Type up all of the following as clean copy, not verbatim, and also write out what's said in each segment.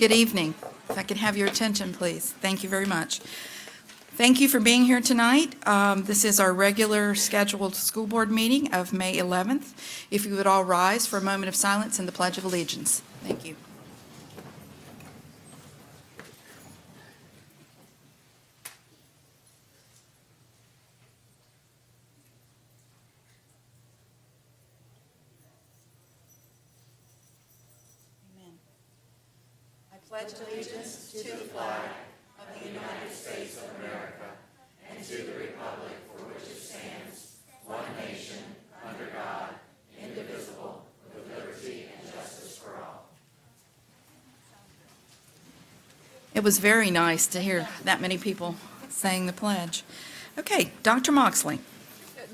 Good evening. If I could have your attention, please. Thank you very much. Thank you for being here tonight. This is our regular scheduled school board meeting of May 11th. If you would all rise for a moment of silence and the Pledge of Allegiance. Thank you. I pledge allegiance to the flag of the United States of America and to the republic for which it stands, one nation, under God, indivisible, with liberty and justice for all. It was very nice to hear that many people saying the pledge. Okay, Dr. Moxley.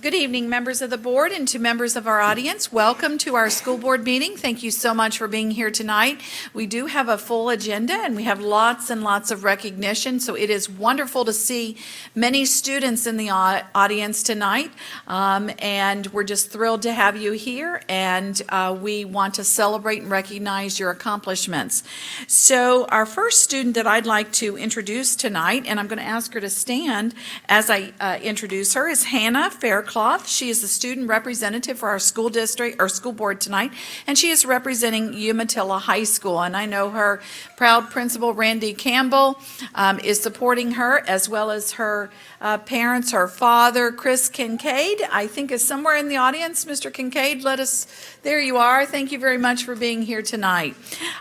Good evening, members of the board and to members of our audience. Welcome to our school board meeting. Thank you so much for being here tonight. We do have a full agenda and we have lots and lots of recognition, so it is wonderful to see many students in the audience tonight, and we're just thrilled to have you here, and we want to celebrate and recognize your accomplishments. So our first student that I'd like to introduce tonight, and I'm going to ask her to stand as I introduce her, is Hannah Faircloth. She is the student representative for our school district or school board tonight, and she is representing Umatilla High School. And I know her proud principal, Randy Campbell, is supporting her, as well as her parents. Her father, Chris Kincaid, I think is somewhere in the audience. Mr. Kincaid, there you are. Thank you very much for being here tonight.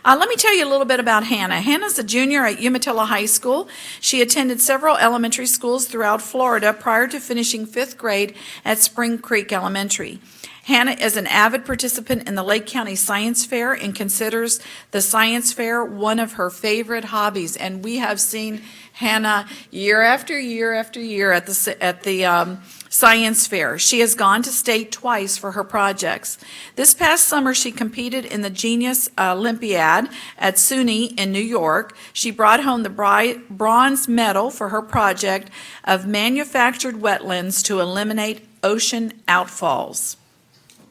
Let me tell you a little bit about Hannah. Hannah's a junior at Umatilla High School. She attended several elementary schools throughout Florida prior to finishing 5th grade at Spring Creek Elementary. Hannah is an avid participant in the Lake County Science Fair and considers the science fair one of her favorite hobbies. And we have seen Hannah year after year after year at the science fair. She has gone to state twice for her projects. This past summer, she competed in the Genius Olympiad at SUNY in New York. She brought home the bronze medal for her project of manufactured wetlands to eliminate ocean outfalls.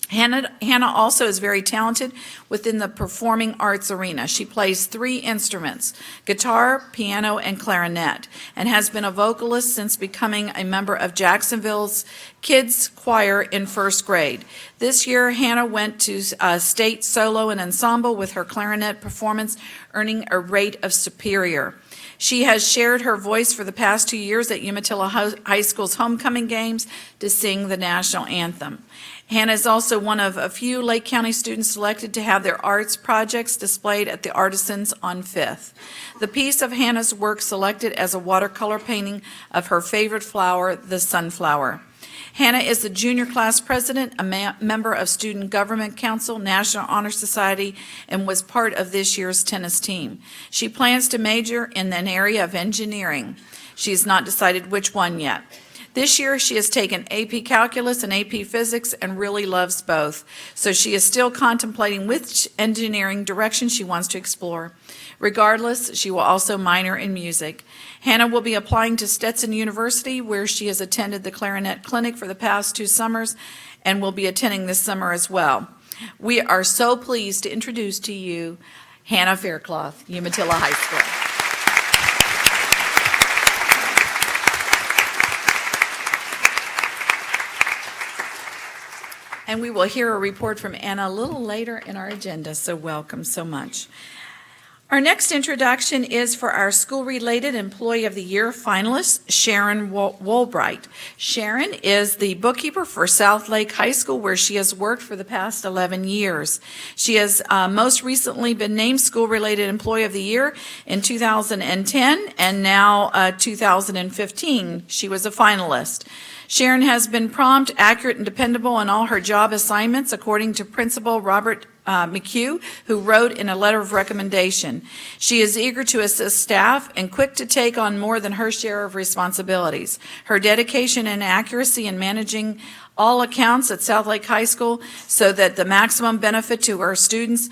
Hannah also is very talented within the performing arts arena. She plays 3 instruments, guitar, piano, and clarinet, and has been a vocalist since becoming a member of Jacksonville's kids choir in 1st grade. This year, Hannah went to state solo and ensemble with her clarinet performance, earning a rate of superior. She has shared her voice for the past 2 years at Umatilla High School's homecoming games to sing the national anthem. Hannah is also one of a few Lake County students selected to have their arts projects displayed at the Artisans on 5th. The piece of Hannah's work selected as a watercolor painting of her favorite flower, the sunflower. Hannah is the junior class president, a member of Student Government Council, National Honor Society, and was part of this year's tennis team. She plans to major in an area of engineering. She has not decided which one yet. This year, she has taken AP Calculus and AP Physics and really loves both. So she is still contemplating which engineering direction she wants to explore. Regardless, she will also minor in music. Hannah will be applying to Stetson University, where she has attended the clarinet clinic for the past 2 summers and will be attending this summer as well. We are so pleased to introduce to you Hannah Faircloth, Umatilla High School. And we will hear a report from Anna a little later in our agenda, so welcome so much. Our next introduction is for our School-Related Employee of the Year finalist, Sharon Woolbright. Sharon is the bookkeeper for South Lake High School, where she has worked for the past 11 years. She has most recently been named School-Related Employee of the Year in 2010, and now 2015. She was a finalist. Sharon has been prompt, accurate, and dependable in all her job assignments, according to Principal Robert McHugh, who wrote in a letter of recommendation. She is eager to assist staff and quick to take on more than her share of responsibilities. Her dedication and accuracy in managing all accounts at South Lake High School so that the maximum benefit to her students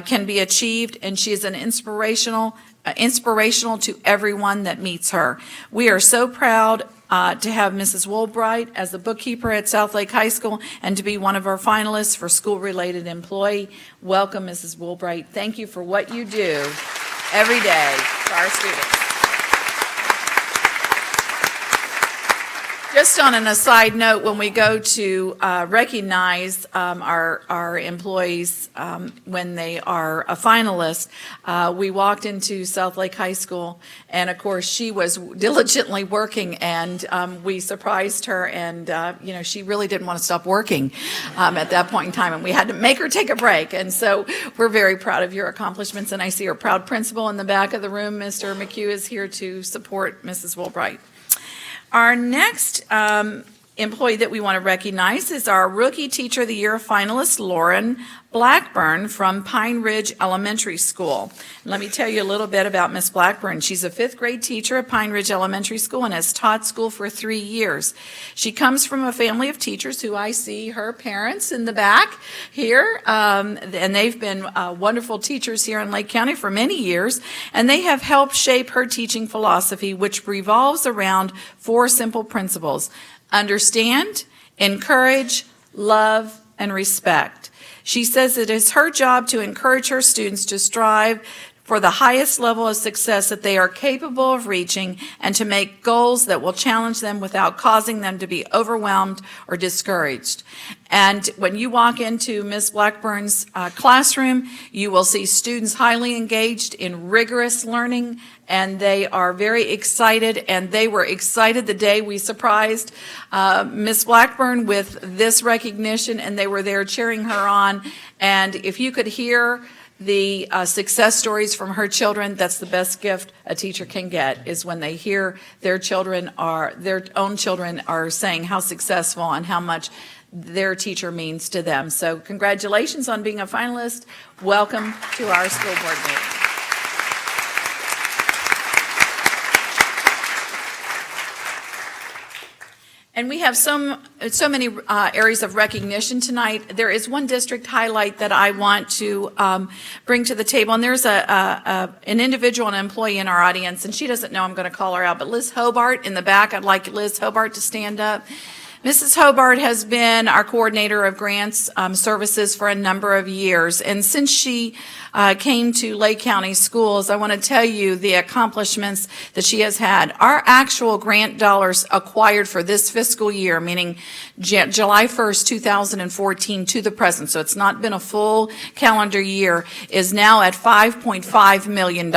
can be achieved, and she is an inspirational to everyone that meets her. We are so proud to have Mrs. Woolbright as the bookkeeper at South Lake High School and to be one of our finalists for School-Related Employee. Welcome, Mrs. Woolbright. Thank you for what you do. every day for our students. Just on an aside note, when we go to recognize our employees when they are a finalist, we walked into South Lake High School, and of course, she was diligently working, and we surprised her, and she really didn't want to stop working at that point in time, and we had to make her take a break. And so we're very proud of your accomplishments, and I see our proud principal in the back of the room. Mr. McHugh is here to support Mrs. Woolbright. Our next employee that we want to recognize is our Rookie Teacher of the Year finalist, Lauren Blackburn from Pine Ridge Elementary School. Let me tell you a little bit about Miss Blackburn. She's a 5th grade teacher at Pine Ridge Elementary School and has taught school for 3 years. She comes from a family of teachers who I see her parents in the back here, and they've been wonderful teachers here in Lake County for many years, and they have helped shape her teaching philosophy, which revolves around 4 simple principles: understand, encourage, love, and respect. She says it is her job to encourage her students to strive for the highest level of success that they are capable of reaching and to make goals that will challenge them without causing them to be overwhelmed or discouraged. And when you walk into Ms. Blackburn's classroom, you will see students highly engaged in rigorous learning, and they are very excited, and they were excited the day we surprised Ms. Blackburn with this recognition, and they were there cheering her on. And if you could hear the success stories from her children, that's the best gift a teacher can get, is when they hear their own children are saying how successful and how much their teacher means to them. So congratulations on being a finalist. Welcome to our school board meeting. And we have so many areas of recognition tonight. There is one district highlight that I want to bring to the table, and there's an individual, an employee in our audience, and she doesn't know I'm going to call her out, but Liz Hobart in the back. I'd like Liz Hobart to stand up. Mrs. Hobart has been our coordinator of grants services for a number of years, and since she came to Lake County Schools, I want to tell you the accomplishments that she has had. Our actual grant dollars acquired for this fiscal year, meaning July 1st, 2014 to the present, so it's not been a full calendar year, is now at $5.5 million.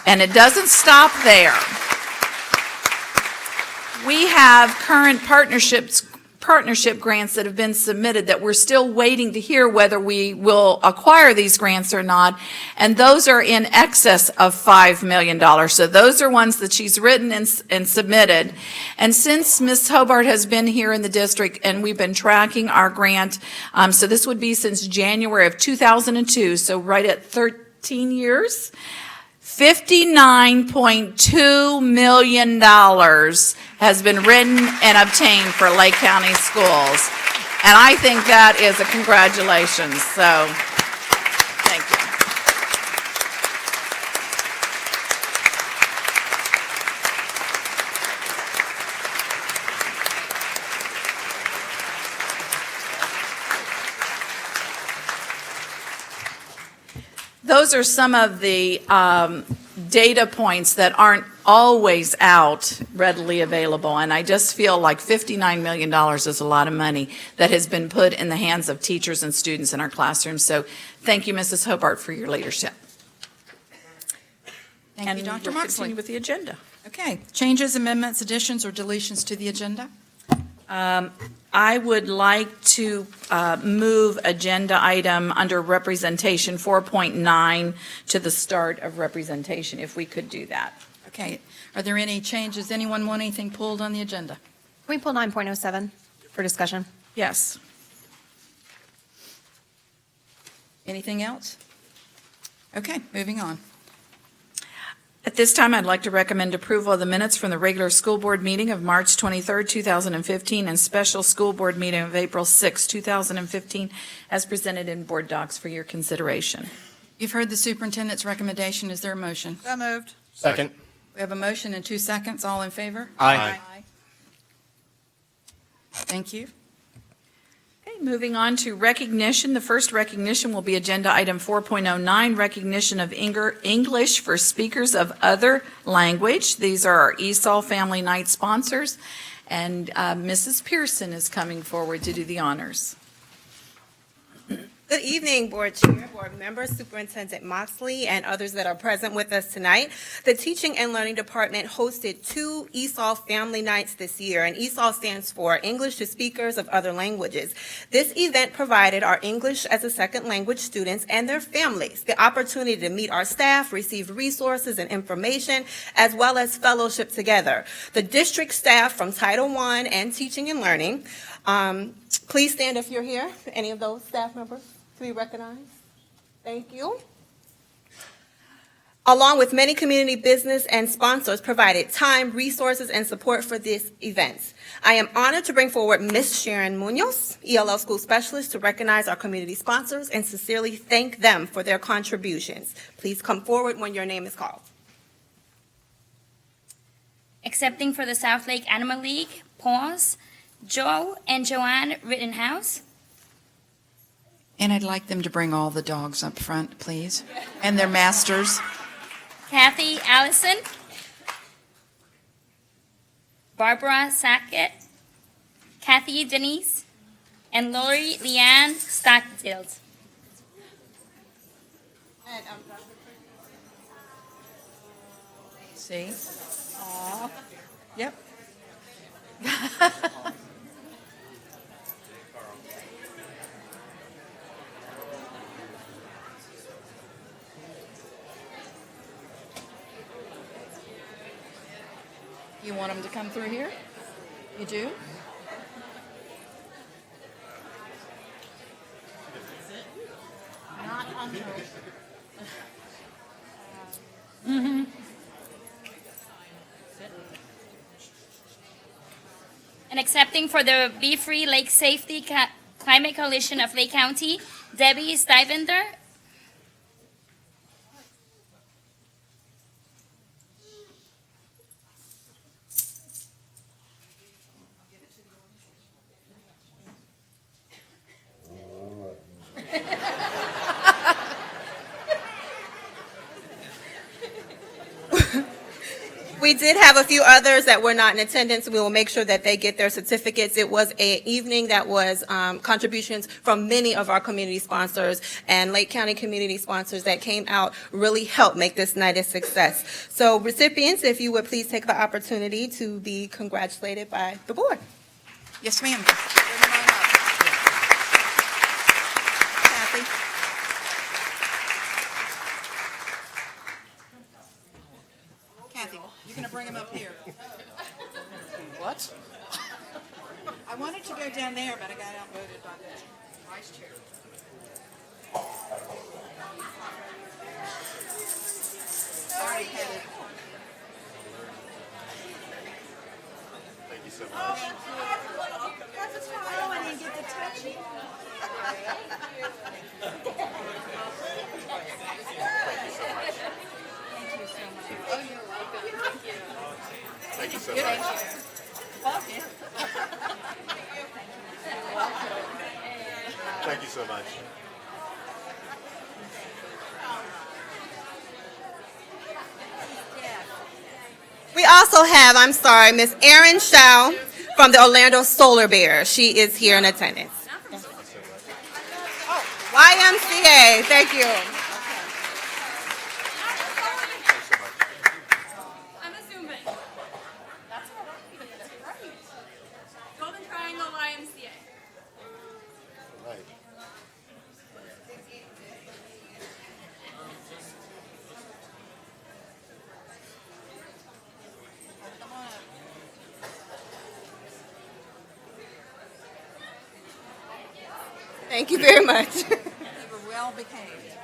And it doesn't stop there. We have current partnership grants that have been submitted that we're still waiting to hear whether we will acquire these grants or not, and those are in excess of $5 million. So those are ones that she's written and submitted. And since Ms. Hobart has been here in the district and we've been tracking our grant, so this would be since January of 2002, so right at 13 years, $59.2 million has been written and obtained for Lake County Schools. And I think that is a congratulations. So, thank you. Those are some of the data points that aren't always out readily available, and I just feel like $59 million is a lot of money that has been put in the hands of teachers and students in our classrooms. So thank you, Mrs. Hobart, for your leadership. Thank you, Dr. We'll Moxley. continue with the agenda. Okay, changes, amendments, additions, or deletions to the agenda? I would like to move agenda item under representation 4.9 to the start of representation, if we could do that. Okay, are there any changes? Anyone want anything pulled on the agenda? Can we pull 9.07 for discussion? Yes. Anything else? Okay, moving on. At this time, I'd like to recommend approval of the minutes from the regular school board meeting of March 23rd, 2015, and special school board meeting of April 6, 2015, as presented in board docs for your consideration. You've heard the superintendent's recommendation. Is there a motion? So moved. Second. We have a motion in 2 seconds. All in favor? Aye. Thank you. Okay, moving on to recognition. The first recognition will be agenda item 4.09, recognition of English for speakers of other language. These are our ESOL Family Night sponsors, and Mrs. Pearson is coming forward to do the honors. Good evening, Board Chair, Board Members, Superintendent Moxley, and others that are present with us tonight. The Teaching and Learning Department hosted 2 ESOL Family Nights this year, and ESOL stands for English to Speakers of Other Languages. This event provided our English as a second language students and their families the opportunity to meet our staff, receive resources and information, as well as fellowship together. The district staff from Title I and Teaching and Learning, please stand if you're here, any of those staff members to be recognized. Thank you. Along with many community business and sponsors provided time, resources, and support for this event. I am honored to bring forward Ms. Sharon Munoz, ELL School Specialist, to recognize our community sponsors and sincerely thank them for their contributions. Please come forward when your name is called. Accepting for the South Lake Animal League, Paws, Joe and Joanne Rittenhouse. And I'd like them to bring all the dogs up front, please, and their masters. Kathy Allison. Barbara Sackett. Kathy Denise. And Lori Leanne Stockdale. See? Aw. Yep. You want them to come through here? You do? Not under. And accepting for the Be Free Lake Safety Climate Coalition of Lake County, Debbie Stivender. We did have a few others that were not in attendance. We will make sure that they get their certificates. It was an evening that was contributions from many of our community sponsors, and Lake County community sponsors that came out really helped make this night a success. So recipients, if you would please take the opportunity to be congratulated by the board. Yes, ma'am. Bring them on up. Kathy? Kathy, you're going to bring them up here. What? I wanted to go down there, but I got outvoted by the vice chair. Sorry, Kathy. Thank you so much. Oh, I didn't get to touch you. Thank you so much. Thank you so much. We also have, Miss Erin Shao from the Orlando Solar Bear. She is here in attendance. Oh, YMCA, thank you. I'm assuming. That's all right. Golden Triangle YMCA. Right. Thank you very much. You were well behaved.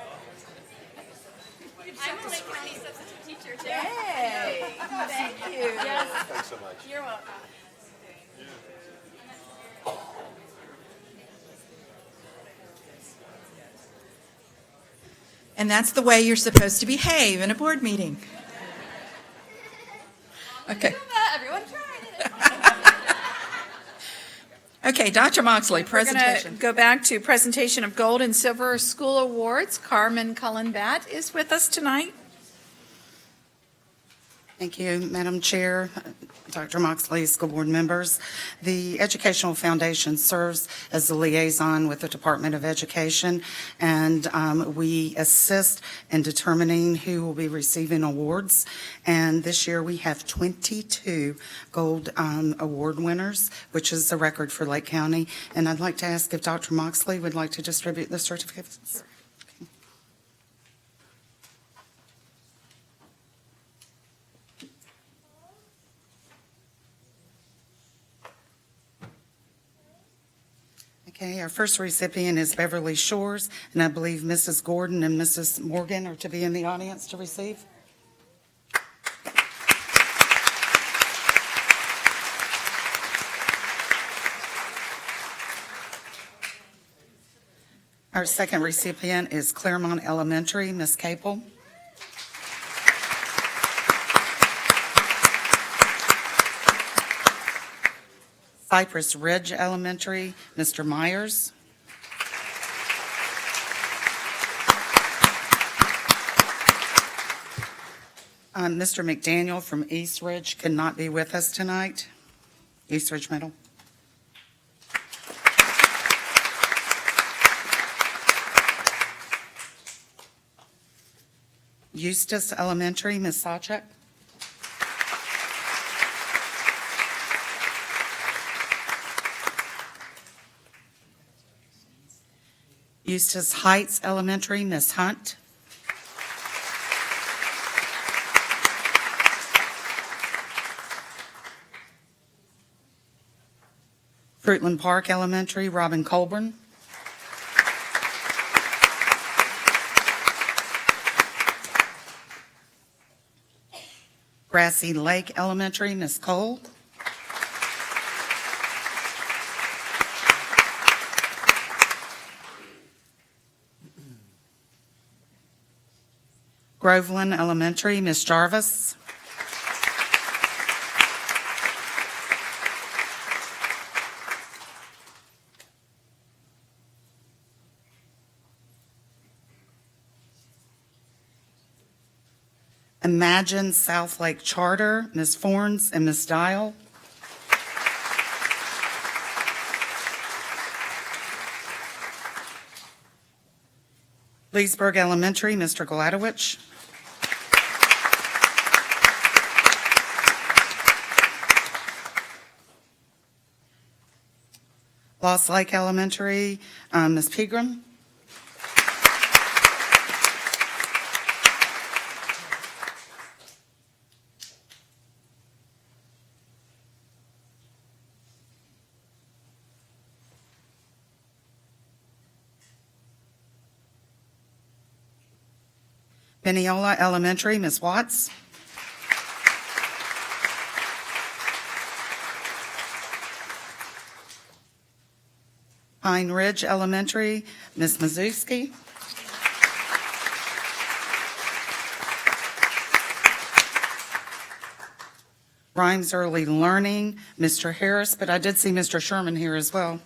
I'm a Lake County substitute teacher too. Hey, thank you. Yes, Thanks so much. you're welcome. And that's the way you're supposed to behave in a board meeting. Okay. Everyone tried it. Okay, Dr. Moxley, We're going to presentation. go back to presentation of gold and silver school awards. Carmen Cullen-Batt is with us tonight. Thank you, Madam Chair, Dr. Moxley, school board members. The Educational Foundation serves as the liaison with the Department of Education, and we assist in determining who will be receiving awards. And this year, we have 22 gold award winners, which is a record for Lake County. And I'd like to ask if Dr. Moxley would like to distribute the certificates. Okay, our first recipient is Beverly Shores, and I believe Mrs. Gordon and Mrs. Morgan are to be in the audience to receive. Our second recipient is Claremont Elementary, Ms. Capel. Cypress Ridge Elementary, Mr. Myers. Mr. McDaniel from East Ridge could not be with us tonight. East Ridge Middle. Eustis Elementary, Ms. Sawchuk. Eustis Heights Elementary, Ms. Hunt. Fruitland Park Elementary, Robin Colburn. Grassy Lake Elementary, Ms. Cole. Groveland Elementary, Ms. Jarvis. Imagine South Lake Charter, Ms. Forns and Ms. Dial. Leesburg Elementary, Mr. Gladowich. Lost Lake Elementary, Ms. Pegram. Mineola Elementary, Ms. Watts. Pine Ridge Elementary, Ms. Mazuski. Rhymes Early Learning, Mr. Harris, but I did see Mr. Sherman here as well.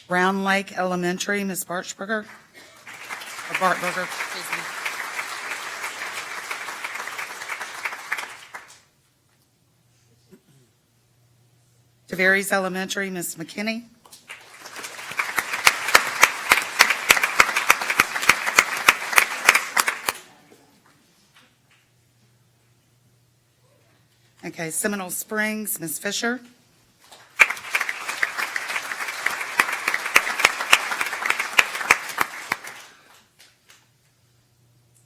Brown Lake Elementary, Ms. Bartberger. Excuse me. Tavares Elementary, Ms. McKinney. Okay, Seminole Springs, Ms. Fisher.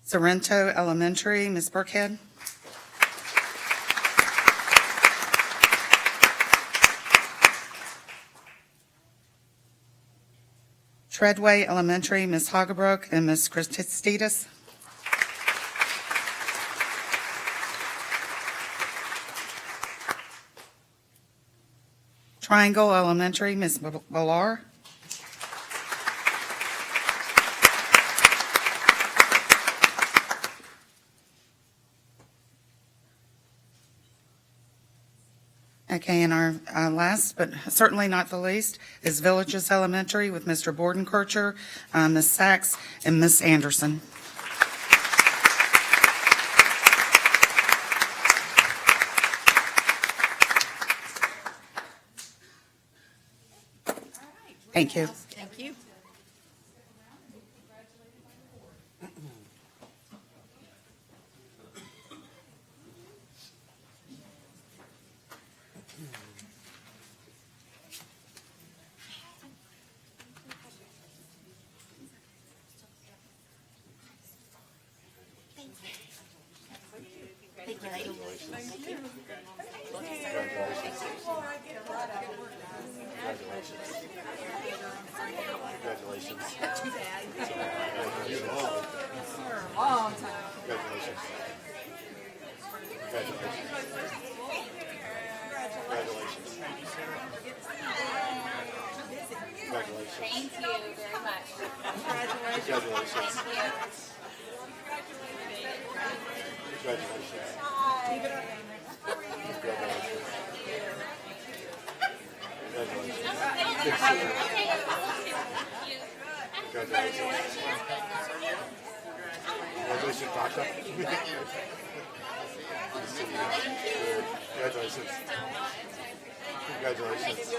Sorrento Elementary, Ms. Burkhead. Treadway Elementary, Ms. Hagebrook and Ms. Christidis. Triangle Elementary, Ms. Villar. Okay, and our last, but certainly not the least, is Villages Elementary with Mr. Bordenkircher, Ms. Sachs, and Ms. Anderson. Thank you. Thank you. Congratulations. Congratulations. Congratulations. Congratulations. Thank you very much. Congratulations. Congratulations. Congratulations, Doctor. Congratulations. Congratulations. Congratulations.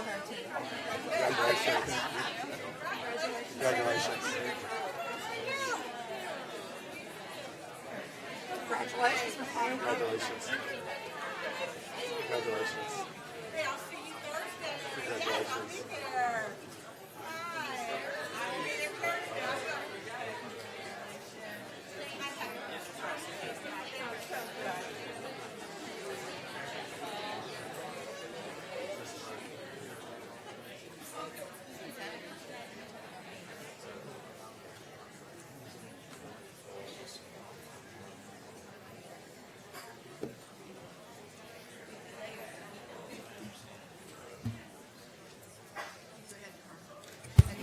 Congratulations. Congratulations. Congratulations. Congratulations.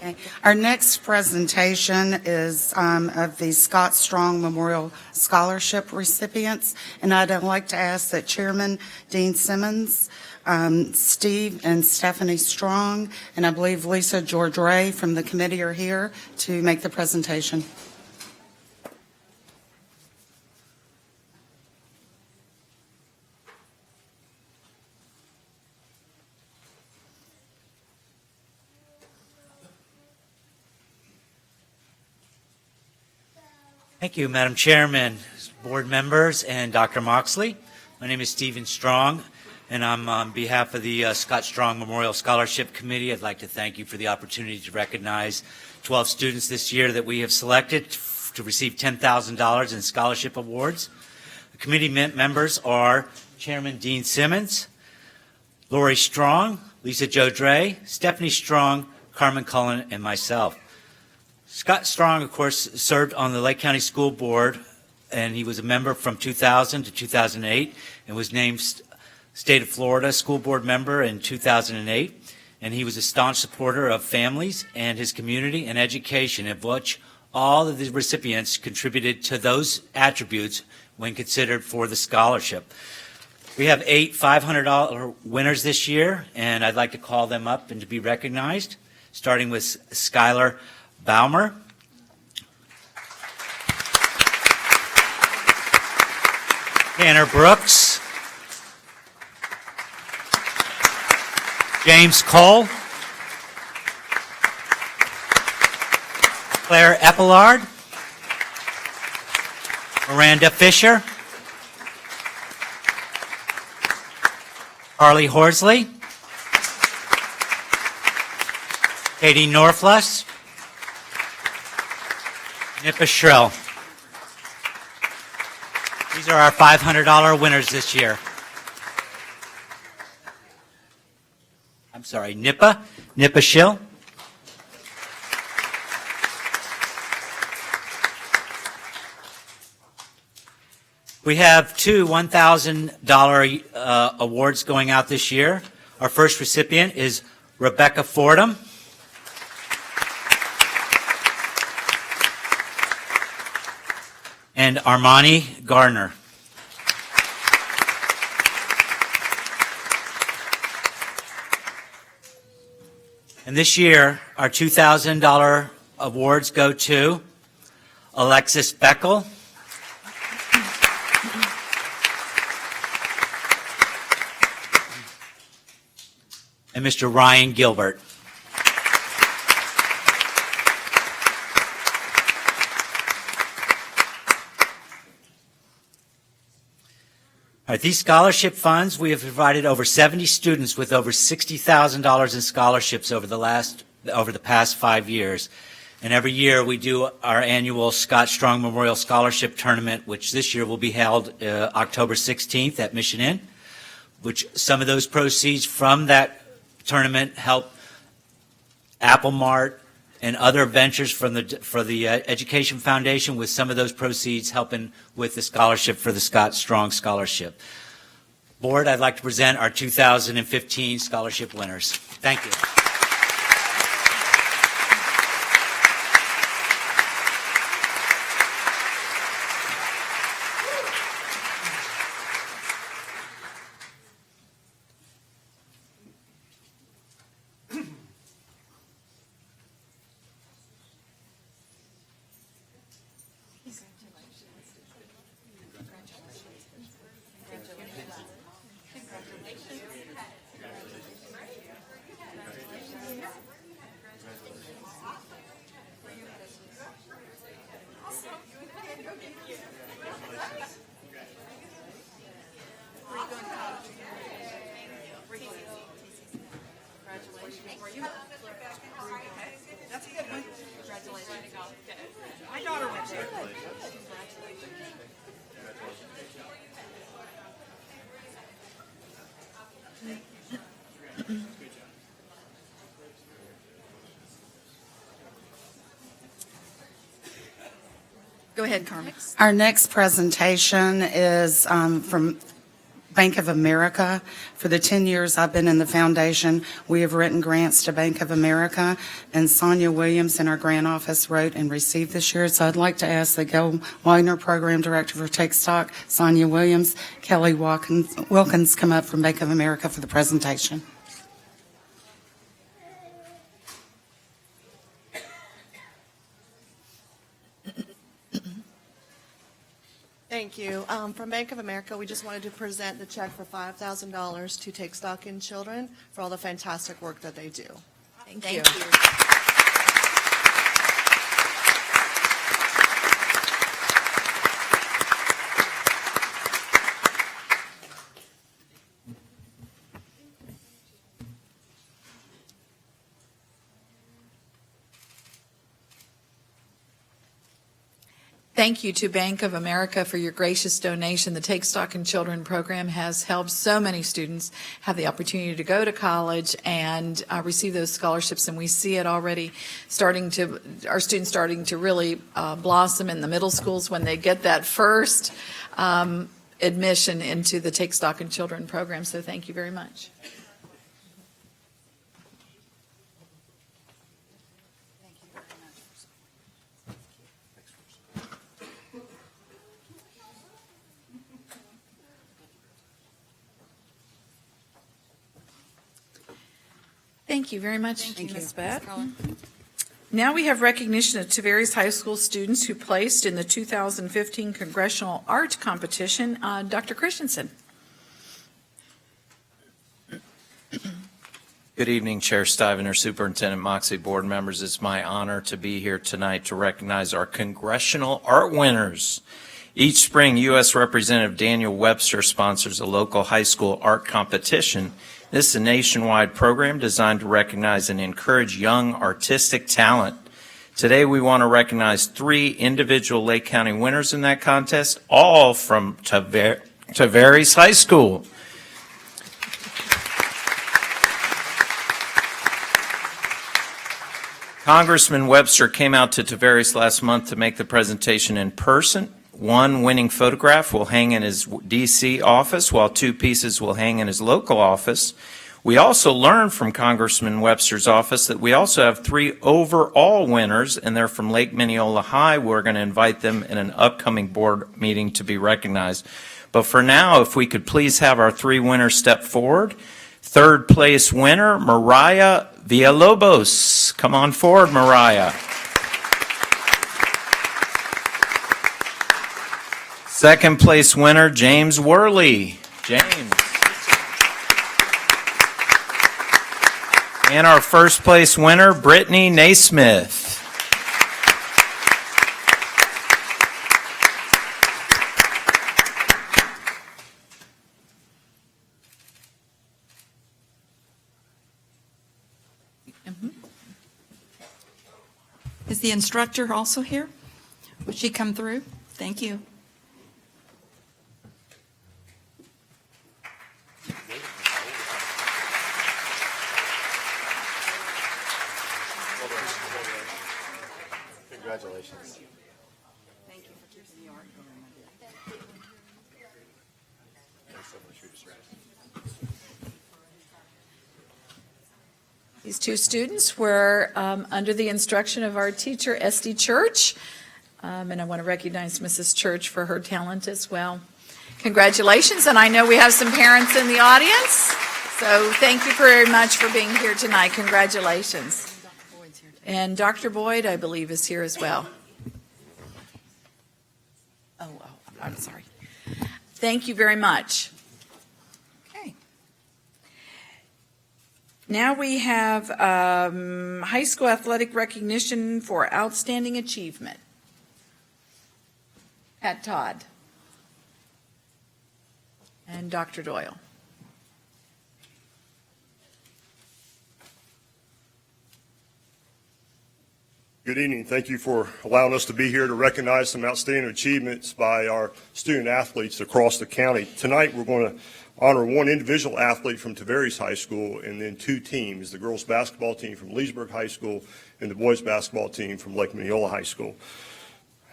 Okay. Our next presentation is of the Scott Strong Memorial Scholarship recipients, and I'd like to ask that Chairman Dean Simmons, Steve and Stephanie Strong, and I believe Lisa George Ray from the committee are here to make the presentation. Thank you, Madam Chairman, board members, and Dr. Moxley. My name is Stephen Strong, and I'm on behalf of the Scott Strong Memorial Scholarship Committee. I'd like to thank you for the opportunity to recognize 12 students this year that we have selected to receive $10,000 in scholarship awards. The committee members are Chairman Dean Simmons, Lori Strong, Lisa Jo Dre, Stephanie Strong, Carmen Cullen, and myself. Scott Strong, of course, served on the Lake County School Board, and he was a member from 2000 to 2008 and was named State of Florida School Board member in 2008. And he was a staunch supporter of families and his community and education, of which all of the recipients contributed to those attributes when considered for the scholarship. We have 8 $500 winners this year, and I'd like to call them up and to be recognized, starting with Skylar Baumer, Tanner Brooks, James Cole, Claire Epillard, Miranda Fisher, Harley Horsley, Katie Norfluss, Nippa Shrill. These are our $500 winners this year. I'm sorry, Nippa Shrill. We have 2 $1,000 awards going out this year. Our first recipient is Rebecca Fordham. And Armani Gardner. And this year, our $2,000 awards go to Alexis Beckel, and Mr. Ryan Gilbert. All right, these scholarship funds, we have provided over 70 students with over $60,000 in scholarships over the past 5 years. And every year we do our annual Scott Strong Memorial Scholarship Tournament, which this year will be held October 16th at Mission Inn, which some of those proceeds from that tournament help Apple Mart and other ventures for the Education Foundation, with some of those proceeds helping with the scholarship for the Scott Strong Scholarship. Board, I'd like to present our 2015 scholarship winners. Thank you. Go ahead, Carmen. Our next presentation is from Bank of America. For the 10 years I've been in the foundation, we have written grants to Bank of America, and Sonia Williams in our grant office wrote and received this year. So I'd like to ask the Gail Widener Program Director for Take Stock, Sonia Williams, Kelly Wilkins come up from Bank of America for the presentation. Thank you. From Bank of America, we just wanted to present the check for $5,000 to Take Stock in Children for all the fantastic work that they do. Thank you. Thank you to Bank of America for your gracious donation. The Take Stock in Children program has helped so many students have the opportunity to go to college and receive those scholarships, and we see it already our students starting to really blossom in the middle schools when they get that first admission into the Take Stock in Children program. So thank you very much. Thank you very much, Ms. Bett. Now we have recognition of Tavares High School students who placed in the 2015 Congressional Art Competition. Dr. Christensen. Good evening, Chair Stivner, Superintendent Moxley, board members. It's my honor to be here tonight to recognize our Congressional Art winners. Each spring, U.S. Representative Daniel Webster sponsors a local high school art competition. This is a nationwide program designed to recognize and encourage young artistic talent. Today, we want to recognize 3 individual Lake County winners in that contest, all from Tavares High School. Congressman Webster came out to Tavares last month to make the presentation in person. 1 winning photograph will hang in his D.C. office, while 2 pieces will hang in his local office. We also learned from Congressman Webster's office that we also have 3 overall winners, and they're from Lake Minneola High. We're going to invite them in an upcoming board meeting to be recognized. But for now, if we could please have our 3 winners step forward. Third place winner, Mariah Villalobos. Come on forward, Mariah. Second place winner, James Worley. James. And our first place winner, Brittany Naismith. Is the instructor also here? Would she come through? Thank you. Congratulations. Thank you for choosing the art. These two students were under the instruction of our teacher, Esty Church, and I want to recognize Mrs. Church for her talent as well. Congratulations, and I know we have some parents in the audience, so thank you very much for being here tonight. Congratulations. And Dr. Boyd, I believe, is here as well. Oh, I'm sorry. Thank you very much. Okay. Now we have high school athletic recognition for outstanding achievement. Pat Todd. And Dr. Doyle. Good evening. Thank you for allowing us to be here to recognize some outstanding achievements by our student athletes across the county. Tonight, we're going to honor one individual athlete from Tavares High School and then two teams, the girls basketball team from Leesburg High School and the boys basketball team from Lake Mineola High School.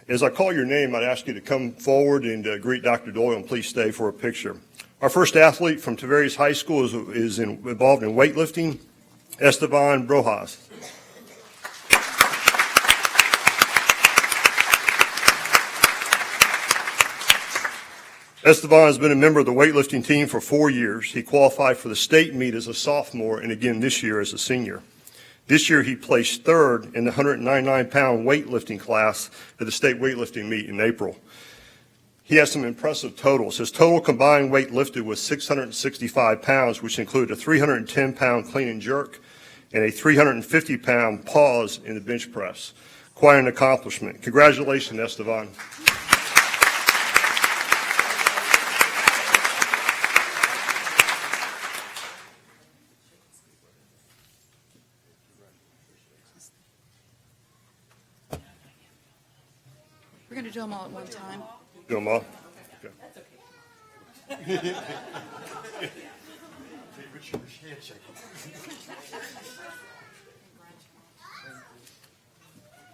As I call your name, I'd ask you to come forward and greet Dr. Doyle, and please stay for a picture. Our first athlete from Tavares High School is involved in weightlifting, Esteban Brojas. Esteban has been a member of the weightlifting team for 4 years. He qualified for the state meet as a sophomore and again this year as a senior. This year he placed third in the 199-pound weightlifting class at the state weightlifting meet in April. He has some impressive totals. His total combined weight lifted was 665 pounds, which included a 310-pound clean and jerk and a 350-pound pause in the bench press. Quite an accomplishment. Congratulations, Esteban. We're going to do them all at one time. Do them all? Okay.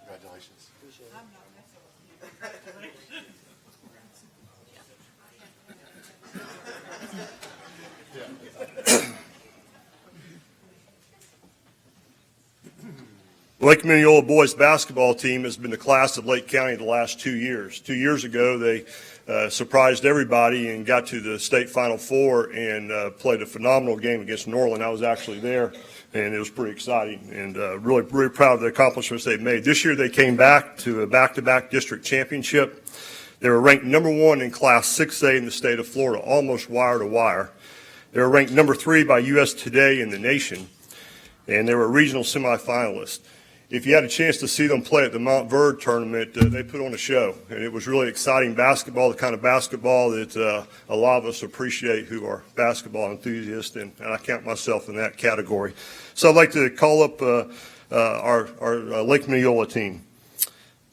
Congratulations. Lake Mineola boys basketball team has been the class of Lake County the last 2 years. 2 years ago, they surprised everybody and got to the state Final Four and played a phenomenal game against Norland. I was actually there, and it was pretty exciting, and really proud of the accomplishments they've made. This year, they came back to a back-to-back district championship. They were ranked number 1 in Class 6A in the state of Florida, almost wire to wire. They were ranked number 3 by U.S. Today in the nation, and they were a regional semifinalist. If you had a chance to see them play at the Mount Verde tournament, they put on a show, and it was really exciting basketball, the kind of basketball that a lot of us appreciate who are basketball enthusiasts, and I count myself in that category. So I'd like to call up our Lake Mineola team.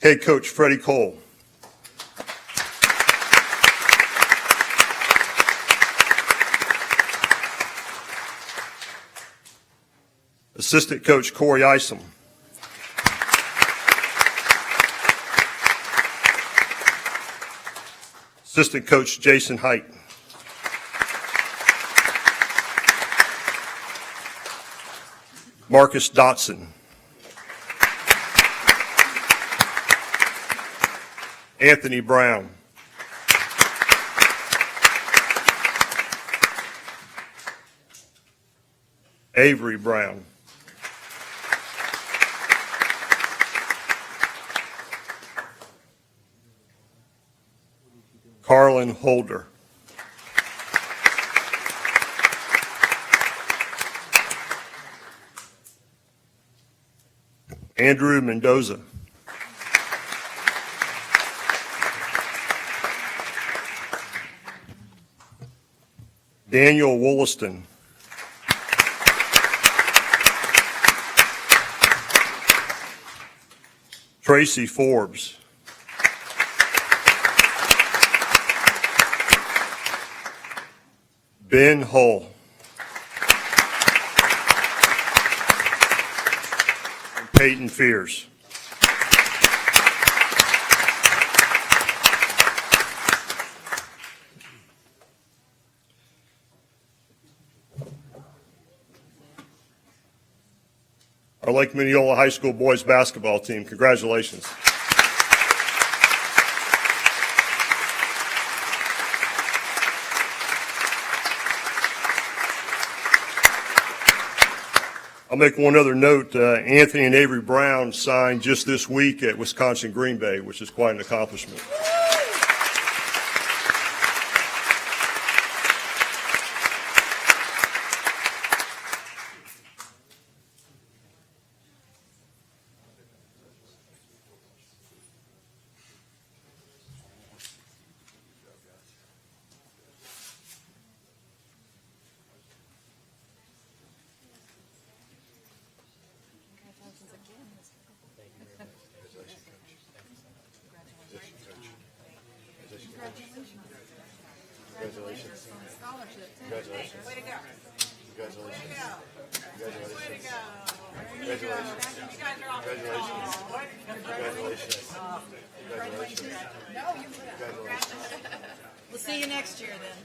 Head coach Freddie Cole. Assistant coach Corey Isom. Assistant coach Jason Height. Marcus Dotson. Anthony Brown. Avery Brown. Carlin Holder. Andrew Mendoza. Daniel Wollaston. Tracy Forbes. Ben Hull. And Peyton Fears. Our Lake Minneola High School boys basketball team, congratulations. I'll make one other note. Anthony and Avery Brown signed just this week at Wisconsin Green Bay, which is quite an accomplishment. We'll see you next year then.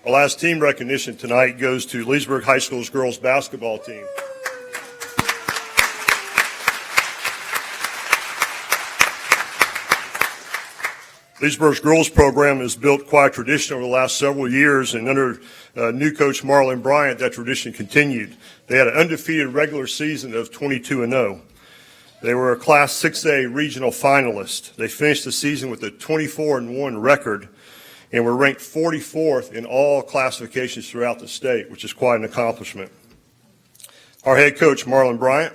Our last team recognition tonight goes to Leesburg High School's girls basketball team. Leesburg's girls program has built quite a tradition over the last several years, and under new coach Marlon Bryant, that tradition continued. They had an undefeated regular season of 22-0. They were a Class 6A regional finalist. They finished the season with a 24-1 record and were ranked 44th in all classifications throughout the state, which is quite an accomplishment. Our head coach, Marlon Bryant.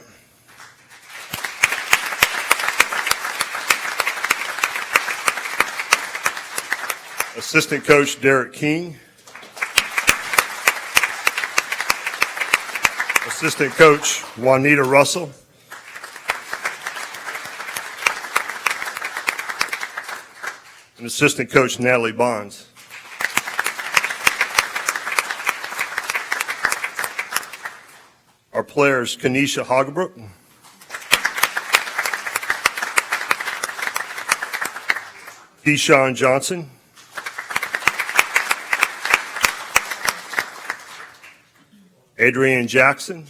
Assistant coach, Derek King. Assistant coach, Juanita Russell. And assistant coach, Natalie Bonds. Our players, Kenesha Hogebrook. Keyshawn Johnson. Adrienne Jackson.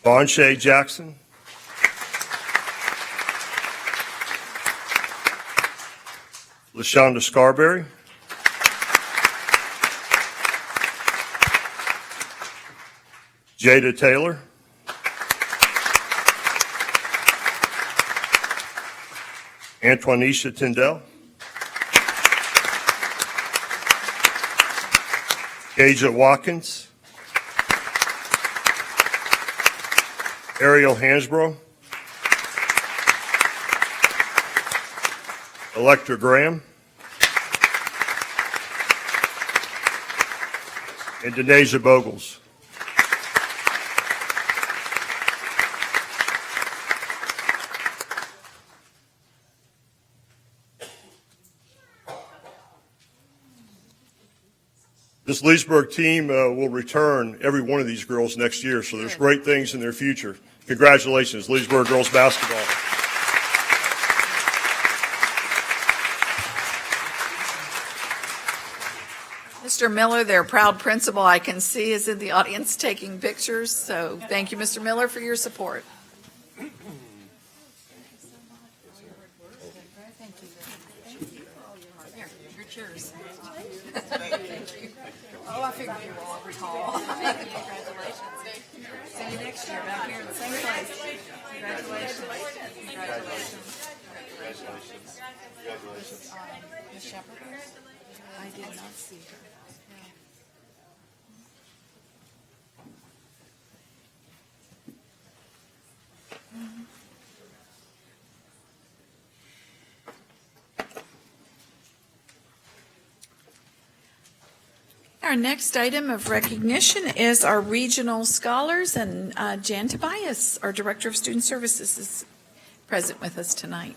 Bonshay Jackson. LaShonda Scarberry. Jada Taylor. Antoinisha Tyndall. Aja Watkins. Ariel Hansbrough. Electra Graham. And Denasia Bogles. This Leesburg team will return every one of these girls next year, so there's great things in their future. Congratulations, Leesburg girls basketball. Ms. Mr. Miller, their proud principal, I can see is in the audience taking pictures. So thank you, Mr. Miller, for your support. Oh, I figured you were all tall. Congratulations. See you next year back here in the same place. Congratulations. Congratulations. Congratulations. Ms. Shepherd? I did not see her. Our next item of recognition is our regional scholars, and Jan Tobias, our Director of Student Services, is present with us tonight.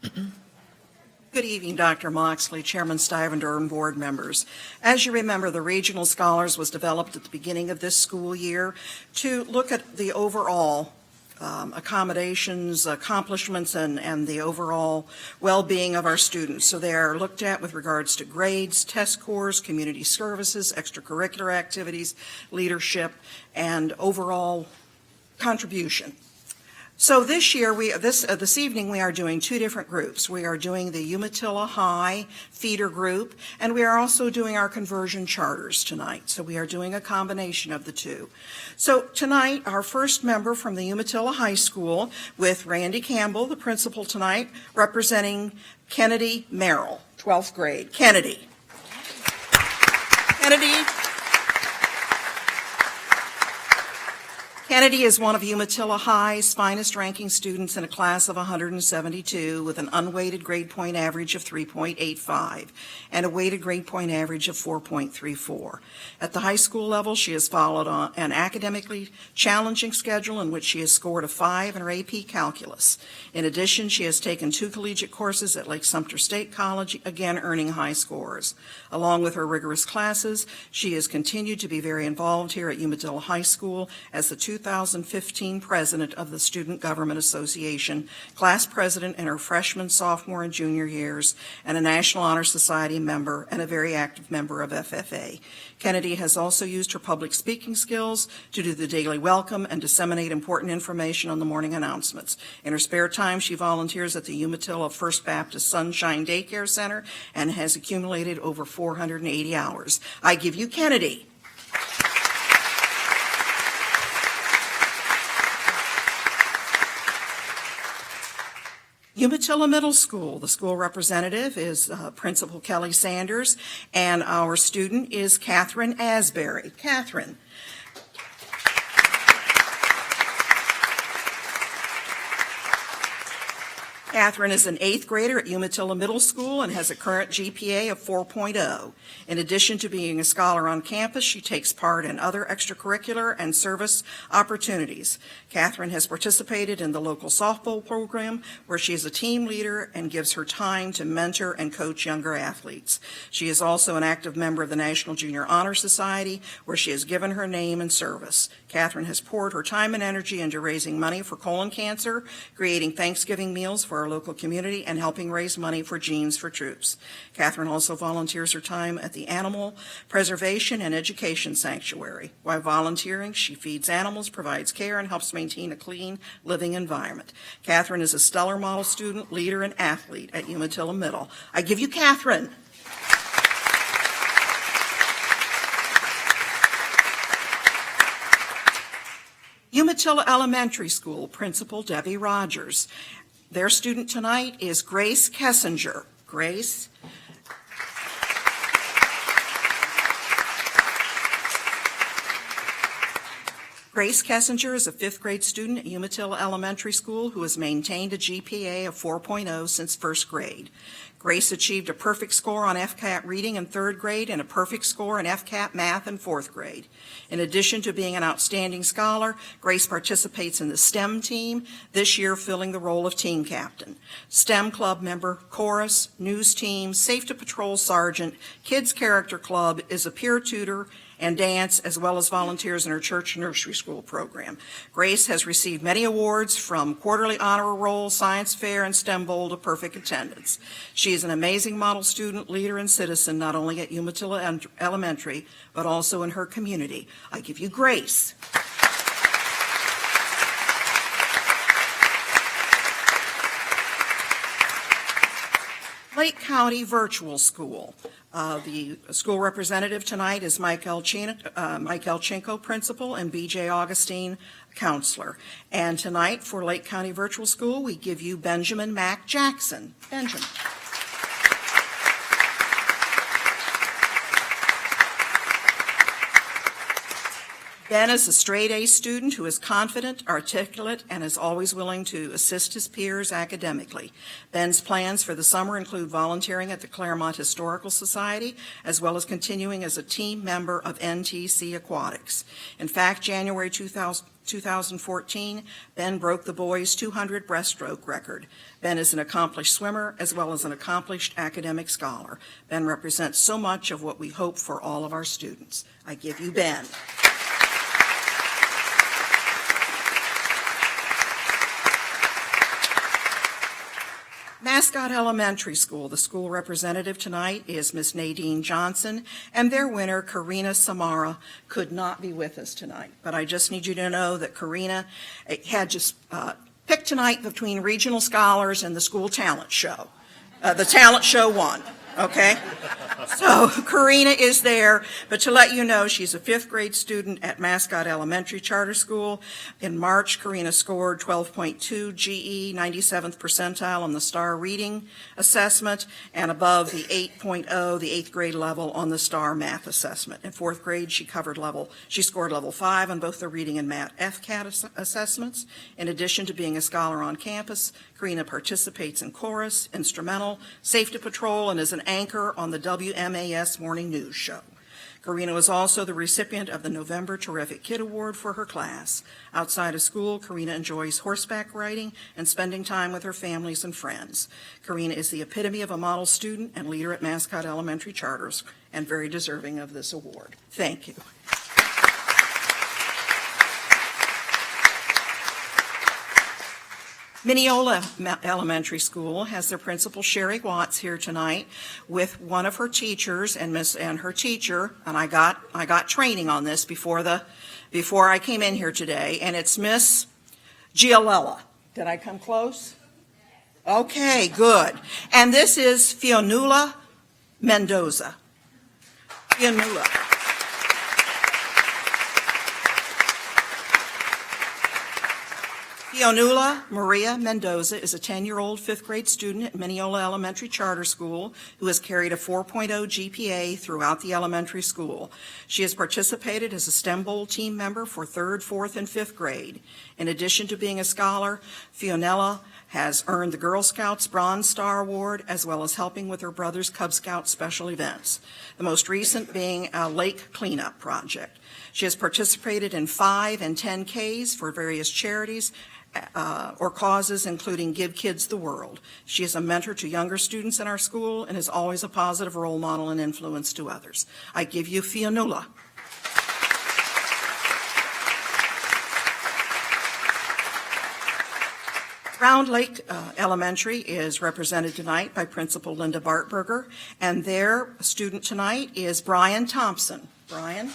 Good evening, Dr. Moxley, Chairman Stivender, and board members. As you remember, the Regional Scholars was developed at the beginning of this school year to look at the overall accommodations, accomplishments, and the overall well-being of our students. So they are looked at with regards to grades, test scores, community services, extracurricular activities, leadership, and overall contribution. So this year, this evening, we are doing two different groups. We are doing the Umatilla High feeder group, and we are also doing our conversion charters tonight. So we are doing a combination of the two. So tonight, our first member from the Umatilla High School with Randy Campbell, the principal tonight, representing Kennedy Merrill, 12th grade. Kennedy. Kennedy is one of Umatilla High's finest ranking students in a class of 172 with an unweighted grade point average of 3.85 and a weighted grade point average of 4.34. At the high school level, she has followed an academically challenging schedule in which she has scored a 5 in her AP Calculus. In addition, she has taken 2 collegiate courses at Lake Sumter State College, again earning high scores. Along with her rigorous classes, she has continued to be very involved here at Umatilla High School as the 2015 president of the Student Government Association, class president in her freshman, sophomore, and junior years, and a National Honor Society member and a very active member of FFA. Kennedy has also used her public speaking skills to do the daily welcome and disseminate important information on the morning announcements. In her spare time, she volunteers at the Umatilla First Baptist Sunshine Daycare Center and has accumulated over 480 hours. I give you Kennedy. Umatilla Middle School, the school representative is Principal Kelly Sanders, and our student is Catherine Asbury. Catherine. Catherine is an 8th grader at Umatilla Middle School and has a current GPA of 4.0. In addition to being a scholar on campus, she takes part in other extracurricular and service opportunities. Catherine has participated in the local softball program where she is a team leader and gives her time to mentor and coach younger athletes. She is also an active member of the National Junior Honor Society where she has given her name and service. Catherine has poured her time and energy into raising money for colon cancer, creating Thanksgiving meals for our local community, and helping raise money for Jeans for Troops. Catherine also volunteers her time at the Animal Preservation and Education Sanctuary. While volunteering, she feeds animals, provides care, and helps maintain a clean living environment. Catherine is a stellar model student, leader, and athlete at Umatilla Middle. I give you Catherine. Umatilla Elementary School Principal Debbie Rogers. Their student tonight is Grace Kessinger. Grace. Grace Kessinger is a 5th grade student at Umatilla Elementary School who has maintained a GPA of 4.0 since 1st grade. Grace achieved a perfect score on FCAT reading in 3rd grade and a perfect score in FCAT math in 4th grade. In addition to being an outstanding scholar, Grace participates in the STEM team, this year filling the role of team captain. STEM club member, chorus, news team, safe to patrol sergeant, kids character club, is a peer tutor, and dance, as well as volunteers in her church nursery school program. Grace has received many awards, from quarterly honor roll, science fair, and STEM Bowl to perfect attendance. She is an amazing model student, leader, and citizen, not only at Umatilla Elementary, but also in her community. I give you Grace. Lake County Virtual School. The school representative tonight is Mike Elchenko, principal, and BJ Augustine, counselor. And tonight, for Lake County Virtual School, we give you Benjamin Mack Jackson. Benjamin. Ben is a straight-A student who is confident, articulate, and is always willing to assist his peers academically. Ben's plans for the summer include volunteering at the Claremont Historical Society, as well as continuing as a team member of NTC Aquatics. In fact, January 2014, Ben broke the boys' 200 breaststroke record. Ben is an accomplished swimmer as well as an accomplished academic scholar. Ben represents so much of what we hope for all of our students. I give you Ben. Mascot Elementary School, the school representative tonight is Miss Nadine Johnson, and their winner, Karina Samara, could not be with us tonight. But I just need you to know that Karina had just picked tonight between regional scholars and the school talent show. The talent show won, okay? So Karina is there, but to let you know, she's a 5th grade student at Mascot Elementary Charter School. In March, Karina scored 12.2 GE, 97th percentile on the STAR Reading Assessment, and above the 8.0, the 8th grade level on the STAR Math Assessment. In 4th grade, she scored level 5 on both the Reading and Math FCAT assessments. In addition to being a scholar on campus, Karina participates in chorus, instrumental, safety patrol, and is an anchor on the WMAS Morning News Show. Karina was also the recipient of the November Terrific Kid Award for her class. Outside of school, Karina enjoys horseback riding and spending time with her families and friends. Karina is the epitome of a model student and leader at Mascot Elementary Charters, and very deserving of this award. Thank you. Mineola Elementary School has their principal, Sherry Watts, here tonight with one of her teachers and her teacher, and I got training on this before I came in here today, and it's Miss Giolella. Did I come close? Okay, good. And this is Fionnuala Mendoza. Fionnuala. Fionnuala Maria Mendoza is a 10-year-old 5th grade student at Mineola Elementary Charter School who has carried a 4.0 GPA throughout the elementary school. She has participated as a STEM Bowl team member for 3rd, 4th, and 5th grade. In addition to being a scholar, Fionnuala has earned the Girl Scouts Bronze Star Award, as well as helping with her brother's Cub Scout special events, the most recent being a lake cleanup project. She has participated in 5 and 10Ks for various charities or causes, including Give Kids the World. She is a mentor to younger students in our school and is always a positive role model and influence to others. I give you Fionnuala. Round Lake Elementary is represented tonight by Principal Linda Bartberger, and their student tonight is Brian Thompson. Brian?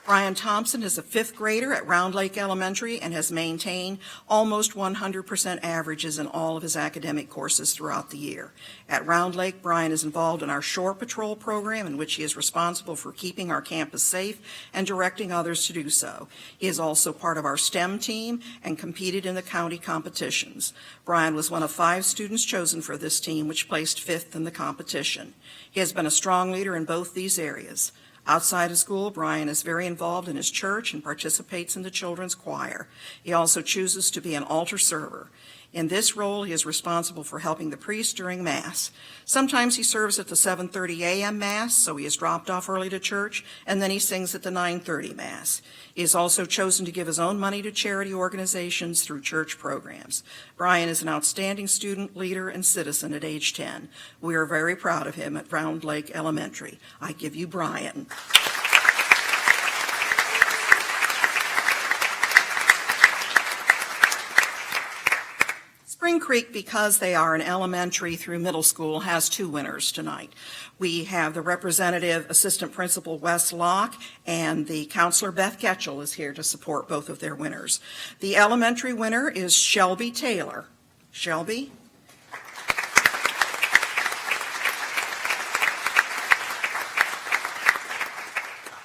Brian Thompson is a 5th grader at Round Lake Elementary and has maintained almost 100% averages in all of his academic courses throughout the year. At Round Lake, Brian is involved in our Shore Patrol program, in which he is responsible for keeping our campus safe and directing others to do so. He is also part of our STEM team and competed in the county competitions. Brian was one of 5 students chosen for this team, which placed 5th in the competition. He has been a strong leader in both these areas. Outside of school, Brian is very involved in his church and participates in the children's choir. He also chooses to be an altar server. In this role, he is responsible for helping the priest during Mass. Sometimes he serves at the 7:30 a.m. Mass, so he is dropped off early to church, and then he sings at the 9:30 Mass. He has also chosen to give his own money to charity organizations through church programs. Brian is an outstanding student, leader, and citizen at age 10. We are very proud of him at Round Lake Elementary. I give you Brian. Spring Creek, because they are an elementary through middle school, has two winners tonight. We have the representative assistant principal Wes Locke, and the counselor Beth Ketchel is here to support both of their winners. The elementary winner is Shelby Taylor. Shelby?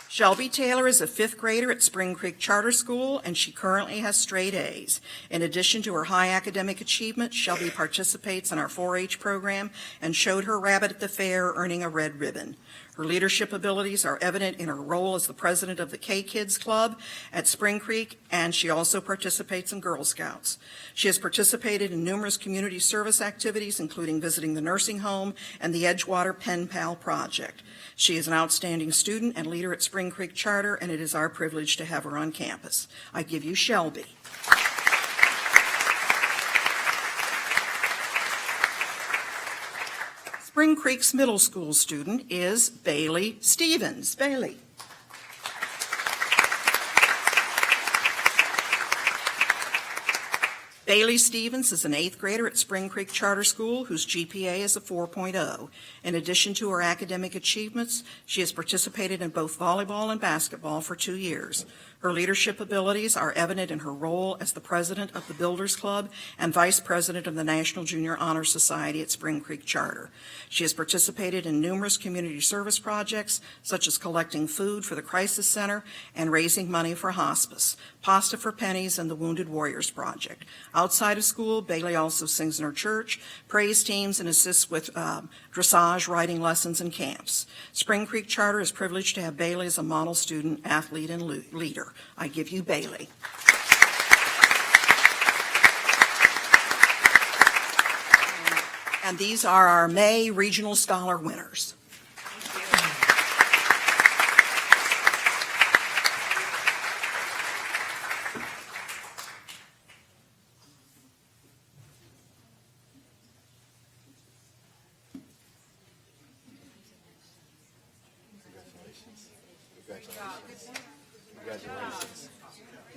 Shelby Taylor is a fifth grader at Spring Creek Charter School, and she currently has straight A's. In addition to her high academic achievement, Shelby participates in our 4-H program and showed her rabbit at the fair, earning a red ribbon. Her leadership abilities are evident in her role as the president of the K-Kids Club at Spring Creek, and she also participates in Girl Scouts. She has participated in numerous community service activities, including visiting the nursing home and the Edgewater Pen Pal Project. She is an outstanding student and leader at Spring Creek Charter, and it is our privilege to have her on campus. I give you Shelby. Spring Creek's middle school student is Bailey Stevens. Bailey. Bailey Stevens is an eighth grader at Spring Creek Charter School whose GPA is a 4.0. In addition to her academic achievements, she has participated in both volleyball and basketball for 2 years. Her leadership abilities are evident in her role as the president of the Builders Club and vice president of the National Junior Honor Society at Spring Creek Charter. She has participated in numerous community service projects, such as collecting food for the Crisis Center and raising money for hospice, Pasta for Pennies, and the Wounded Warriors Project. Outside of school, Bailey also sings in her church, prays teams, and assists with dressage, riding lessons, and camps. Spring Creek Charter is privileged to have Bailey as a model student, athlete, and leader. I give you Bailey. And these are our May Regional Scholar winners.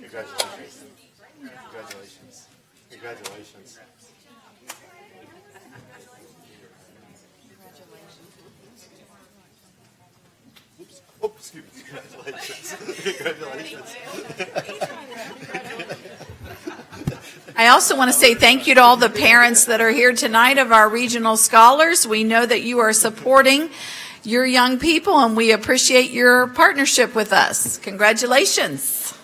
Congratulations. Congratulations. Congratulations. Congratulations. Oops. Oh, excuse me. Congratulations. Congratulations. I also want to say thank you to all the parents that are here tonight of our regional scholars. We know that you are supporting your young people, and we appreciate your partnership with us. Congratulations.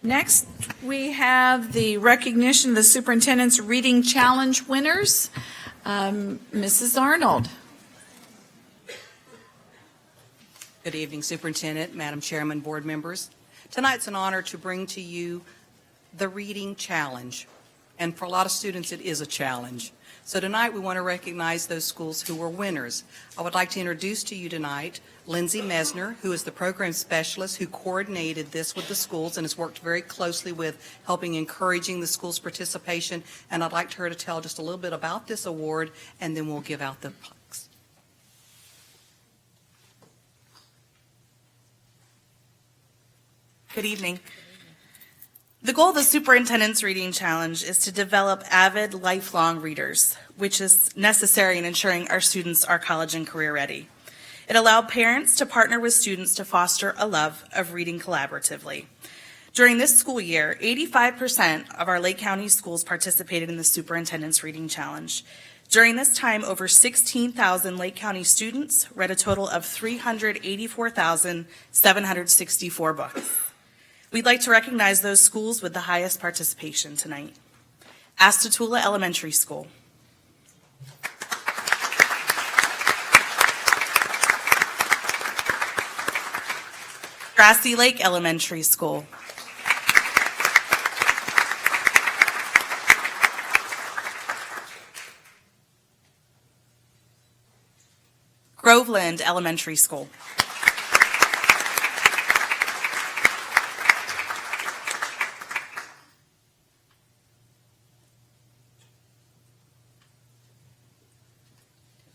Next, we have the recognition of the superintendent's reading challenge winners. Mrs. Arnold. Good evening, Superintendent, Madam Chairman, board members. Tonight's an honor to bring to you the Reading Challenge. And for a lot of students, it is a challenge. So tonight, we want to recognize those schools who were winners. I would like to introduce to you tonight Lindsay Mesner, who is the program specialist who coordinated this with the schools and has worked very closely with helping encouraging the schools' participation. And I'd like her to tell just a little bit about this award, and then we'll give out the plaques. Good evening. The goal of the Superintendent's Reading Challenge is to develop avid, lifelong readers, which is necessary in ensuring our students are college and career ready. It allowed parents to partner with students to foster a love of reading collaboratively. During this school year, 85% of our Lake County schools participated in the Superintendent's Reading Challenge. During this time, over 16,000 Lake County students read a total of 384,764 books. We'd like to recognize those schools with the highest participation tonight. Astatula Elementary School. Grassy Lake Elementary School. Groveland Elementary School.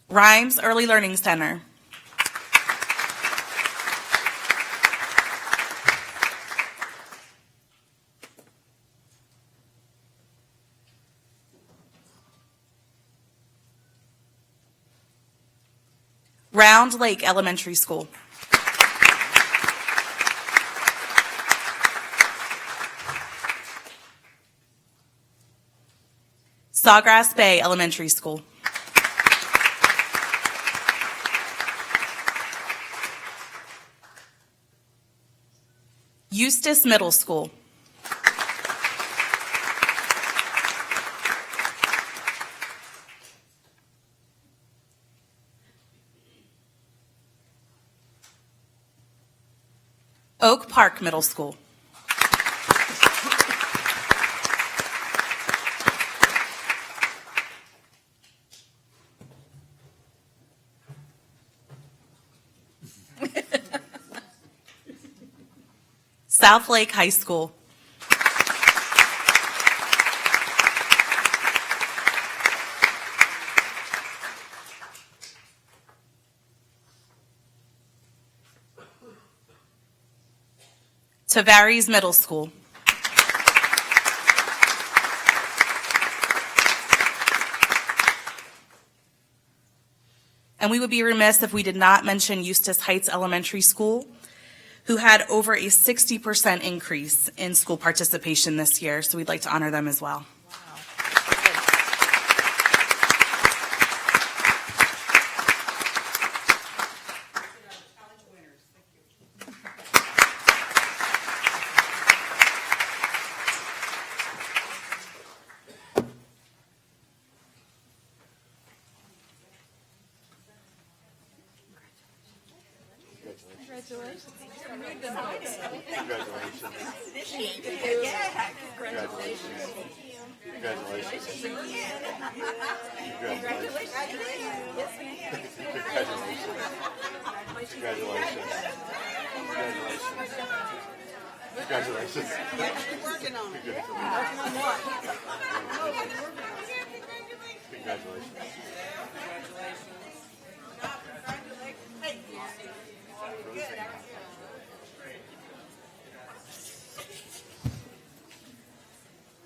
Rhymes Early Learning Center. Round Lake Elementary School. Sawgrass Bay Elementary School. Eustis Middle School. Oak Park Middle School. South Lake High School. Tavares Middle School. And we would be remiss if we did not mention Eustis Heights Elementary School, who had over a 60% increase in school participation this year, so we'd like to honor them as well.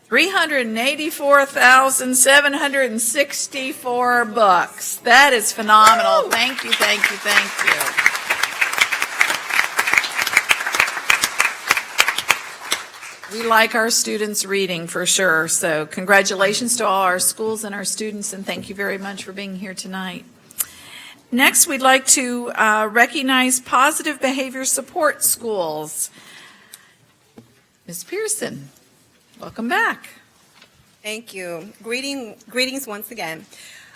384,764 books. That is phenomenal. Thank you, thank you, thank you. We like our students reading for sure, so congratulations to all our schools and our students, and thank you very much for being here tonight. Next, we'd like to recognize positive behavior support schools. Ms. Pearson, welcome back. Thank you. Greetings once again.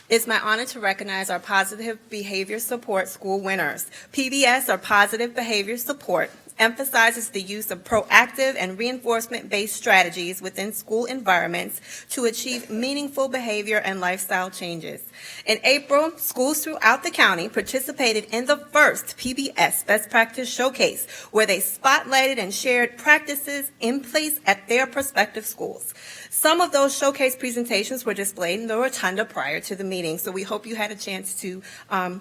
It's my honor to recognize our Positive Behavior Support School winners. PBS, or Positive Behavior Support, emphasizes the use of proactive and reinforcement-based strategies within school environments to achieve meaningful behavior and lifestyle changes. In April, schools throughout the county participated in the first PBS Best Practice Showcase, where they spotlighted and shared practices in place at their prospective schools. Some of those showcase presentations were displayed in the rotunda prior to the meeting, so we hope you had a chance to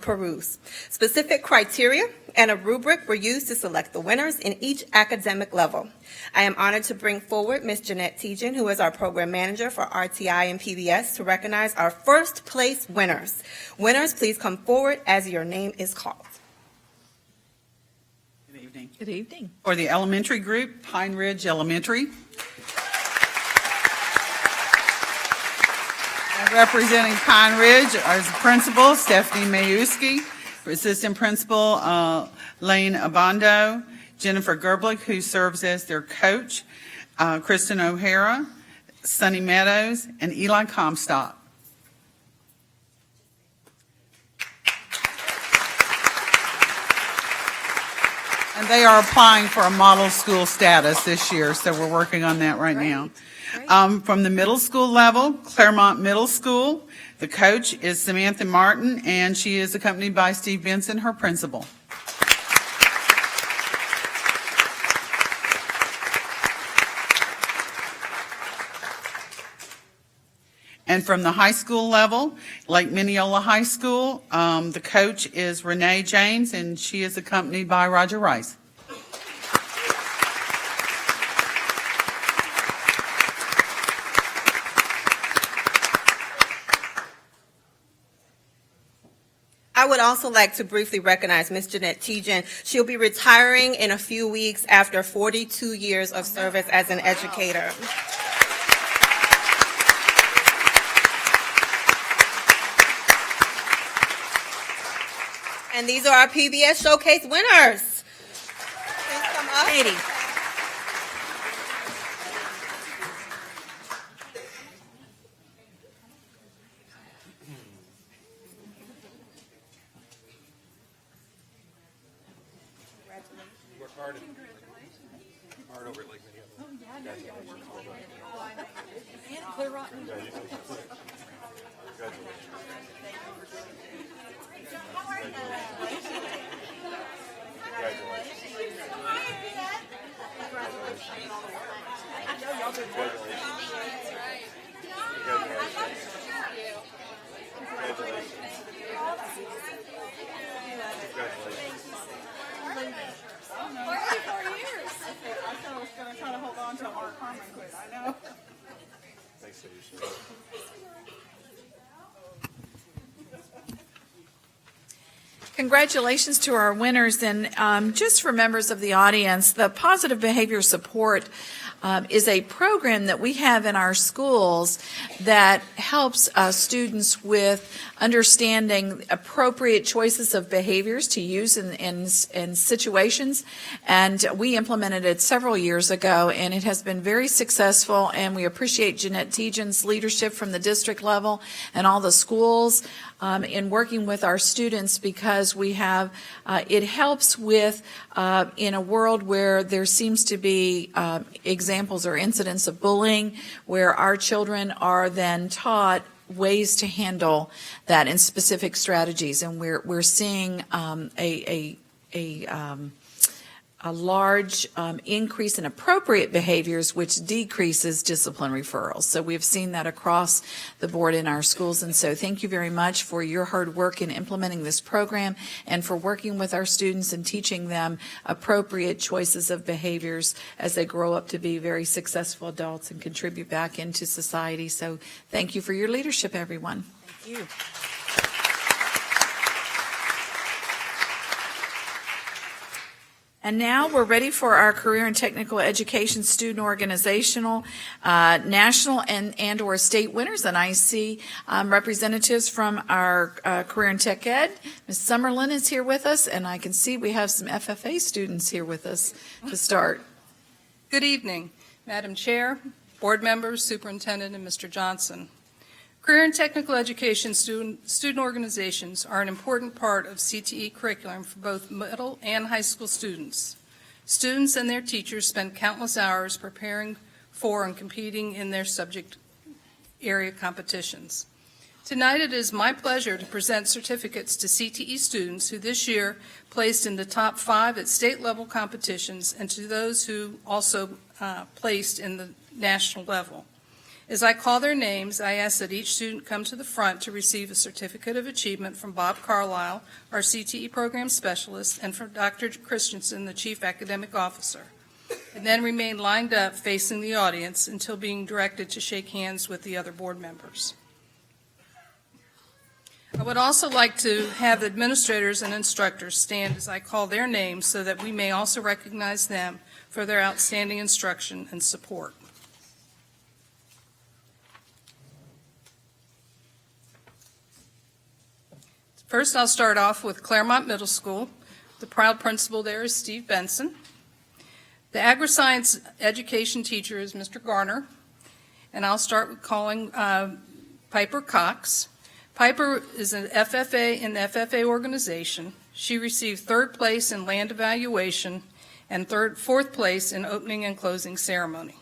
peruse. Specific criteria and a rubric were used to select the winners in each academic level. I am honored to bring forward Ms. Jeanette Tejan, who is our program manager for RTI and PBS, to recognize our first place winners. Winners, please come forward as your name is called. Good evening. Good evening. For the elementary group, Pine Ridge Elementary. And representing Pine Ridge as principal, Stephanie Mayuski. Assistant principal, Lane Abondo. Jennifer Gerblick, who serves as their coach. Kristen O'Hara, Sunny Meadows, and Eli Comstock. And they are applying for a model school status this year, so we're working on that right now. From the middle school level, Claremont Middle School, the coach is Samantha Martin, and she is accompanied by Steve Benson, her principal. And from the high school level, Lake Mineola High School, the coach is Renee James, and she is accompanied by Roger Rice. I would also like to briefly recognize Ms. Jeanette Tejan. She'll be retiring in a few weeks after 42 years of service as an educator. And these are our PBS Showcase winners. Please come up. Katie. Congratulations to our winners, and just for members of the audience, the Positive Behavior Support is a program that we have in our schools that helps students with understanding appropriate choices of behaviors to use in situations. And we implemented it several years ago, and it has been very successful, and we appreciate Jeanette Tejan's leadership from the district level and all the schools in working with our students, because we have, it helps with, in a world where there seems to be examples or incidents of bullying, where our children are then taught ways to handle that in specific strategies. And we're seeing a large increase in appropriate behaviors, which decreases discipline referrals. So we've seen that across the board in our schools. And so thank you very much for your hard work in implementing this program and for working with our students and teaching them appropriate choices of behaviors as they grow up to be very successful adults and contribute back into society. So thank you for your leadership, everyone. Thank you. And now we're ready for our Career and Technical Education Student Organizational National and or state winners. And I see representatives from our Career and Tech Ed. Ms. Summerlin is here with us, and I can see we have some FFA students here with us to start. Good evening, Madam Chair, board members, superintendent, and Mr. Johnson. Career and technical education student organizations are an important part of CTE curriculum for both middle and high school students. Students and their teachers spend countless hours preparing for and competing in their subject area competitions. Tonight it is my pleasure to present certificates to CTE students who this year placed in the top 5 at state level competitions, and to those who also placed in the national level. As I call their names, I ask that each student come to the front to receive a certificate of achievement from Bob Carlisle, our CTE program specialist, and from Dr. Christensen, the chief academic officer, and then remain lined up facing the audience until being directed to shake hands with the other board members. I would also like to have administrators and instructors stand as I call their names so that we may also recognize them for their outstanding instruction and support. First, I'll start off with Claremont Middle School. The proud principal there is Steve Benson. The agri-science education teacher is Mr. Garner. And I'll start with calling Piper Cox. Piper is an FFA in the FFA organization. She received 3rd place in land evaluation and fourth place in opening and closing ceremony.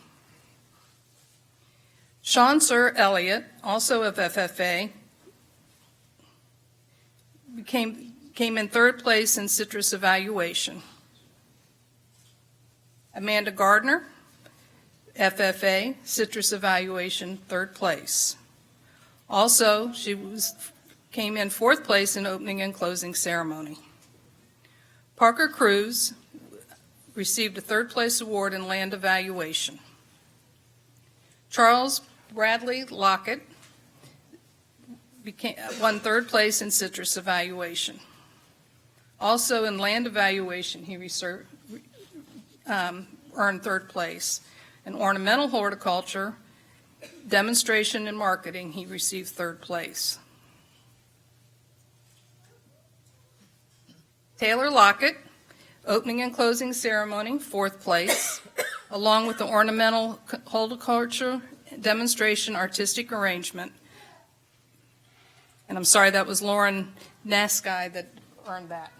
Sean Sir Elliott, also of FFA, came in third place in citrus evaluation. Amanda Gardner, FFA, citrus evaluation, third place. Also, she came in fourth place in opening and closing ceremony. Parker Cruz received a third place award in land evaluation. Charles Bradley Lockett won third place in citrus evaluation. Also in land evaluation, he earned third place. In ornamental horticulture, demonstration and marketing, he received third place. Taylor Lockett, opening and closing ceremony, fourth place, along with the ornamental horticulture demonstration artistic arrangement. And I'm sorry, that was Lauren Nasky that earned that.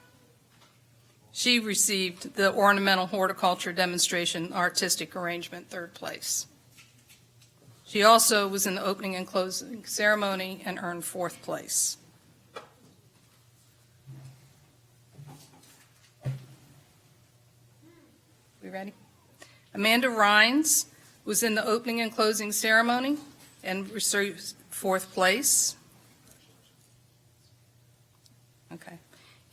She received the ornamental horticulture demonstration artistic arrangement, third place. She also was in the opening and closing ceremony and earned fourth place. We ready? Amanda Rhines was in the opening and closing ceremony and received fourth place. Okay.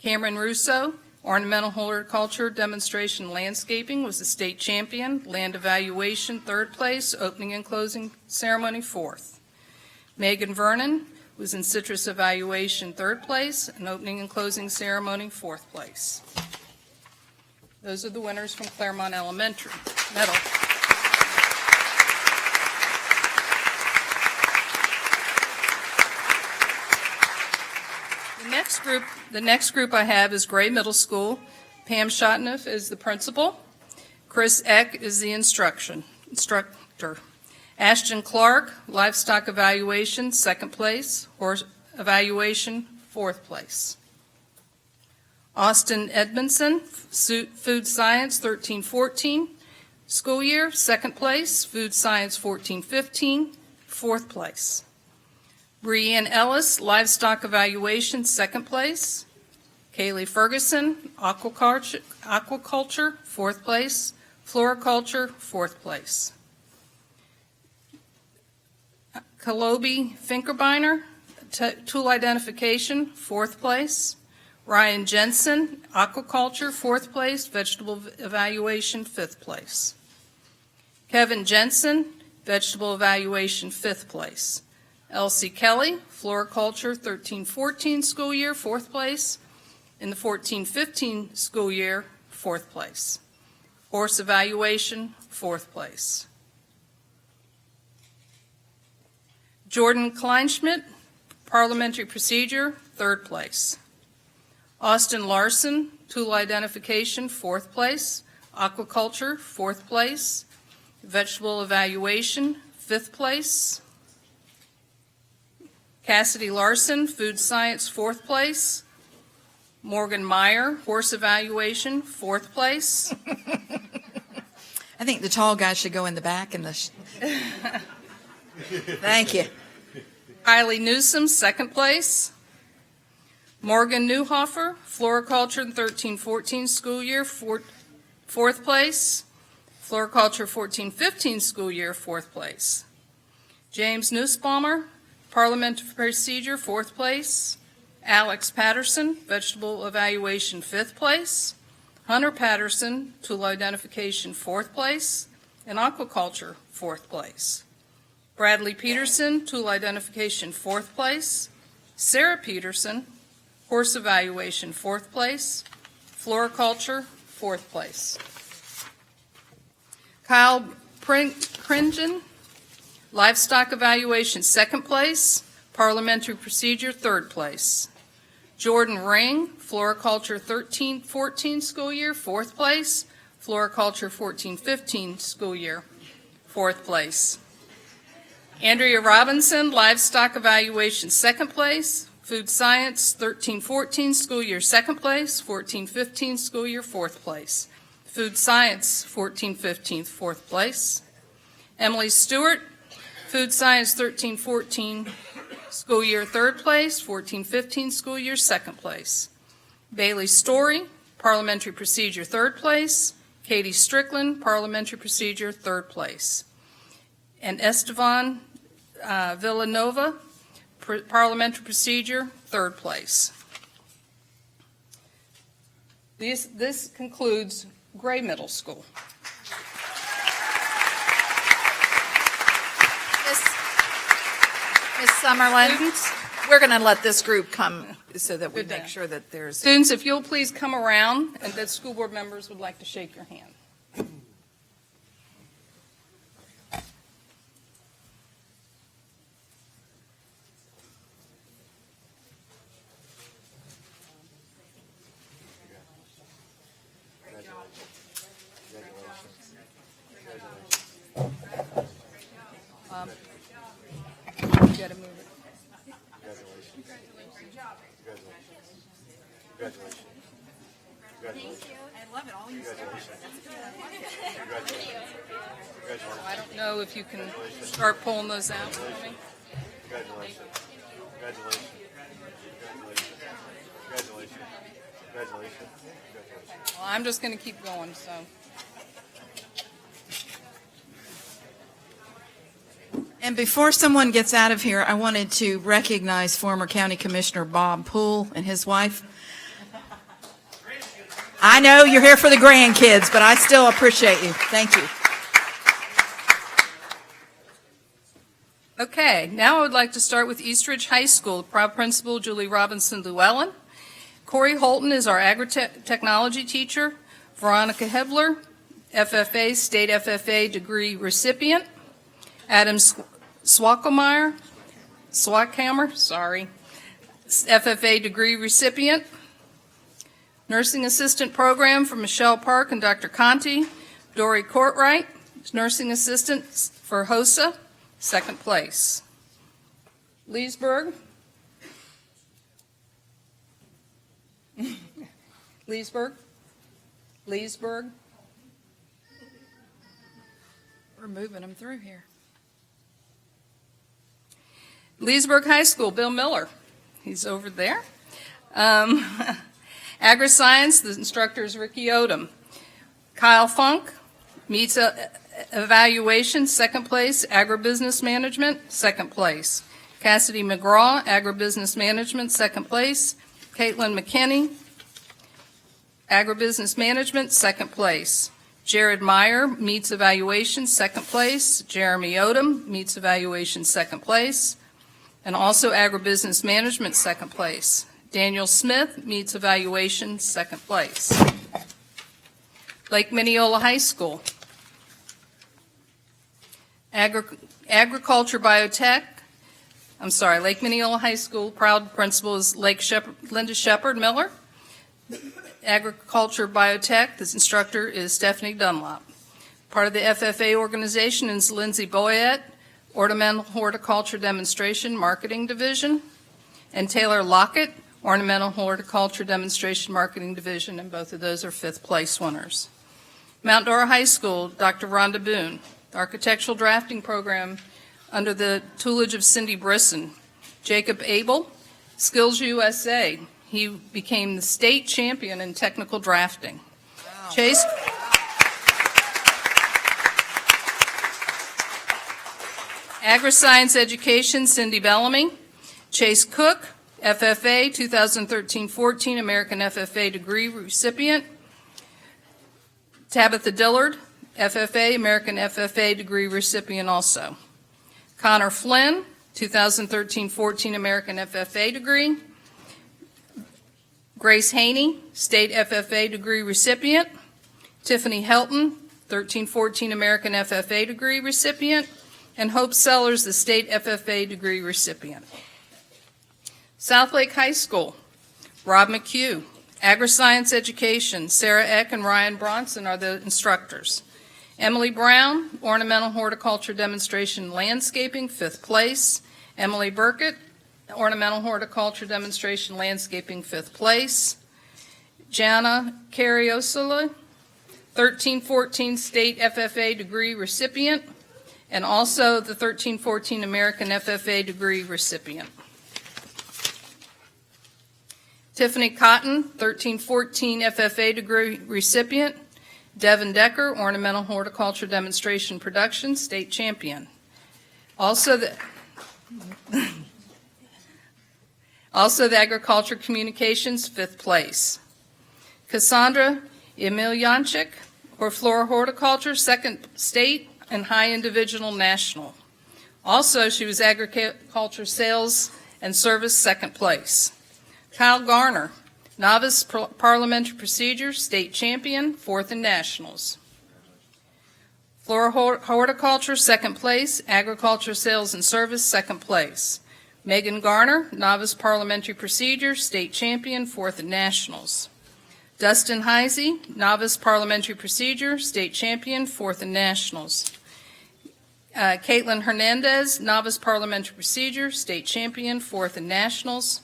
Cameron Russo, ornamental horticulture demonstration landscaping, was the state champion. Land evaluation, third place. Opening and closing ceremony, fourth. Megan Vernon was in citrus evaluation, third place, and opening and closing ceremony, fourth place. Those are the winners from Claremont Elementary. Medal. The next group I have is Gray Middle School. Pam Shotniff is the principal. Chris Eck is the instructor. Ashton Clark, livestock evaluation, second place. Horse evaluation, fourth place. Austin Edmondson, food science, 13-14 school year, second place. Food science, 14-15, fourth place. Breanne Ellis, livestock evaluation, second place. Kaylee Ferguson, aquaculture, fourth place. Floriculture, fourth place. Kalobi Finkerbiner, tool identification, fourth place. Ryan Jensen, aquaculture, fourth place. Vegetable evaluation, fifth place. Kevin Jensen, vegetable evaluation, fifth place. Elsie Kelly, floriculture, 13-14 school year, fourth place. In the 14-15 school year, fourth place. Horse evaluation, fourth place. Jordan Kleinschmidt, parliamentary procedure, third place. Austin Larson, tool identification, fourth place. Aquaculture, fourth place. Vegetable evaluation, fifth place. Cassidy Larson, food science, fourth place. Morgan Meyer, horse evaluation, fourth place. I think the tall guy should go in the back and Thank you. Kylie Newsom, second place. Morgan Newhofer, floriculture, 13-14 school year, fourth place. Floriculture, 14-15 school year, fourth place. James Nussbaumer, parliamentary procedure, fourth place. Alex Patterson, vegetable evaluation, fifth place. Hunter Patterson, tool identification, fourth place. And aquaculture, fourth place. Bradley Peterson, tool identification, fourth place. Sarah Peterson, horse evaluation, fourth place. Floriculture, fourth place. Kyle Kringen, livestock evaluation, second place. Parliamentary procedure, third place. Jordan Ring, floriculture, 13-14 school year, fourth place. Floriculture, 14-15 school year, fourth place. Andrea Robinson, livestock evaluation, second place. Food science, 13-14 school year, second place. 14-15 school year, fourth place. Food Science, 1415, fourth place. Emily Stewart, Food Science, 1314, school year, third place. 1415, school year, second place. Bailey Story, Parliamentary Procedure, third place. Katie Strickland, Parliamentary Procedure, third place. And Estevan Villanova, Parliamentary Procedure, third place. This concludes Gray Middle School. Ms. Summerlin, we're going to let this group come so that we make sure that there's. Students, if you'll please come around, and the school board members would like to shake your hand. You gotta move it. I don't know if you can start pulling those out for me. Congratulations. Congratulations. Congratulations. Congratulations. Well, I'm just going to keep going, so. And before someone gets out of here, I wanted to recognize former County Commissioner Bob Poole and his wife. I know you're here for the grandkids, but I still appreciate you. Thank you. Okay, now I would like to start with Eastridge High School. Proud Principal Julie Robinson Llewellyn. Corey Holton is our agri-technology teacher. Veronica Hebler, FFA, state FFA degree recipient. Adam Swackelmeyer, FFA degree recipient. Nursing assistant program for Michelle Park and Dr. Conti. Dory Courtwright, nursing assistant for HOSA, second place. Leesburg. Leesburg. We're moving them through here. Leesburg High School, Bill Miller. He's over there. Agri-science, the instructor is Ricky Odom. Kyle Funk meets evaluation, second place. Agribusiness management, second place. Cassidy McGraw, agribusiness management, second place. Caitlin McKinney, agribusiness management, second place. Jared Meyer meets evaluation, second place. Jeremy Odom meets evaluation, second place. And also agribusiness management, second place. Daniel Smith meets evaluation, second place. Lake Minneola High School. Agriculture Biotech. Lake Minneola High School, proud principal is Linda Shepard Miller. Agriculture Biotech, this instructor is Stephanie Dunlop. Part of the FFA organization is Lindsay Boyette, Ornamental Horticulture Demonstration Marketing Division, and Taylor Lockett, Ornamental Horticulture Demonstration Marketing Division, and both of those are fifth place winners. Mount Dora High School, Dr. Rhonda Boone, the Architectural Drafting Program under the tutelage of Cindy Brisson. Jacob Abel, Skills USA. He became the state champion in technical drafting. Wow. Chase. Agri-science education, Cindy Bellamy. Chase Cook, FFA, 2013-14 American FFA degree recipient. Tabitha Dillard, FFA, American FFA degree recipient also. Connor Flynn, 2013-14 American FFA degree. Grace Haney, state FFA degree recipient. Tiffany Helton, 13-14 American FFA degree recipient. And Hope Sellers, the state FFA degree recipient. Southlake High School, Rob McHugh, Agri-science education, Sarah Eck and Ryan Bronson are the instructors. Emily Brown, ornamental horticulture demonstration landscaping, fifth place. Emily Burkett, ornamental horticulture demonstration landscaping, fifth place. Jana Cariosola, 1314 State FFA degree recipient, and also the 1314 American FFA degree recipient. Tiffany Cotton, 1314 FFA degree recipient. Devin Decker, Ornamental Horticulture Demonstration Production, State Champion. Also the Agriculture Communications, 5th place. Cassandra Emilyanchik, or Flora Horticulture, 2nd state and high individual national. Also, she was Agriculture Sales and Service, 2nd place. Kyle Garner, Novice Parliamentary Procedure, State Champion, 4th in Nationals. Flora Horticulture, 2nd place. Agriculture Sales and Service, 2nd place. Megan Garner, Novice Parliamentary Procedure, State Champion, 4th in Nationals. Dustin Heisey, Novice Parliamentary Procedure, State Champion, 4th in Nationals. Caitlin Hernandez, Novice Parliamentary Procedure, State Champion, 4th in Nationals.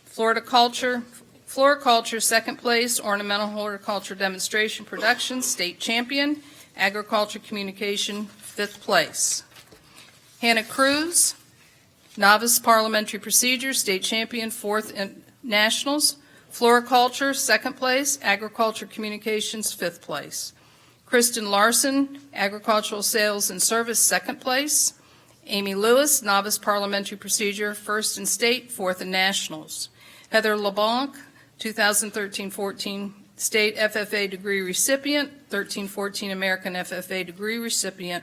Floriculture, 2nd place. Ornamental Horticulture Demonstration Production, State Champion. Agriculture Communication, 5th place. Hannah Cruz, Novice Parliamentary Procedure, State Champion, 4th in Nationals. Floriculture, 2nd place. Agriculture Communications, 5th place. Kristen Larson, Agricultural Sales and Service, 2nd place. Amy Lewis, Novice Parliamentary Procedure, 1st in State, 4th in Nationals. Heather LeBlanc, 2013-14 State FFA degree recipient, 1314 American FFA degree recipient.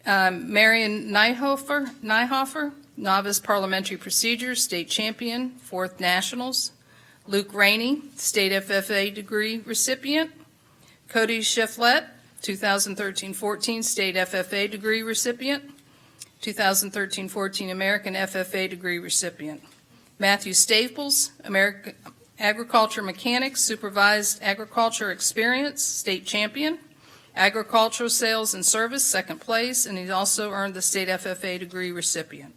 Marion Nyhofer, Novice Parliamentary Procedure, State Champion, 4th Nationals. Luke Rainey, State FFA degree recipient. Cody Shiflett, 2013-14 State FFA degree recipient. 2013-14 American FFA degree recipient. Matthew Staples, American Agriculture Mechanics, Supervised Agriculture Experience, State Champion. Agricultural Sales and Service, 2nd place, and he also earned the State FFA degree recipient.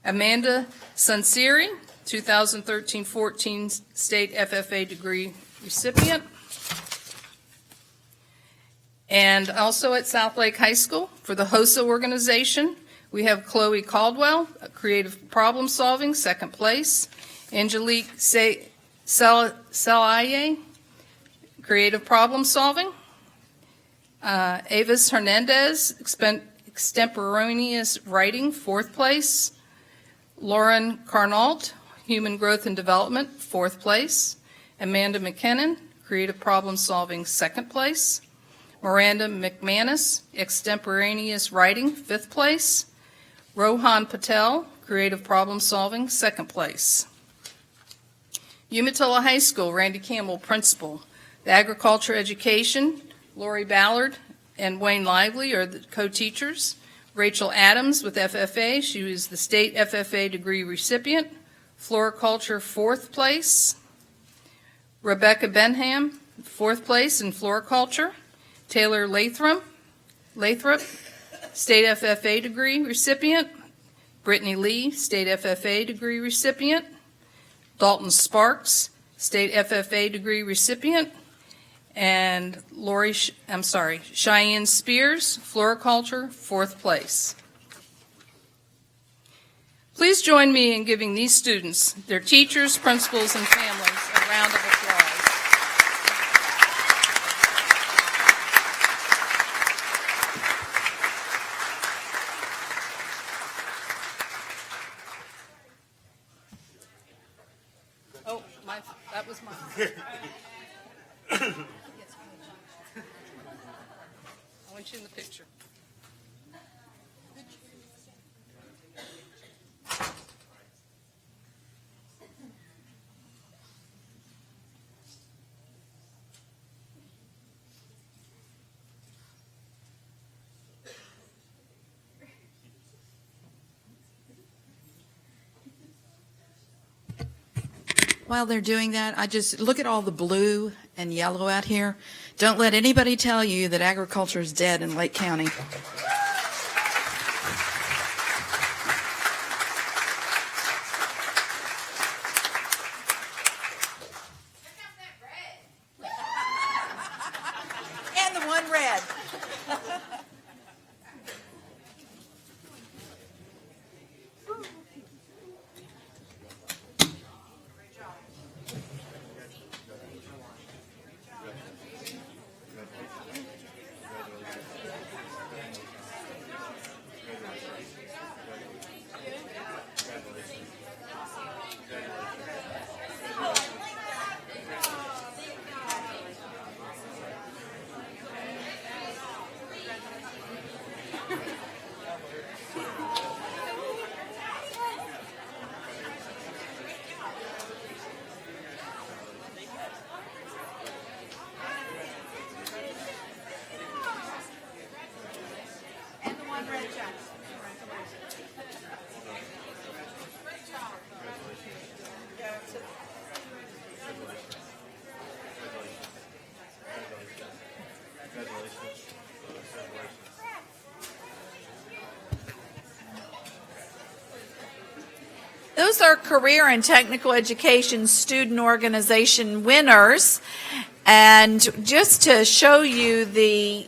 Amanda Sunseri, 2013-14 State FFA degree recipient. And also at South Lake High School, for the HOSA organization, we have Chloe Caldwell, Creative Problem Solving, 2nd place. Angelique Salaye, Creative Problem Solving. Avis Hernandez, Extemporaneous Writing, 4th place. Lauren Carnault, Human Growth and Development, 4th place. Amanda McKinnon, Creative Problem Solving, 2nd place. Miranda McManus, Extemporaneous Writing, 5th place. Rohan Patel, Creative Problem Solving, 2nd place. Umatilla High School, Randy Campbell, Principal. The Agriculture Education, Lori Ballard and Wayne Lively are the co-teachers. Rachel Adams with FFA, she was the State FFA degree recipient. Floriculture, 4th place. Rebecca Benham, 4th place in Floriculture. Taylor Lathrop, State FFA degree recipient. Brittany Lee, State FFA degree recipient. Dalton Sparks, State FFA degree recipient. And Cheyenne Spears, Floriculture, 4th place. Please join me in giving these students, their teachers, principals, and families a round of applause. Oh, that was mine. I want you in the picture. While they're doing that, I just look at all the blue and yellow out here. Don't let anybody tell you that agriculture is dead in Lake County. ahead. Those are career and technical education student organization winners. And just to show you the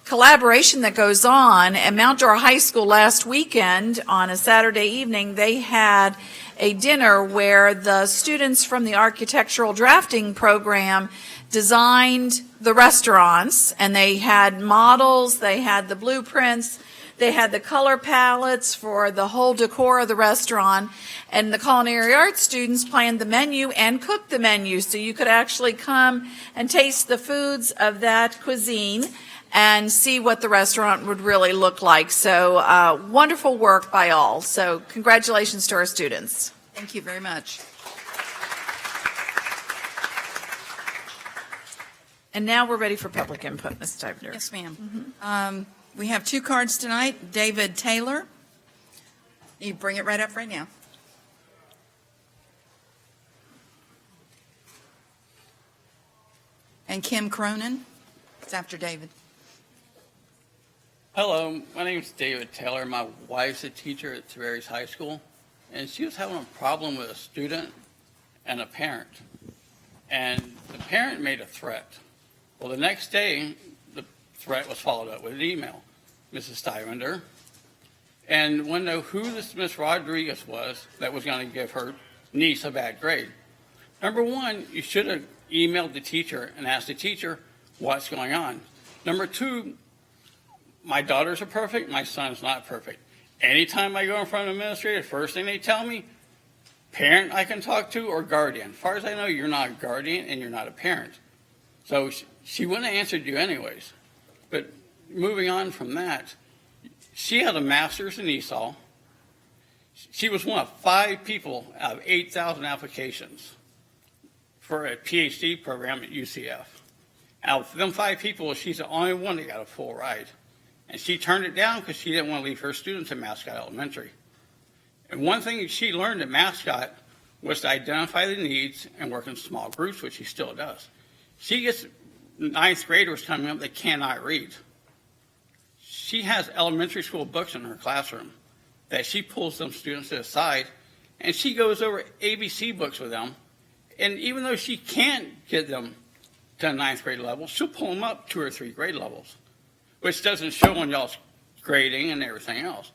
collaboration that goes on, at Mount Dora High School last weekend on a Saturday evening, they had a dinner where the students from the architectural drafting program designed the restaurants, and they had models, they had the blueprints, they had the color palettes for the whole decor of the restaurant, and the culinary arts students planned the menu and cooked the menu, so you could actually come and taste the foods of that cuisine and see what the restaurant would really look like. So wonderful work by all. So congratulations to our students. Thank you very much. And now we're ready for public input, Ms. Stibender. Yes, ma'am. We have two cards tonight. David Taylor. You bring it right up right now. And Kim Cronin. It's after David. Hello, my name is David Taylor. My wife's a teacher at Tavares High School, and she was having a problem with a student and a parent. And the parent made a threat. Well, the next day, the threat was followed up with an email. Mrs. Stuyvesant, and want to know who this Miss Rodriguez was that was going to give her niece a bad grade. Number one, you should have emailed the teacher and asked the teacher what's going on. Number two, my daughters are perfect, my son's not perfect. Anytime I go in front of an administrator, first thing they tell me, parent I can talk to or guardian. As far as I know, you're not a guardian and you're not a parent. So she wouldn't have answered you anyways. But moving on from that, she had a master's in ESOL. She was one of 5 people out of 8,000 applications for a PhD program at UCF. Out of them 5 people, she's the only one that got a full ride. And she turned it down because she didn't want to leave her students at Mascot Elementary. And one thing she learned at Mascot was to identify the needs and work in small groups, which she still does. She gets 9th graders coming up that cannot read. She has elementary school books in her classroom that she pulls them students to the side, and she goes over ABC books with them. And even though she can't get them to a 9th grade level, she'll pull them up 2 or 3 grade levels, which doesn't show on y'all's grading and everything else.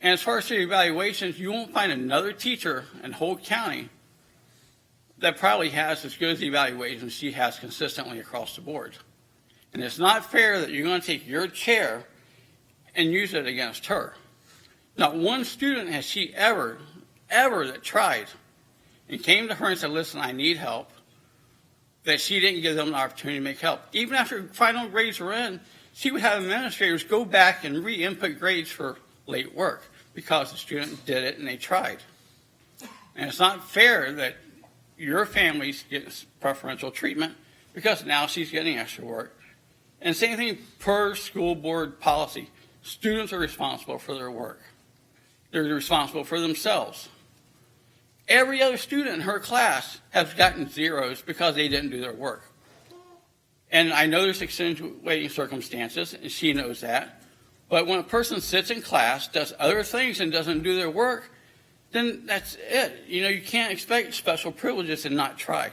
And as far as the evaluations, you won't find another teacher in Holt County that probably has as good as evaluations she has consistently across the board. And it's not fair that you're going to take your chair and use it against her. Not one student has she ever that tried and came to her and said, listen, I need help, that she didn't give them the opportunity to make help. Even after final grades were in, she would have administrators go back and re-input grades for late work because the student did it and they tried. And it's not fair that your family's getting preferential treatment because now she's getting extra work. And same thing per school board policy. Students are responsible for their work. They're responsible for themselves. Every other student in her class has gotten zeros because they didn't do their work. And I know there's extenuating circumstances, and she knows that. But when a person sits in class, does other things, and doesn't do their work, then that's it. You know, you can't expect special privileges and not try.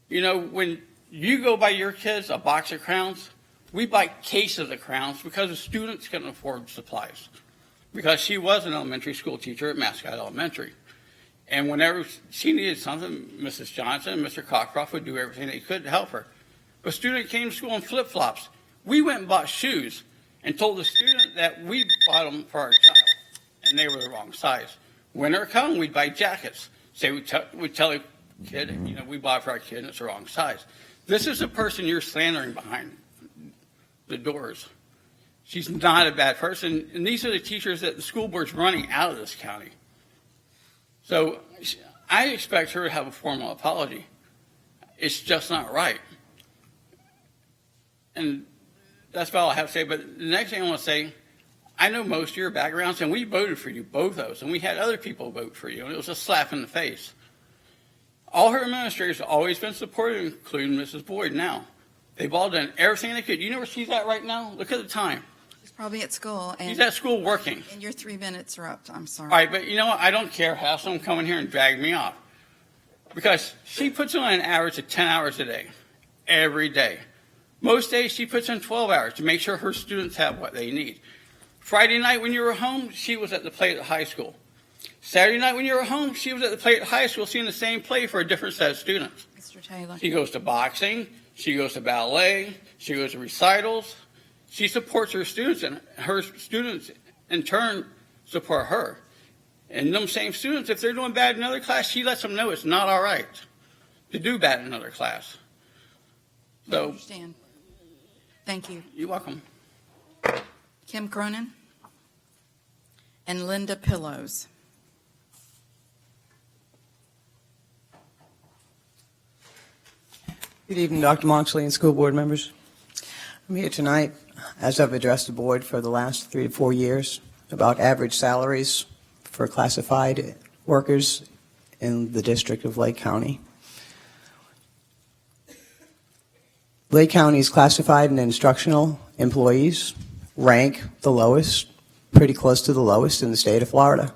You know, when You go buy your kids a box of crowns, we buy cases of crowns because the students couldn't afford supplies. Because she was an elementary school teacher at Mascot Elementary. And whenever she needed something, Mrs. Johnson and Mr. Cockcroft would do everything they could to help her. If a student came to school in flip-flops, we went and bought shoes and told the student that we bought them for our child, and they were the wrong size. Winter come, we'd buy jackets. Say we'd tell a kid, we bought it for our kid and it's the wrong size. This is the person you're slandering behind the doors. She's not a bad person, and these are the teachers that the school board's running out of this county. So I expect her to have a formal apology. It's just not right. And that's about all I have to say. But the next thing I want to say, I know most of your backgrounds, and we voted for you, both of us, and we had other people vote for you, and it was a slap in the face. All her administrators have always been supportive, including Mrs. Boyd now. They've all done everything they could. You know where she's at right now? Look at the time. She's probably at school. And, She's at school working. And your 3 minutes are up. I'm sorry. All right, but you know what? I don't care. Have someone come in here and drag me off. Because she puts on an average of 10 hours a day, every day. Most days she puts in 12 hours to make sure her students have what they need. Friday night when you were home, she was at the play at the high school. Saturday night when you were home, she was at the play at the high school seeing the same play for a different set of students. Mr. Taylor. She goes to boxing, she goes to ballet, she goes to recitals. She supports her students, and her students in turn support her. And them same students, if they're doing bad in another class, she lets them know it's not all right to do bad in another class. I So, understand. Thank you. you're welcome. Kim Cronin and Linda Pillows. Good evening, Dr. Moxley and school board members. I'm here tonight, as I've addressed the board for the last 3 to 4 years, about average salaries for classified workers in the District of Lake County. Lake County's classified and instructional employees rank the lowest, pretty close to the lowest in the state of Florida.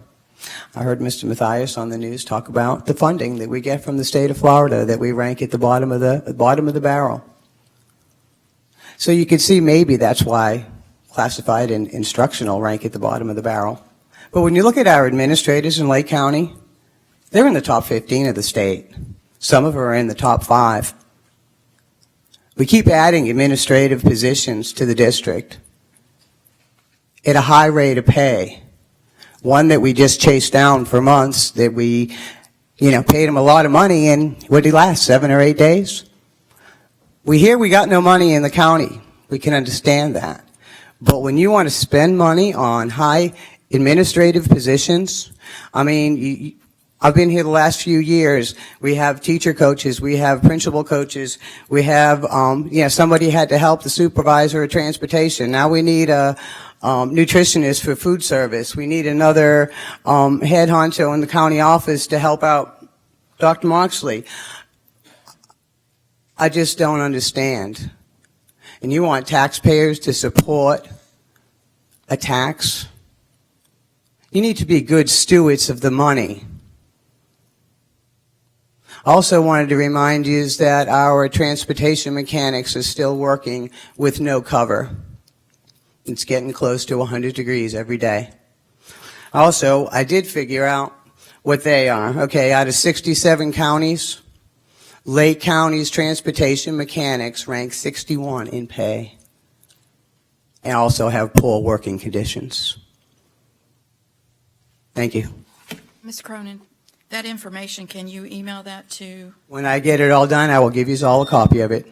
I heard Mr. Mathias on the news talk about the funding that we get from the state of Florida, that we rank at the bottom of the barrel. So you can see maybe that's why classified and instructional rank at the bottom of the barrel. But when you look at our administrators in Lake County, they're in the top 15 of the state. Some of them are in the top 5. We keep adding administrative positions to the district at a high rate of pay. One that we just chased down for months, that we, paid him a lot of money, and what did he last, 7 or 8 days? We hear we got no money in the county. We can understand that. But when you want to spend money on high administrative positions, I've been here the last few years. We have teacher coaches, we have principal coaches, we have, somebody had to help the supervisor of transportation. Now we need a nutritionist for food service. We need another head honcho in the county office to help out Dr. Moxley. I just don't understand. And you want taxpayers to support a tax? You need to be good stewards of the money. Also wanted to remind you that our transportation mechanics are still working with no cover. It's getting close to 100 degrees every day. Also, I did figure out what they are. Okay, out of 67 counties, Lake County's transportation mechanics rank 61 in pay and also have poor working conditions. Thank you. Ms. Cronin, that information, can you email that to? When I get it all done, I will give you all a copy of it.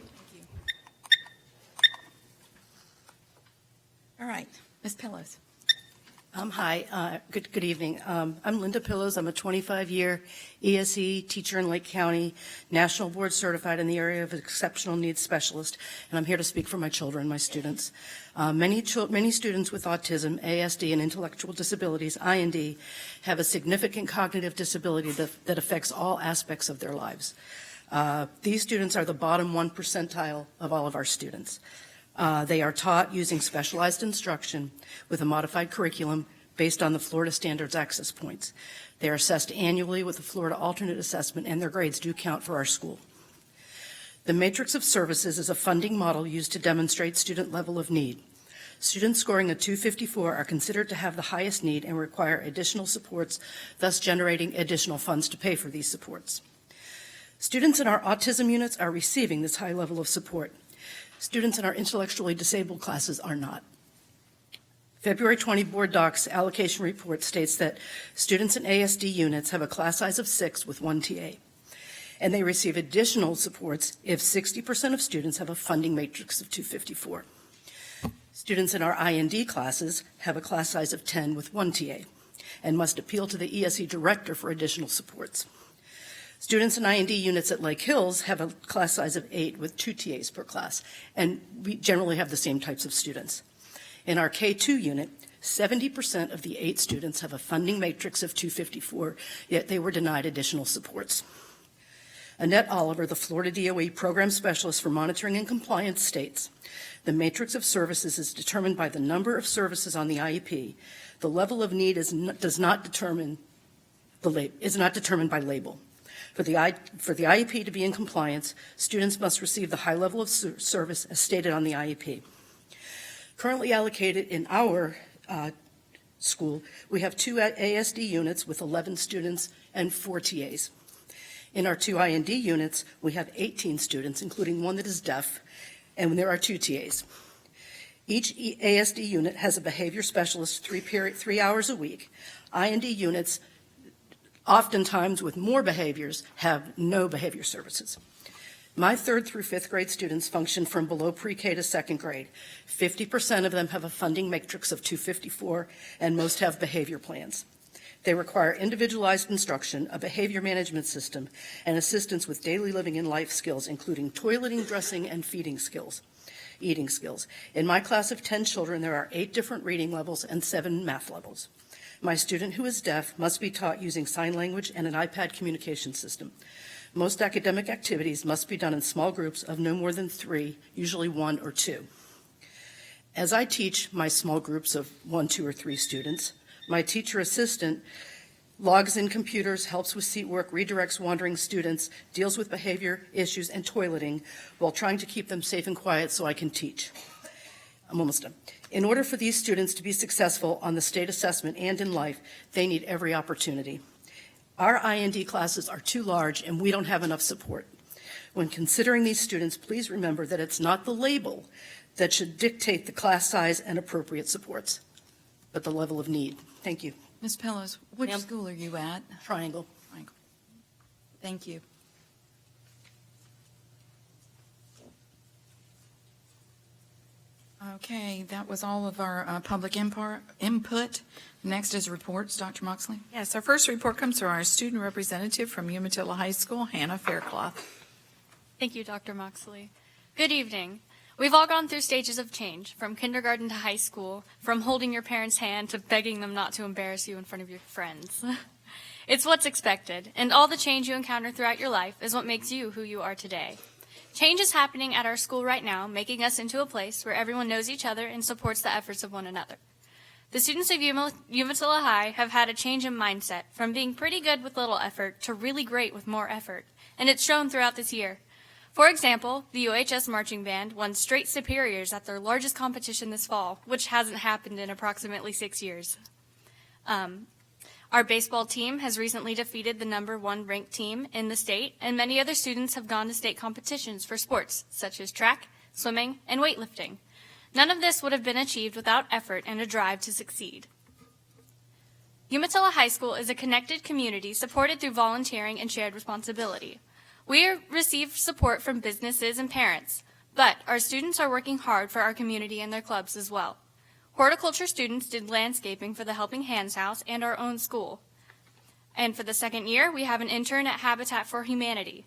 All right, Ms. Pillows. Hi, good evening. I'm Linda Pillows. I'm a 25-year ESE teacher in Lake County, national board certified in the area of exceptional needs specialist, and I'm here to speak for my children, my students. Many students with autism, ASD, and intellectual disabilities, IND, have a significant cognitive disability that affects all aspects of their lives. These students are the bottom 1 percentile of all of our students. They are taught using specialized instruction with a modified curriculum based on the Florida Standards Access Points. They are assessed annually with the Florida Alternate Assessment, and their grades do count for our school. The matrix of services is a funding model used to demonstrate student level of need. Students scoring a 254 are considered to have the highest need and require additional supports, thus generating additional funds to pay for these supports. Students in our autism units are receiving this high level of support. Students in our intellectually disabled classes are not. February 20 Board Docs allocation report states that students in ASD units have a class size of 6 with 1 TA, and they receive additional supports if 60% of students have a funding matrix of 254. Students in our IND classes have a class size of 10 with 1 TA and must appeal to the ESE director for additional supports. Students in IND units at Lake Hills have a class size of 8 with 2 TAs per class, and we generally have the same types of students. In our K2 unit, 70% of the 8 students have a funding matrix of 254, yet they were denied additional supports. Annette Oliver, the Florida DOE Program Specialist for Monitoring and Compliance, states, the matrix of services is determined by the number of services on the IEP. The level of need is not determined by label. For the IEP to be in compliance, students must receive the high level of service as stated on the IEP. Currently allocated in our school, we have 2 ASD units with 11 students and 4 TAs. In our 2 IND units, we have 18 students, including one that is deaf, and there are 2 TAs. Each ASD unit has a behavior specialist 3 hours a week. IND units, oftentimes with more behaviors, have no behavior services. My 3rd through 5th grade students function from below pre-K to 2nd grade. 50% of them have a funding matrix of 254, and most have behavior plans. They require individualized instruction, a behavior management system, and assistance with daily living and life skills, including toileting, dressing, and eating skills. In my class of 10 children, there are 8 different reading levels and 7 math levels. My student who is deaf must be taught using sign language and an iPad communication system. Most academic activities must be done in small groups of no more than 3, usually 1 or 2. As I teach my small groups of 1, 2, or 3 students, my teacher assistant logs in computers, helps with seat work, redirects wandering students, deals with behavior issues and toileting while trying to keep them safe and quiet so I can teach. I'm almost done. In order for these students to be successful on the state assessment and in life, they need every opportunity. Our IND classes are too large and we don't have enough support. When considering these students, please remember that it's not the label that should dictate the class size and appropriate supports, but the level of need. Thank you. Ms. Pillows, which Ma'am. school are you at? Triangle. Thank you. Okay, that was all of our public input. Next is reports. Dr. Moxley? Yes, our first report comes from our student representative from Umatilla High School, Hannah Faircloth. Thank you, Dr. Moxley. Good evening. We've all gone through stages of change, from kindergarten to high school, from holding your parents' hand to begging them not to embarrass you in front of your friends. It's what's expected, and all the change you encounter throughout your life is what makes you who you are today. Change is happening at our school right now, making us into a place where everyone knows each other and supports the efforts of one another. The students of Umatilla High have had a change in mindset from being pretty good with little effort to really great with more effort, and it's shown throughout this year. For example, the UHS Marching Band won straight superiors at their largest competition this fall, which hasn't happened in approximately 6 years. Our baseball team has recently defeated the #1 ranked team in the state, and many other students have gone to state competitions for sports, such as track, swimming, and weightlifting. None of this would have been achieved without effort and a drive to succeed. Umatilla High School is a connected community supported through volunteering and shared responsibility. We receive support from businesses and parents, but our students are working hard for our community and their clubs as well. Horticulture students did landscaping for the Helping Hands House and our own school. And for the second year, we have an intern at Habitat for Humanity.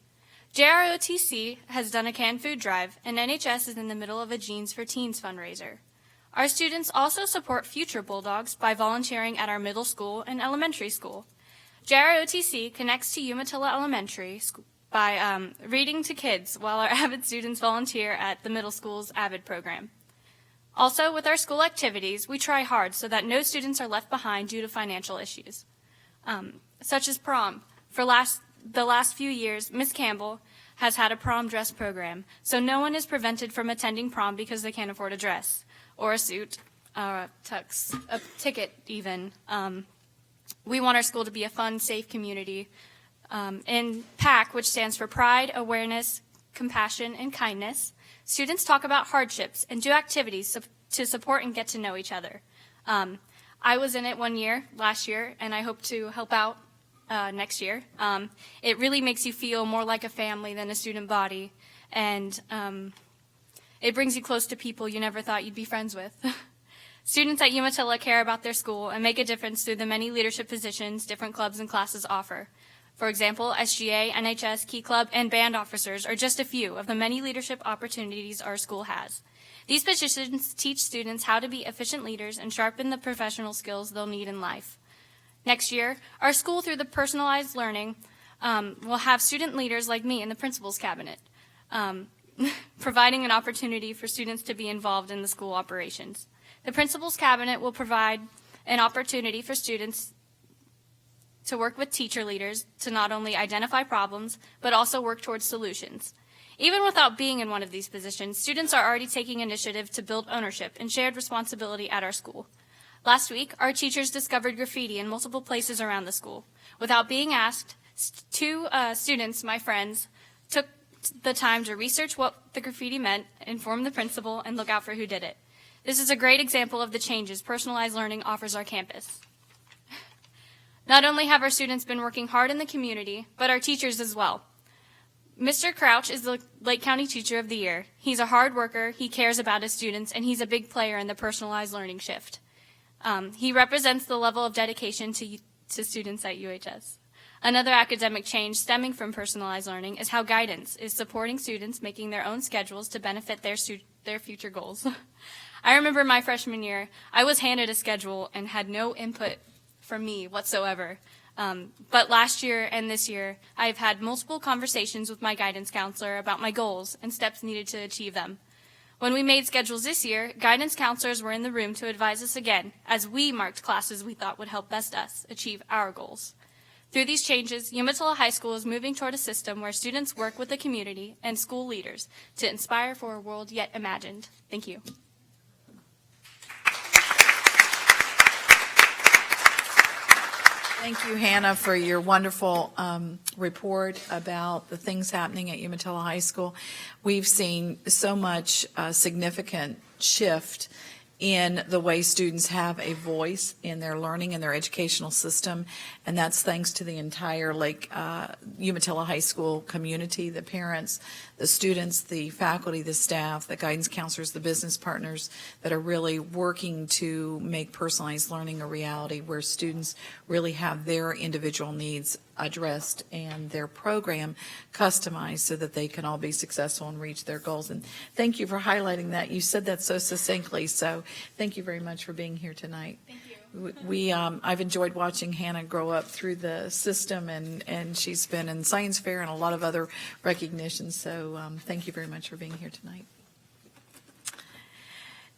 JROTC has done a canned food drive, and NHS is in the middle of a Jeans for Teens fundraiser. Our students also support Future Bulldogs by volunteering at our middle school and elementary school. JROTC connects to Umatilla Elementary by reading to kids while our AVID students volunteer at the middle school's AVID program. Also, with our school activities, we try hard so that no students are left behind due to financial issues, such as prom. For the last few years, Ms. Campbell has had a prom dress program, so no one is prevented from attending prom because they can't afford a dress or a suit, or a tux, a ticket even. We want our school to be a fun, safe community. In PAC, which stands for Pride, Awareness, Compassion, and Kindness, students talk about hardships and do activities to support and get to know each other. I was in it last year, and I hope to help out next year. It really makes you feel more like a family than a student body, and it brings you close to people you never thought you'd be friends with. Students at Umatilla care about their school and make a difference through the many leadership positions different clubs and classes offer. For example, SGA, NHS, Key Club, and band officers are just a few of the many leadership opportunities our school has. These positions teach students how to be efficient leaders and sharpen the professional skills they'll need in life. Next year, our school, through the personalized learning, will have student leaders like me in the principal's cabinet, providing an opportunity for students to be involved in the school operations. The principal's cabinet will provide an opportunity for students to work with teacher leaders to not only identify problems, but also work towards solutions. Even without being in one of these positions, students are already taking initiative to build ownership and shared responsibility at our school. Last week, our teachers discovered graffiti in multiple places around the school. Without being asked, two students, my friends, took the time to research what the graffiti meant, inform the principal, and look out for who did it. This is a great example of the changes personalized learning offers our campus. Not only have our students been working hard in the community, but our teachers as well. Mr. Crouch is the Lake County Teacher of the Year. He's a hard worker, he cares about his students, and he's a big player in the personalized learning shift. He represents the level of dedication to students at UHS. Another academic change stemming from personalized learning is how guidance is supporting students making their own schedules to benefit their future goals. I remember my freshman year, I was handed a schedule and had no input from me whatsoever. But last year and this year, I've had multiple conversations with my guidance counselor about my goals and steps needed to achieve them. When we made schedules this year, guidance counselors were in the room to advise us again as we marked classes we thought would help best us achieve our goals. Through these changes, Umatilla High School is moving toward a system where students work with the community and school leaders to inspire for a world yet imagined. Thank you. Thank you, Hannah, for your wonderful report about the things happening at Umatilla High School. We've seen so much significant shift in the way students have a voice in their learning and their educational system, and that's thanks to the entire Umatilla High School community, the parents, the students, the faculty, the staff, the guidance counselors, the business partners that are really working to make personalized learning a reality where students really have their individual needs addressed and their program customized so that they can all be successful and reach their goals. And thank you for highlighting that. You said that so succinctly, so thank you very much for being here tonight. Thank you. I've enjoyed watching Hannah grow up through the system, and she's been in science fair and a lot of other recognitions, so thank you very much for being here tonight.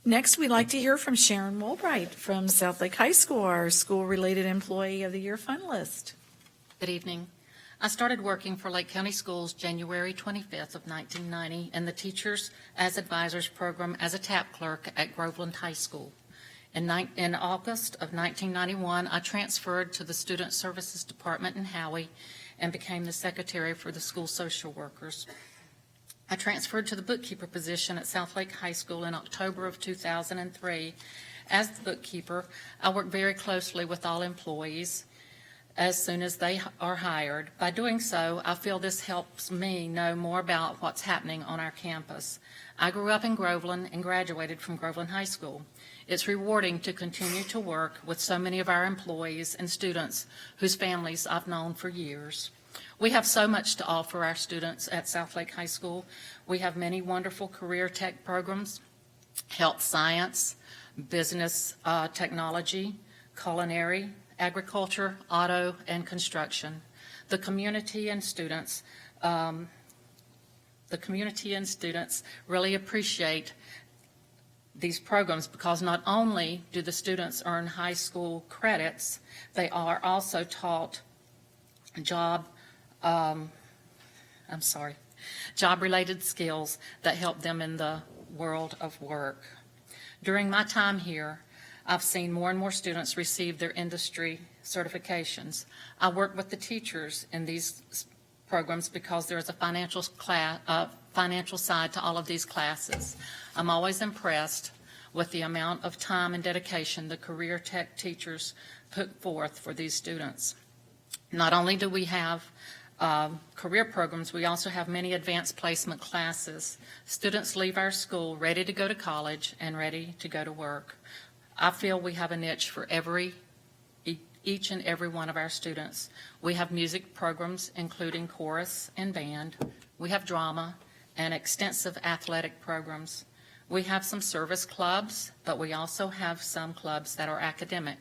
Next, we'd like to hear from Sharon Woolbright from Southlake High School, our School-Related Employee of the Year finalist. Good evening. I started working for Lake County Schools January 25th of 1990 in the Teachers as Advisors program as a TAP clerk at Groveland High School. In August of 1991, I transferred to the Student Services Department in Howey and became the secretary for the school social workers. I transferred to the bookkeeper position at Southlake High School in October of 2003. As the bookkeeper, I work very closely with all employees as soon as they are hired. By doing so, I feel this helps me know more about what's happening on our campus. I grew up in Groveland and graduated from Groveland High School. It's rewarding to continue to work with so many of our employees and students whose families I've known for years. We have so much to offer our students at Southlake High School. We have many wonderful career tech programs, health science, business technology, culinary, agriculture, auto, and construction. The community and students really appreciate these programs because not only do the students earn high school credits, they are also taught job-related skills that help them in the world of work. During my time here, I've seen more and more students receive their industry certifications. I work with the teachers in these programs because there is a financial side to all of these classes. I'm always impressed with the amount of time and dedication the career tech teachers put forth for these students. Not only do we have career programs, we also have many advanced placement classes. Students leave our school ready to go to college and ready to go to work. I feel we have a niche for each and every one of our students. We have music programs, including chorus and band. We have drama and extensive athletic programs. We have some service clubs, but we also have some clubs that are academic.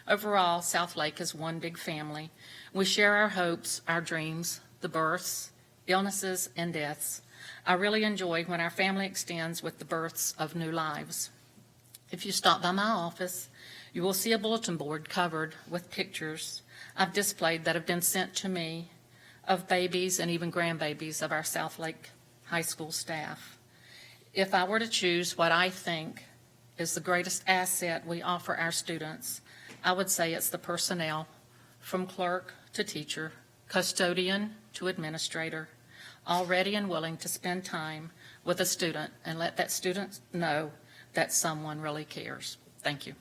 Overall, Southlake is one big family. We share our hopes, our dreams, the births, illnesses, and deaths. I really enjoy when our family extends with the births of new lives. If you stop by my office, you will see a bulletin board covered with pictures I've displayed that have been sent to me of babies and even grandbabies of our Southlake High School staff. If I were to choose what I think is the greatest asset we offer our students, I would say it's the personnel, from clerk to teacher, custodian to administrator, all ready and willing to spend time with a student and let that student know that someone really cares. Thank you.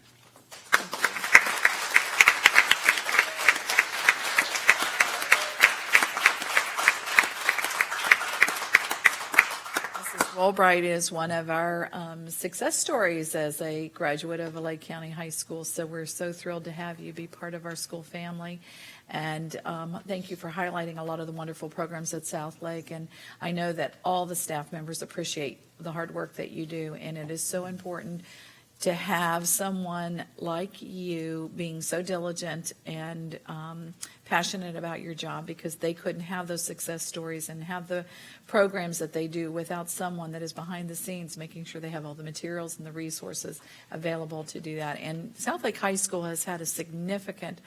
Albright is one of our success stories as a graduate of a Lake County High School, so we're so thrilled to have you be part of our school family. And thank you for highlighting a lot of the wonderful programs at Southlake. And I know that all the staff members appreciate the hard work that you do, and it is so important to have someone like you being so diligent and passionate about your job, because they couldn't have those success stories and have the programs that they do without someone that is behind the scenes making sure they have all the materials and the resources available to do that. And Southlake High School has had a significant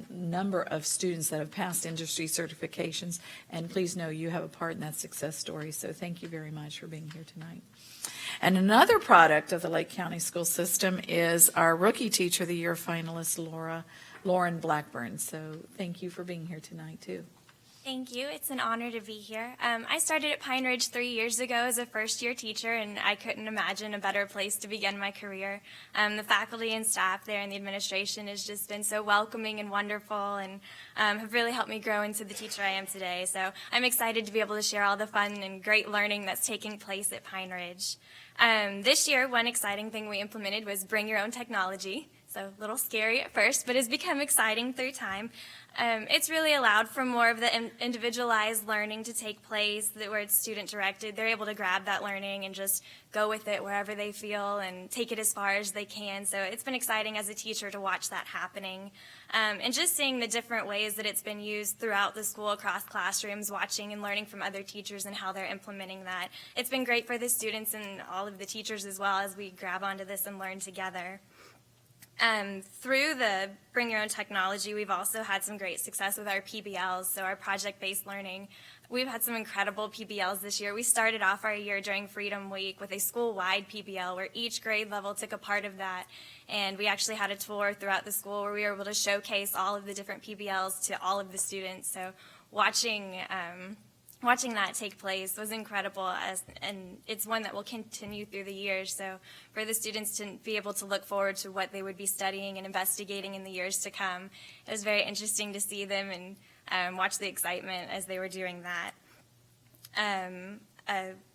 number of students that have passed industry certifications, and please know you have a part in that success story. So thank you very much for being here tonight. And another product of the Lake County school system is our Rookie Teacher of the Year finalist, Lauren Blackburn. So thank you for being here tonight, too. Thank you. It's an honor to be here. I started at Pine Ridge 3 years ago as a first-year teacher, and I couldn't imagine a better place to begin my career. The faculty and staff there and the administration has just been so welcoming and wonderful, and have really helped me grow into the teacher I am today. So I'm excited to be able to share all the fun and great learning that's taking place at Pine Ridge. This year, one exciting thing we implemented was Bring Your Own Technology. So a little scary at first, but has become exciting through time. It's really allowed for more of the individualized learning to take place, where it's student-directed. They're able to grab that learning and just go with it wherever they feel and take it as far as they can. So it's been exciting as a teacher to watch that happening. And just seeing the different ways that it's been used throughout the school, across classrooms, watching and learning from other teachers and how they're implementing that. It's been great for the students and all of the teachers as well as we grab onto this and learn together. Through the Bring Your Own Technology, we've also had some great success with our PBLs, so our project-based learning. We've had some incredible PBLs this year. We started off our year during Freedom Week with a school-wide PBL where each grade level took a part of that, and we actually had a tour throughout the school where we were able to showcase all of the different PBLs to all of the students. So watching that take place was incredible, and it's one that will continue through the years. So for the students to be able to look forward to what they would be studying and investigating in the years to come, it was very interesting to see them and watch the excitement as they were doing that.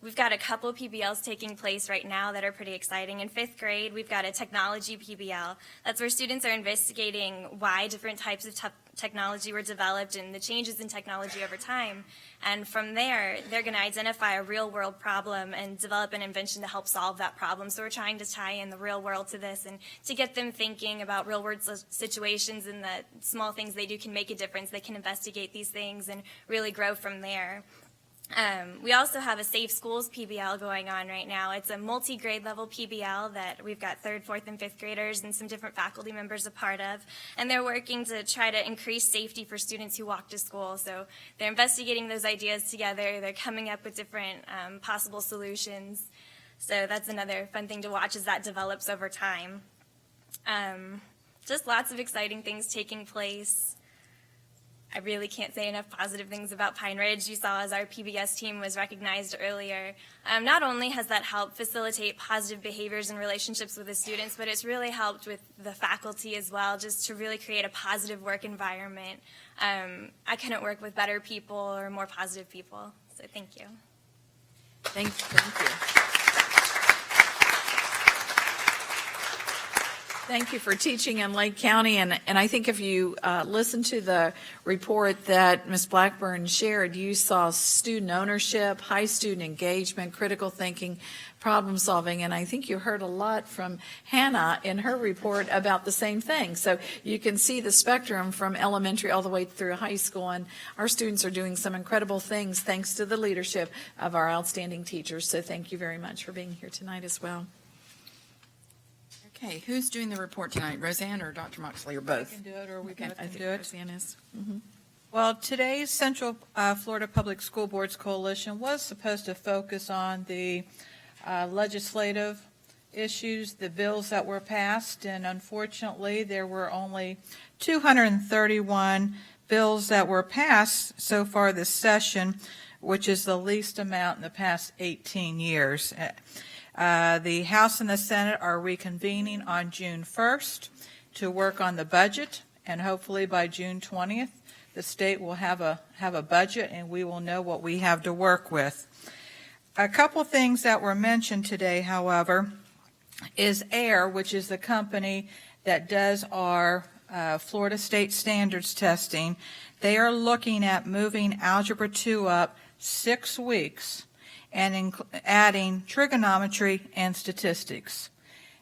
We've got a couple PBLs taking place right now that are pretty exciting. In 5th grade, we've got a technology PBL. That's where students are investigating why different types of technology were developed and the changes in technology over time. And from there, they're going to identify a real-world problem and develop an invention to help solve that problem. So we're trying to tie in the real world to this and to get them thinking about real-world situations and the small things they do can make a difference. They can investigate these things and really grow from there. We also have a Safe Schools PBL going on right now. It's a multi-grade level PBL that we've got 3rd, 4th, and 5th graders and some different faculty members a part of. And they're working to try to increase safety for students who walk to school. So they're investigating those ideas together. They're coming up with different possible solutions. So that's another fun thing to watch as that develops over time. Just lots of exciting things taking place. I really can't say enough positive things about Pine Ridge. You saw as our PBS team was recognized earlier. Not only has that helped facilitate positive behaviors and relationships with the students, but it's really helped with the faculty as well, just to really create a positive work environment. I couldn't work with better people or more positive people, so thank you. Thank you. Thank you for teaching in Lake County, and I think if you listen to the report that Ms. Blackburn shared, you saw student ownership, high student engagement, critical thinking, problem solving, and I think you heard a lot from Hannah in her report about the same thing. So you can see the spectrum from elementary all the way through high school, and our students are doing some incredible things thanks to the leadership of our outstanding teachers. So thank you very much for being here tonight as well. Okay, who's doing the report tonight, Roseanne or Dr. Moxley, or both? I can do it, or we Okay, both I can think do it. Roseanne is. Well, today's Central Florida Public School Boards Coalition was supposed to focus on the legislative issues, the bills that were passed, and unfortunately, there were only 231 bills that were passed so far this session, which is the least amount in the past 18 years. The House and the Senate are reconvening on June 1st to work on the budget, and hopefully by June 20th, the state will have a budget and we will know what we have to work with. A couple things that were mentioned today, however, is AIR, which is the company that does our Florida State Standards testing. They are looking at moving Algebra 2 up 6 weeks and adding trigonometry and statistics.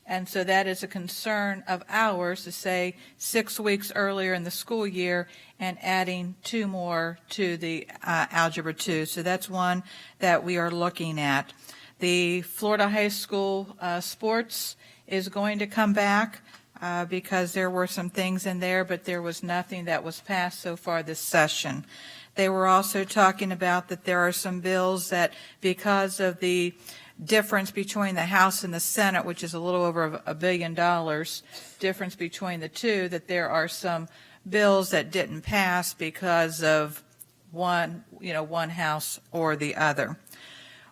And so that is a concern of ours, to say 6 weeks earlier in the school year and adding 2 more to the Algebra 2. So that's one that we are looking at. The Florida High School sports is going to come back because there were some things in there, but there was nothing that was passed so far this session. They were also talking about that there are some bills that, because of the difference between the House and the Senate, which is a little over $1 billion difference between the two, that there are some bills that didn't pass because of one house or the other.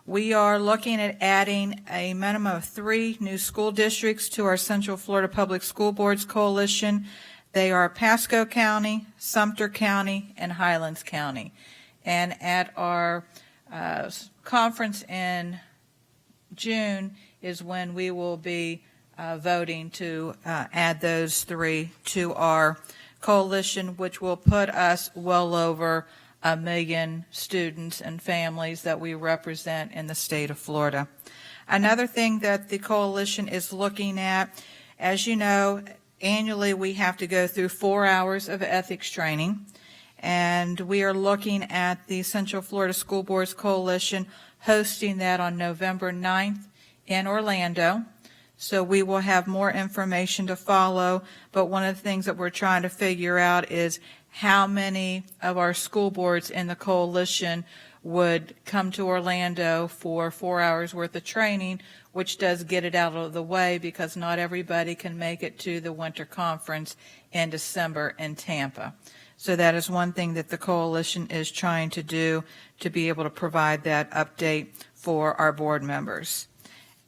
We are looking at adding a minimum of 3 new school districts to our Central Florida Public School Boards Coalition. They are Pasco County, Sumter County, and Highlands County. And at our conference in June is when we will be voting to add those 3 to our coalition, which will put us well over 1 million students and families that we represent in the state of Florida. Another thing that the coalition is looking at, as you know, annually we have to go through 4 hours of ethics training, and we are looking at the Central Florida School Boards Coalition hosting that on November 9th in Orlando. So we will have more information to follow, but one of the things that we're trying to figure out is how many of our school boards in the coalition would come to Orlando for 4 hours worth of training, which does get it out of the way because not everybody can make it to the winter conference in December in Tampa. So that is one thing that the coalition is trying to do, to be able to provide that update for our board members.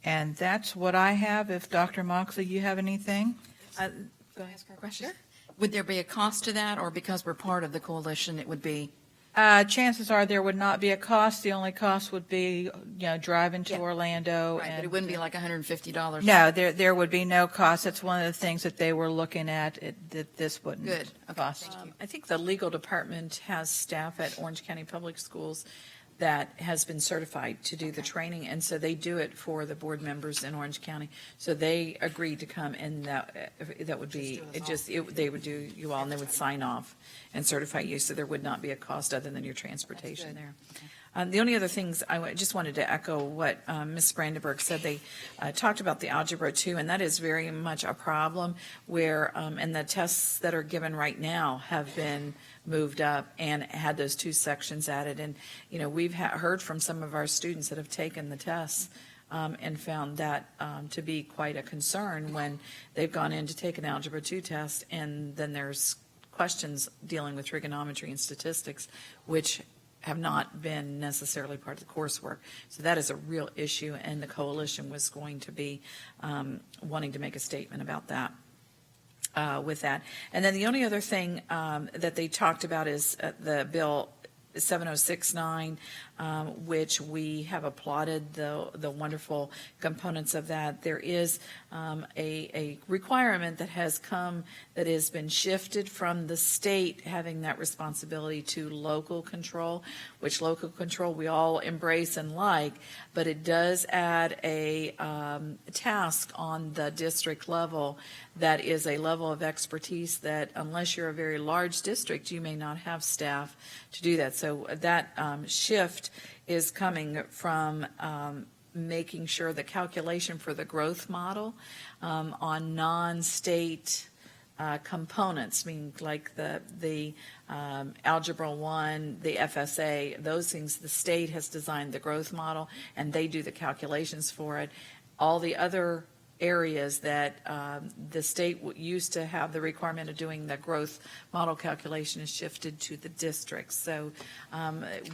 And that's what I have. If Dr. Moxley, you have anything? Go ahead, ask her a question. Would there be a cost to that, or because we're part of the coalition, it would be? Chances are there would not be a cost. The only cost would be, driving to Orlando. Right, but it wouldn't be like $150. No, there would be no cost. That's one of the things that they were looking at, that this wouldn't Good. cost. I think the legal department has staff at Orange County Public Schools that has been certified to do the training, and so they do it for the board members in Orange County. So they agreed to come, and that would be, they would do you all, and they would sign off and certify you, so there would not be a cost other than your transportation there. The only other things, just wanted to echo what Ms. Brandenburg said. They talked about the Algebra 2, and that is very much a problem where, and the tests that are given right now have been moved up and had those 2 sections added. And, we've heard from some of our students that have taken the tests and found that to be quite a concern when they've gone in to take an Algebra 2 test, and then there's questions dealing with trigonometry and statistics, which have not been necessarily part of the coursework. So that is a real issue, and the coalition was going to be wanting to make a statement about that. With that. And then the only other thing that they talked about is the bill 7069, which we have applauded the wonderful components of that. There is a requirement that has come that has been shifted from the state having that responsibility to local control, which local control we all embrace and like, but it does add a task on the district level that is a level of expertise that unless you're a very large district, you may not have staff to do that. So that shift is coming from making sure the calculation for the growth model on non-state components, meaning like the Algebra 1, the FSA, those things, the state has designed the growth model and they do the calculations for it. All the other areas that the state used to have the requirement of doing the growth model calculation is shifted to the districts. So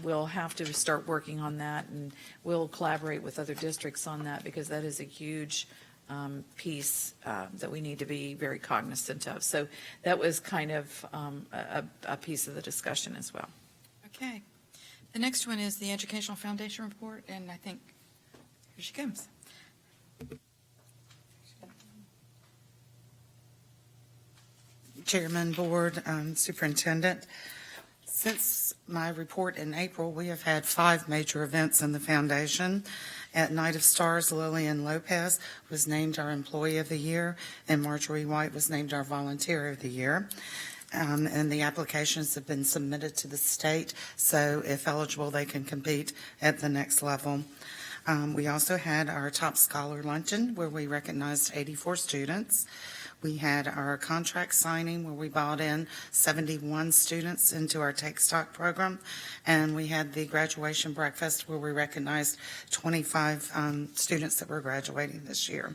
we'll have to start working on that, and we'll collaborate with other districts on that because that is a huge piece that we need to be very cognizant of. So that was kind of a piece of the discussion as well. Okay. The next one is the Educational Foundation report, and I think here she comes. Chairman, Board, Superintendent. Since my report in April, we have had 5 major events in the foundation. At Night of Stars, Lillian Lopez was named our Employee of the Year, and Marjorie White was named our Volunteer of the Year. And the applications have been submitted to the state, so if eligible, they can compete at the next level. We also had our Top Scholar Luncheon, where we recognized 84 students. We had our contract signing where we brought in 71 students into our Take Stock program. And we had the graduation breakfast where we recognized 25 students that were graduating this year.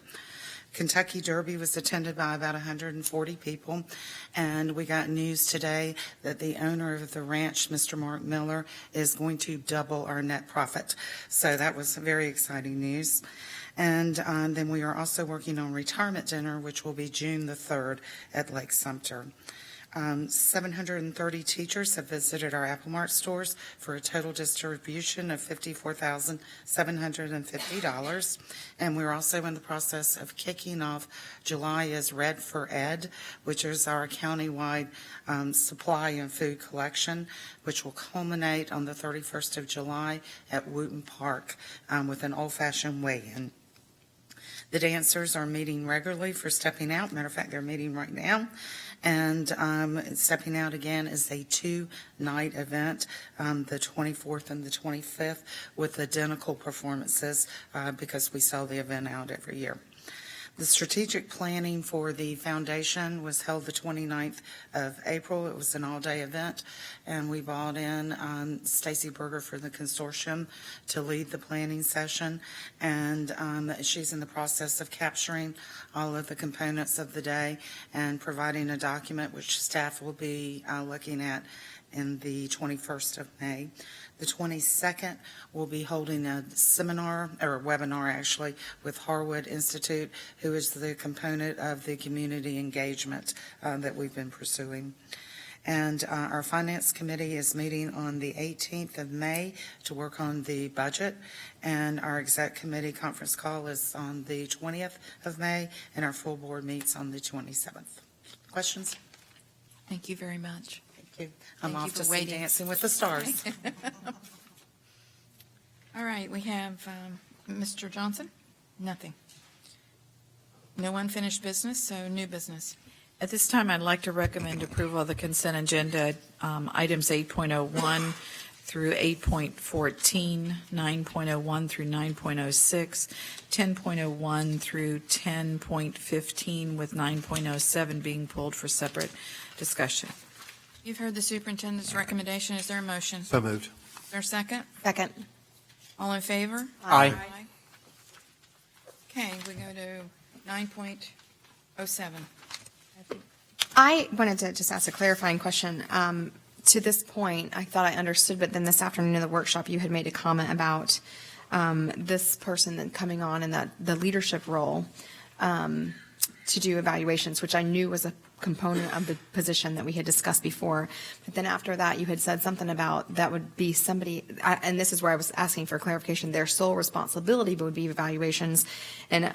Kentucky Derby was attended by about 140 people, and we got news today that the owner of the ranch, Mr. Mark Miller, is going to double our net profit. So that was very exciting news. And then we are also working on retirement dinner, which will be June the 3rd at Lake Sumter. 730 teachers have visited our Apple Mart stores for a total distribution of $54,750. And we're also in the process of kicking off July as Red for Ed, which is our countywide supply and food collection, which will culminate on the 31st of July at Wooten Park with an old-fashioned weigh-in. The dancers are meeting regularly for Stepping Out. Matter of fact, they're meeting right now. And Stepping Out again is a 2-night event, the 24th and the 25th, with identical performances because we sell the event out every year. The strategic planning for the foundation was held the 29th of April. It was an all-day event, and we brought in Stacy Berger for the consortium to lead the planning session, and she's in the process of capturing all of the components of the day and providing a document which staff will be looking at in the 21st of May. The 22nd, we'll be holding a seminar, or a webinar actually, with Harwood Institute, who is the component of the community engagement that we've been pursuing. And our Finance Committee is meeting on the 18th of May to work on the budget. And our Exec Committee conference call is on the 20th of May, and our full board meets on the 27th. Questions? Thank you very much. Thank you. I'm Thank off you to for see waiting. Dancing with the Stars. All right, we have Mr. Johnson? Nothing. No unfinished business, so new business. At this time, I'd like to recommend approval of the consent agenda, items 8.01 through 8.14, 9.01 through 9.06, 10.01 through 10.15, with 9.07 being pulled for separate discussion. You've heard the superintendent's recommendation. Is there a motion? So moved. Is there a second? Second. All in favor? Aye. Okay, we go to 9.07. I wanted to just ask a clarifying question. To this point, I thought I understood, but then this afternoon in the workshop, you had made a comment about this person that coming on in the leadership role to do evaluations, which I knew was a component of the position that we had discussed before. But then after that, you had said something about that would be somebody, and this is where I was asking for clarification, their sole responsibility would be evaluations. And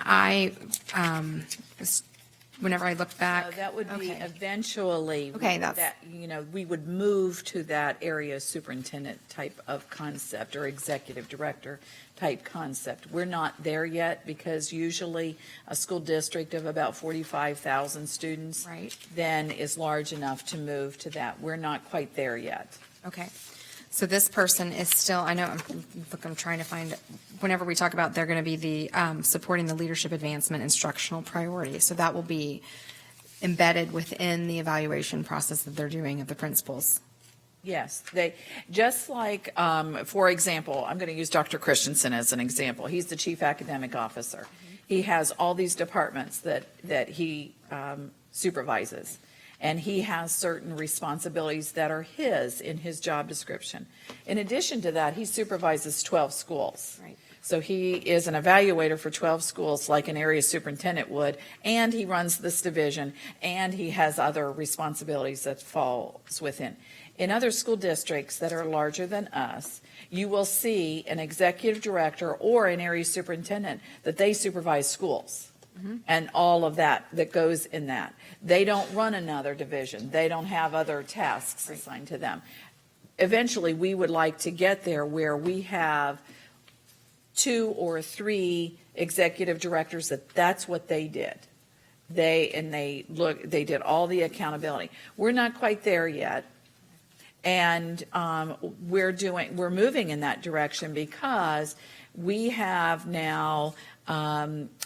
whenever I look back. That would be Okay. eventually. Okay, that's- that, we would move to that area superintendent type of concept or executive director type concept. We're not there yet because usually a school district of about 45,000 students then is large enough to move to that. We're not quite there yet. Okay. So this person is still, I know, I'm trying to find, whenever we talk about they're going to be the supporting the leadership advancement instructional priority. So that will be embedded within the evaluation process that they're doing of the principals. Yes, they, just like, for example, I'm going to use Dr. Christensen as an example. He's the chief academic officer. He has all these departments that he supervises. And he has certain responsibilities that are his in his job description. In addition to that, he supervises 12 schools. Right. So he is an evaluator for 12 schools like an area superintendent would, and he runs this division, and he has other responsibilities that falls within. In other school districts that are larger than us, you will see an executive director or an area superintendent that they supervise schools. And all of that goes in that. They don't run another division. They don't have other tasks assigned to them. Eventually, we would like to get there where we have 2 or 3 executive directors that's what they did. They did all the accountability. We're not quite there yet. And we're moving in that direction because we have now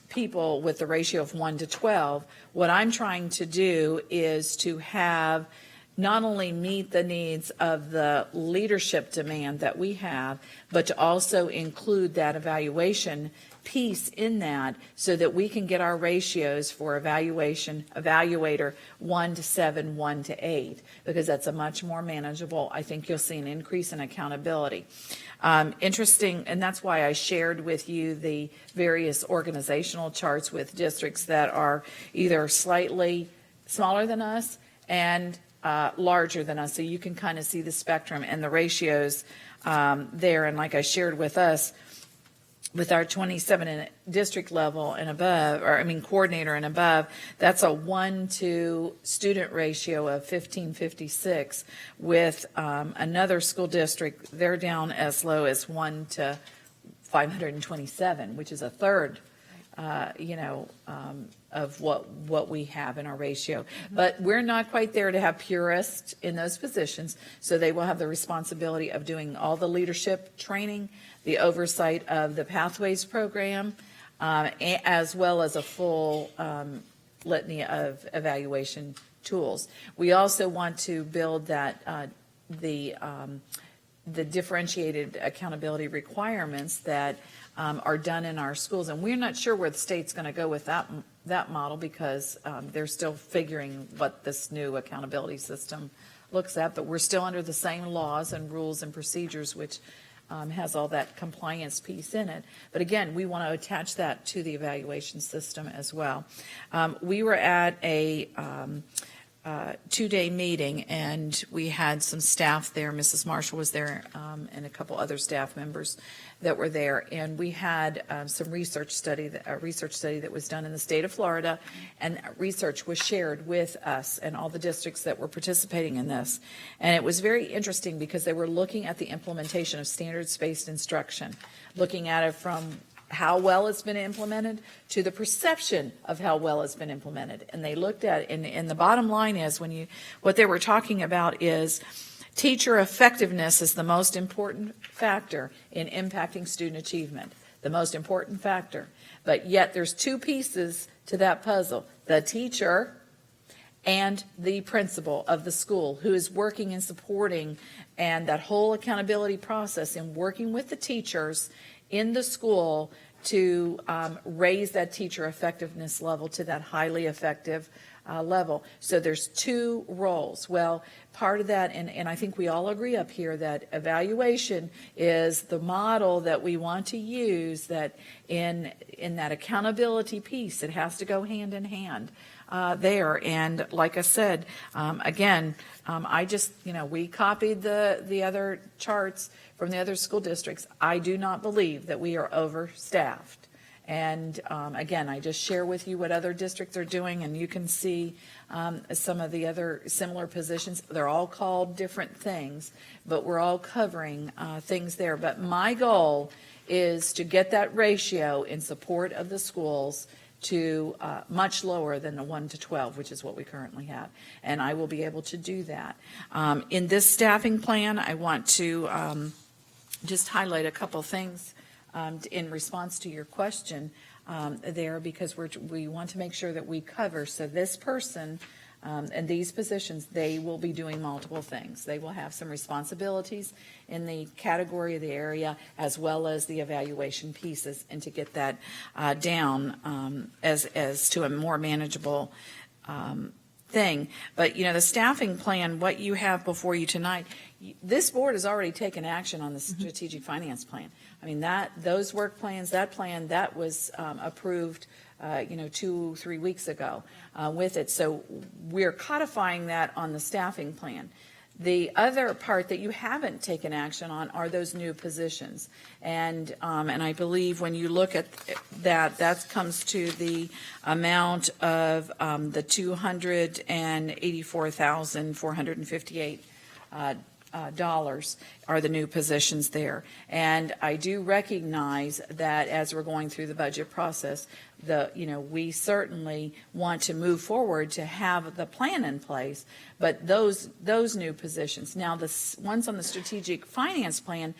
people with the ratio of 1 to 12. What I'm trying to do is to have not only meet the needs of the leadership demand that we have, but to also include that evaluation piece in that so that we can get our ratios for evaluator 1 to 7, 1 to 8, because that's a much more manageable. I think you'll see an increase in accountability. Interesting, and that's why I shared with you the various organizational charts with districts that are either slightly smaller than us and larger than us, so you can kind of see the spectrum and the ratios there. And like I shared with us, with our 27 in district level and above, coordinator and above, that's a 1-to student ratio of 1556. With another school district, they're down as low as 1 to 527, which is a third, of what we have in our ratio. But we're not quite there to have purists in those positions, so they will have the responsibility of doing all the leadership training, the oversight of the Pathways program, as well as a full litany of evaluation tools. We also want to build that the differentiated accountability requirements that are done in our schools, and we're not sure where the state's going to go with that model because they're still figuring what this new accountability system looks at, but we're still under the same laws and rules and procedures, which has all that compliance piece in it. But again, we want to attach that to the evaluation system as well. We were at a 2-day meeting, and we had some staff there. Mrs. Marshall was there, and a couple other staff members that were there. And we had some a research study that was done in the state of Florida, and research was shared with us and all the districts that were participating in this. And it was very interesting because they were looking at the implementation of standards-based instruction, looking at it from how well it's been implemented to the perception of how well it's been implemented. And they looked at, and the bottom line is what they were talking about is Teacher effectiveness is the most important factor in impacting student achievement, the most important factor. But yet there's two pieces to that puzzle: the teacher and the principal of the school, who is working and supporting, and that whole accountability process in working with the teachers in the school to raise that teacher effectiveness level to that highly effective level. So there's two roles. Well, part of that, and I think we all agree up here that evaluation is the model that we want to use, that in that accountability piece, it has to go hand in hand there. And like I said, again, I just, we copied the other charts from the other school districts. I do not believe that we are overstaffed. And again, I just share with you what other districts are doing, and you can see some of the other similar positions. They're all called different things, but we're all covering things there. But my goal is to get that ratio in support of the schools to much lower than the 1 to 12, which is what we currently have. And I will be able to do that. In this staffing plan, I want to just highlight a couple things in response to your question there, because we want to make sure that we cover. So this person and these positions, they will be doing multiple things. They will have some responsibilities in the category of the area, as well as the evaluation pieces, and to get that down as to a more manageable thing. But, the staffing plan, what you have before you tonight, this board has already taken action on the strategic finance plan. I mean, those work plans, that plan, that was approved, 2-3 weeks ago with it. So we're codifying that on the staffing plan. The other part that you haven't taken action on are those new positions. And I believe when you look at that comes to the amount of the $284,458 dollars are the new positions there. And I do recognize that as we're going through the budget process, we certainly want to move forward to have the plan in place, but those new positions. Now, the ones on the strategic finance plan,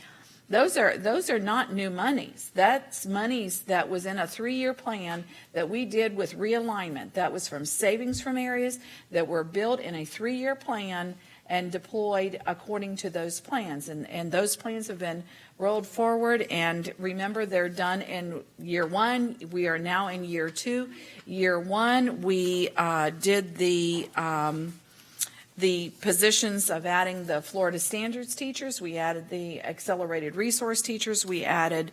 those are not new monies. That's monies that was in a 3-year plan that we did with realignment. That was from savings from areas that were built in a 3-year plan and deployed according to those plans. And those plans have been rolled forward. And remember, they're done in year 1. We are now in year 2. Year 1, we did the positions of adding the Florida Standards teachers. We added the accelerated resource teachers. We added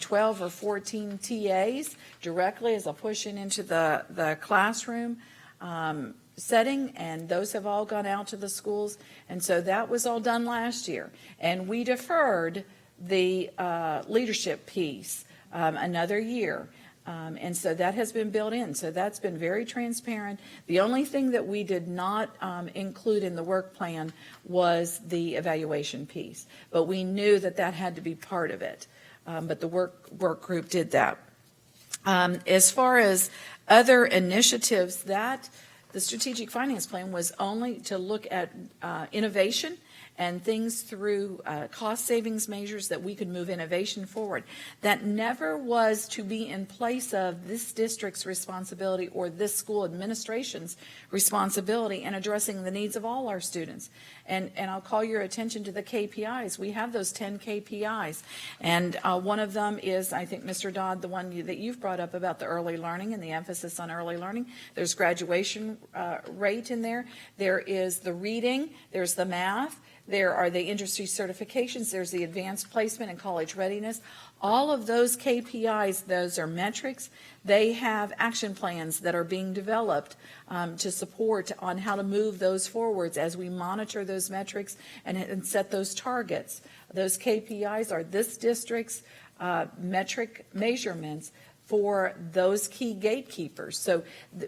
12 or 14 TAs directly as a push into the classroom setting, and those have all gone out to the schools. And so that was all done last year. And we deferred the leadership piece another year. And so that has been built in. So that's been very transparent. The only thing that we did not include in the work plan was the evaluation piece. But we knew that had to be part of it. But the work group did that. As far as other initiatives, the strategic finance plan was only to look at innovation and things through cost savings measures that we could move innovation forward. That never was to be in place of this district's responsibility or this school administration's responsibility in addressing the needs of all our students. And I'll call your attention to the KPIs. We have those 10 KPIs. And one of them is, I think, Mr. Dodd, the one that you've brought up about the early learning and the emphasis on early learning. There's graduation rate in there. There is the reading. There's the math. There are the industry certifications. There's the advanced placement and college readiness. All of those KPIs, those are metrics. They have action plans that are being developed to support on how to move those forwards as we monitor those metrics and set those targets. Those KPIs are this district's metric measurements for those key gatekeepers. So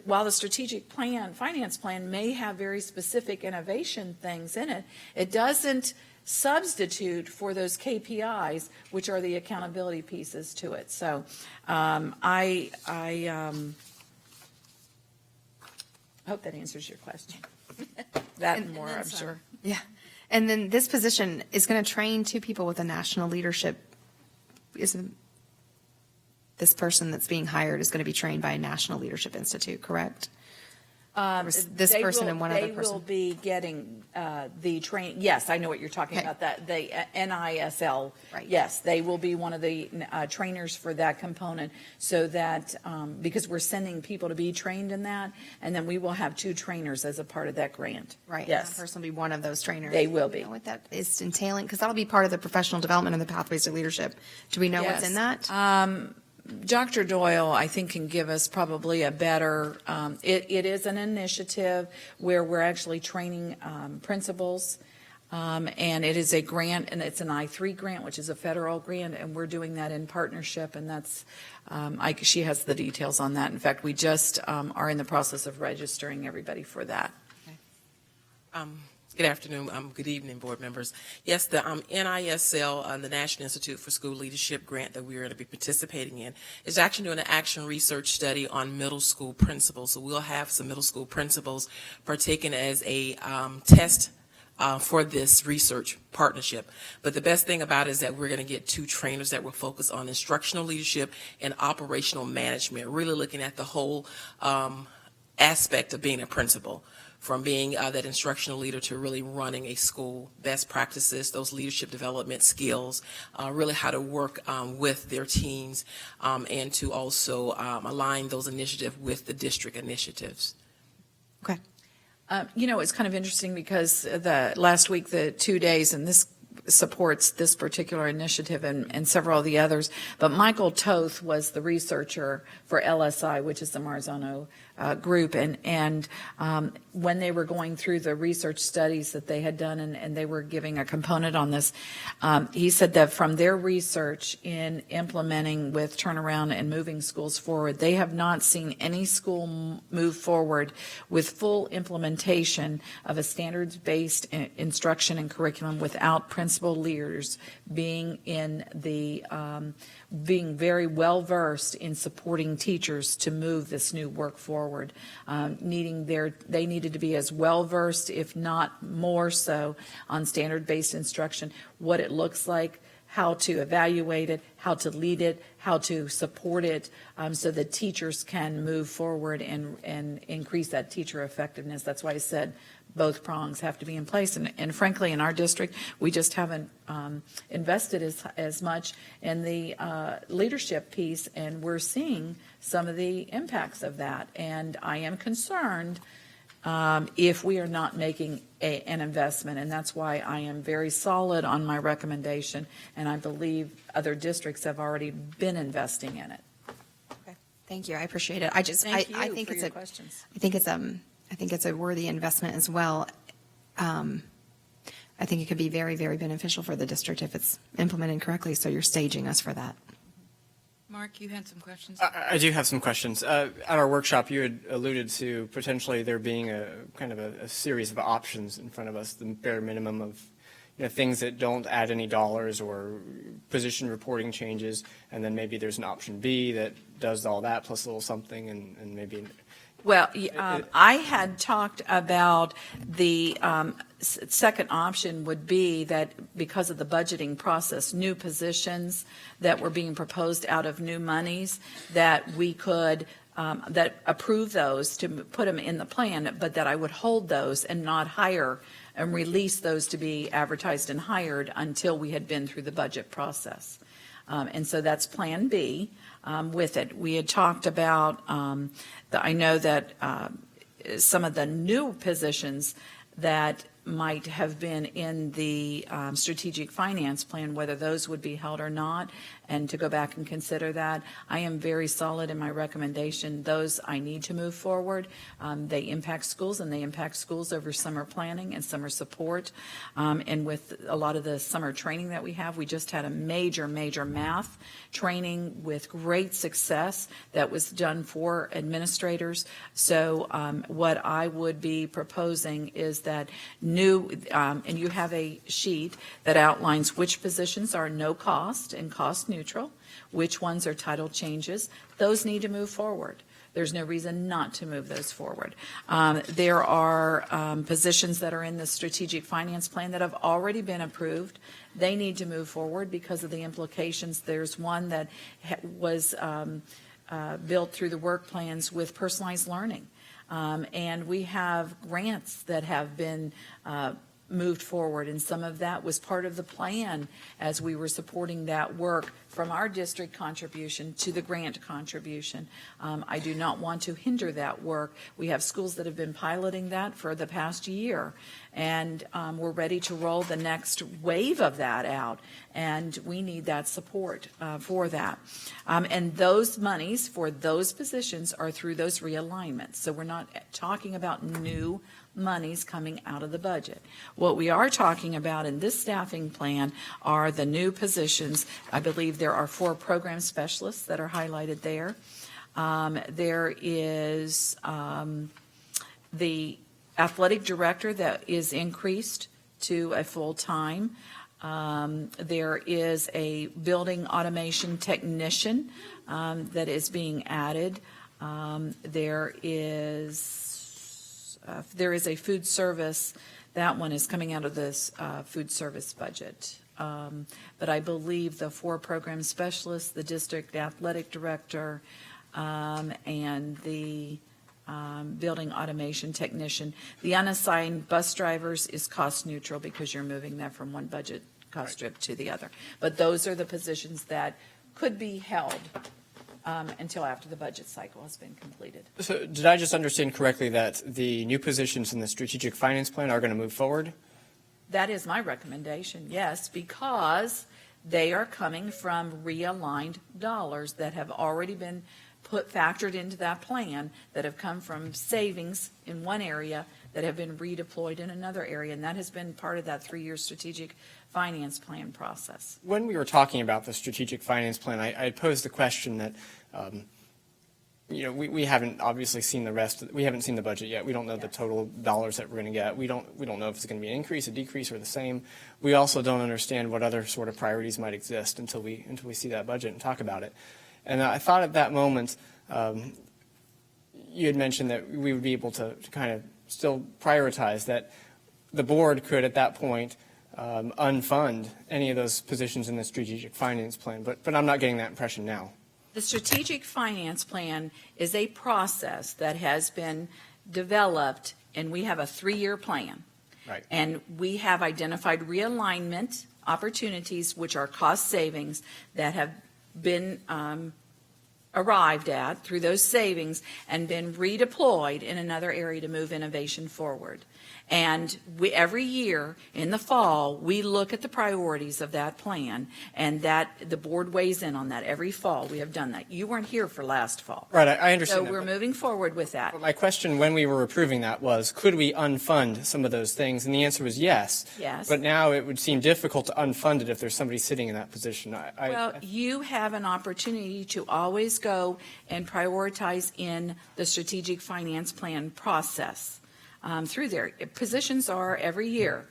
while the strategic finance plan may have very specific innovation things in it, it doesn't substitute for those KPIs, which are the accountability pieces to it. So I hope that answers your question. That and more, I'm sure. Yeah. And then this position is going to train 2 people with a national leadership. Isn't this person that's being hired is going to be trained by a National Leadership Institute, correct? Or is this They person will- and one other They will person? be getting the training, yes, I know what you're talking Okay. about, that, the NISL. Right. Yes, they will be one of the trainers for that component, so that, because we're sending people to be trained in that, and then we will have 2 trainers as a part of that grant. Right. and Yes. That person will be one of those trainers. They will Do you be. know what that is entailing? Because that'll be part of the professional development and the pathways to leadership. Do we know what's in that? Dr. Doyle, I think, can give us probably a better, it is an initiative where we're actually training principals, and it is a grant, and it's an I-3 grant, which is a federal grant, and we're doing that in partnership, and that's, she has the details on that. In fact, we just are in the process of registering everybody for that. Good afternoon, good evening, board members. Yes, the NISL, the National Institute for School Leadership grant that we're going to be participating in, is actually doing an action research study on middle school principals. So we'll have some middle school principals partaking as a test for this research partnership. But the best thing about it is that we're going to get 2 trainers that will focus on instructional leadership and operational management, really looking at the whole aspect of being a principal, from being that instructional leader to really running a school, best practices, those leadership development skills, really how to work with their teams, and to also align those initiatives with the district initiatives. Okay. It's kind of interesting because the last week, the 2 days, and this supports this particular initiative and several of the others, but Michael Toth was the researcher for LSI, which is the Marzano group, and when they were going through the research studies that they had done, and they were giving a component on this, he said that from their research in implementing with turnaround and moving schools forward, they have not seen any school move forward with full implementation of a standards-based instruction and curriculum without principal leaders being in the being very well versed in supporting teachers to move this new work forward. They needed to be as well versed, if not more so, on standard-based instruction, what it looks like, how to evaluate it, how to lead it, how to support it, so that teachers can move forward and increase that teacher effectiveness. That's why I said both prongs have to be in place. And frankly, in our district, we just haven't invested as much in the leadership piece, and we're seeing some of the impacts of that. And I am concerned if we are not making an investment, and that's why I am very solid on my recommendation, and I believe other districts have already been investing in it. Thank you. I appreciate it. I think for it's your questions. I think it's a worthy investment as well. I think it could be very, very beneficial for the district if it's implemented correctly. So you're staging us for that. Mark, you had some questions? I do have some questions. At our workshop, you had alluded to potentially there being a kind of a series of options in front of us, the bare minimum of things that don't add any dollars or position reporting changes, and then maybe there's an option B that does all that plus a little something, and maybe. Well, I had talked about the second option would be that because of the budgeting process, new positions that were being proposed out of new monies, that we could that approve those to put them in the plan, but that I would hold those and not hire and release those to be advertised and hired until we had been through the budget process. And so that's Plan B with it. We had talked about, I know that some of the new positions that might have been in the strategic finance plan, whether those would be held or not, and to go back and consider that. I am very solid in my recommendation. Those I need to move forward. They impact schools, and they impact schools over summer planning and summer support. And with a lot of the summer training that we have, we just had a major math training with great success that was done for administrators. So what I would be proposing is that new, and you have a sheet that outlines which positions are no cost and cost neutral, which ones are title changes. Those need to move forward. There's no reason not to move those forward. There are positions that are in the strategic finance plan that have already been approved. They need to move forward because of the implications. There's one that was built through the work plans with personalized learning. And we have grants that have been moved forward, and some of that was part of the plan as we were supporting that work from our district contribution to the grant contribution. I do not want to hinder that work. We have schools that have been piloting that for the past year, and we're ready to roll the next wave of that out, and we need that support for that. And those monies for those positions are through those realignments, so we're not talking about new monies coming out of the budget. What we are talking about in this staffing plan are the new positions. I believe there are 4 program specialists that are highlighted there. There is the athletic director that is increased to a full-time. There is a building automation technician that is being added. There is a food service. That one is coming out of this food service budget. But I believe the 4 program specialists, the district athletic director, and the building automation technician. The unassigned bus drivers is cost neutral because you're moving that from one budget cost strip to the other. But those are the positions that could be held until after the budget cycle has been completed. So did I just understand correctly that the new positions in the strategic finance plan are going to move forward? That is my recommendation, yes, because they are coming from realigned dollars that have already been factored into that plan, that have come from savings in one area that have been redeployed in another area, and that has been part of that 3-year strategic finance plan process. When we were talking about the strategic finance plan, I posed the question that, we haven't obviously seen the rest. We haven't seen the budget yet. We don't know the total dollars that we're going to get. We don't know if it's going to be an increase, a decrease, or the same. We also don't understand what other sort of priorities might exist until we see that budget and talk about it. And I thought at that moment, you had mentioned that we would be able to kind of still prioritize, that the board could at that point unfund any of those positions in the strategic finance plan, but I'm not getting that impression now. The strategic finance plan is a process that has been developed, and we have a 3-year plan. Right. And we have identified realignment opportunities, which are cost savings that have been arrived at through those savings and been redeployed in another area to move innovation forward. And every year in the fall, we look at the priorities of that plan, and that the board weighs in on that every fall. We have done that. You weren't here for last fall. Right, I understand So that, we're but- moving forward with that. But my question when we were approving that was, could we unfund some of those things? And the answer was yes. Yes. But now it would seem difficult to unfund it if there's somebody sitting in that position. Well, you have an opportunity to always go and prioritize in the strategic finance plan process through there. Positions are every year.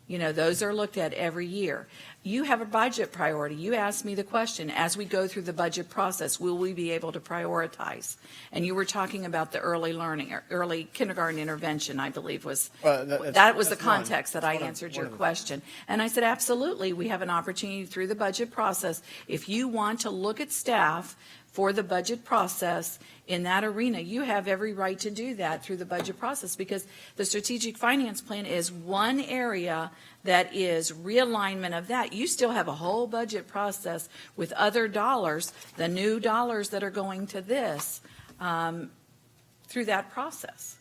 Those are looked at every year. You have a budget priority. You asked me the question, as we go through the budget process, will we be able to prioritize? And you were talking about the early learning, or early kindergarten intervention, I believe was, that was the context that I answered your question. And I said, absolutely, we have an opportunity through the budget process. If you want to look at staff for the budget process in that arena, you have every right to do that through the budget process, because the strategic finance plan is one area that is realignment of that. You still have a whole budget process with other dollars, the new dollars that are going to this, through that process.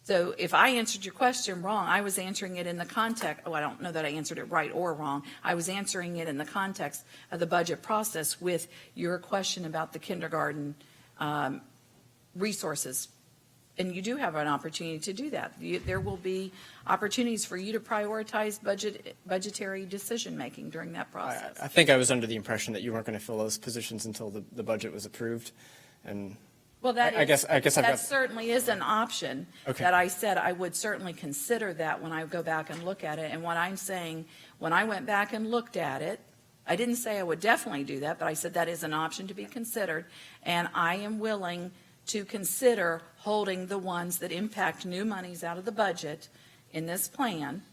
So if I answered your question wrong, I was answering it in the context, I don't know that I answered it right or wrong. I was answering it in the context of the budget process with your question about the kindergarten resources. And you do have an opportunity to do that. There will be opportunities for you to prioritize budgetary decision-making during that process. I think I was under the impression that you weren't going to fill those positions until the budget was approved. And Well, that I guess I've that got. certainly is an option. Okay. That I said I would certainly consider that when I go back and look at it. And what I'm saying, when I went back and looked at it, I didn't say I would definitely do that, but I said that is an option to be considered. And I am willing to consider holding the ones that impact new monies out of the budget in this plan,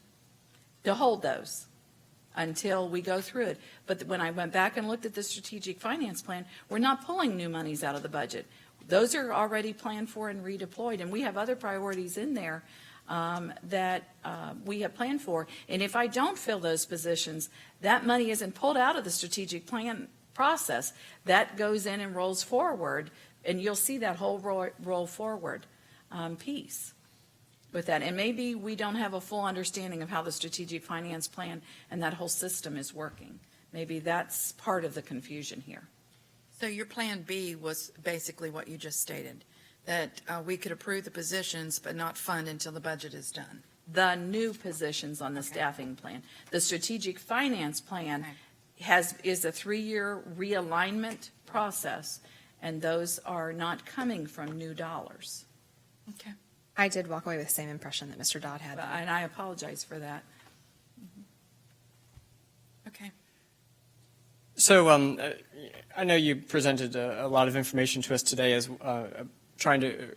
to hold those until we go through it. But when I went back and looked at the strategic finance plan, we're not pulling new monies out of the budget. Those are already planned for and redeployed, and we have other priorities in there that we have planned for. And if I don't fill those positions, that money isn't pulled out of the strategic plan process. That goes in and rolls forward, and you'll see that whole roll forward piece with that. And maybe we don't have a full understanding of how the strategic finance plan and that whole system is working. Maybe that's part of the confusion here. So your Plan B was basically what you just stated, that we could approve the positions but not fund until the budget is done. The new positions on the staffing plan. The strategic finance plan is a 3-year realignment process, and those are not coming from new dollars. Okay. I did walk away with the same impression that Mr. Dodd had. And I apologize for that. Okay. So I know you presented a lot of information to us today as trying to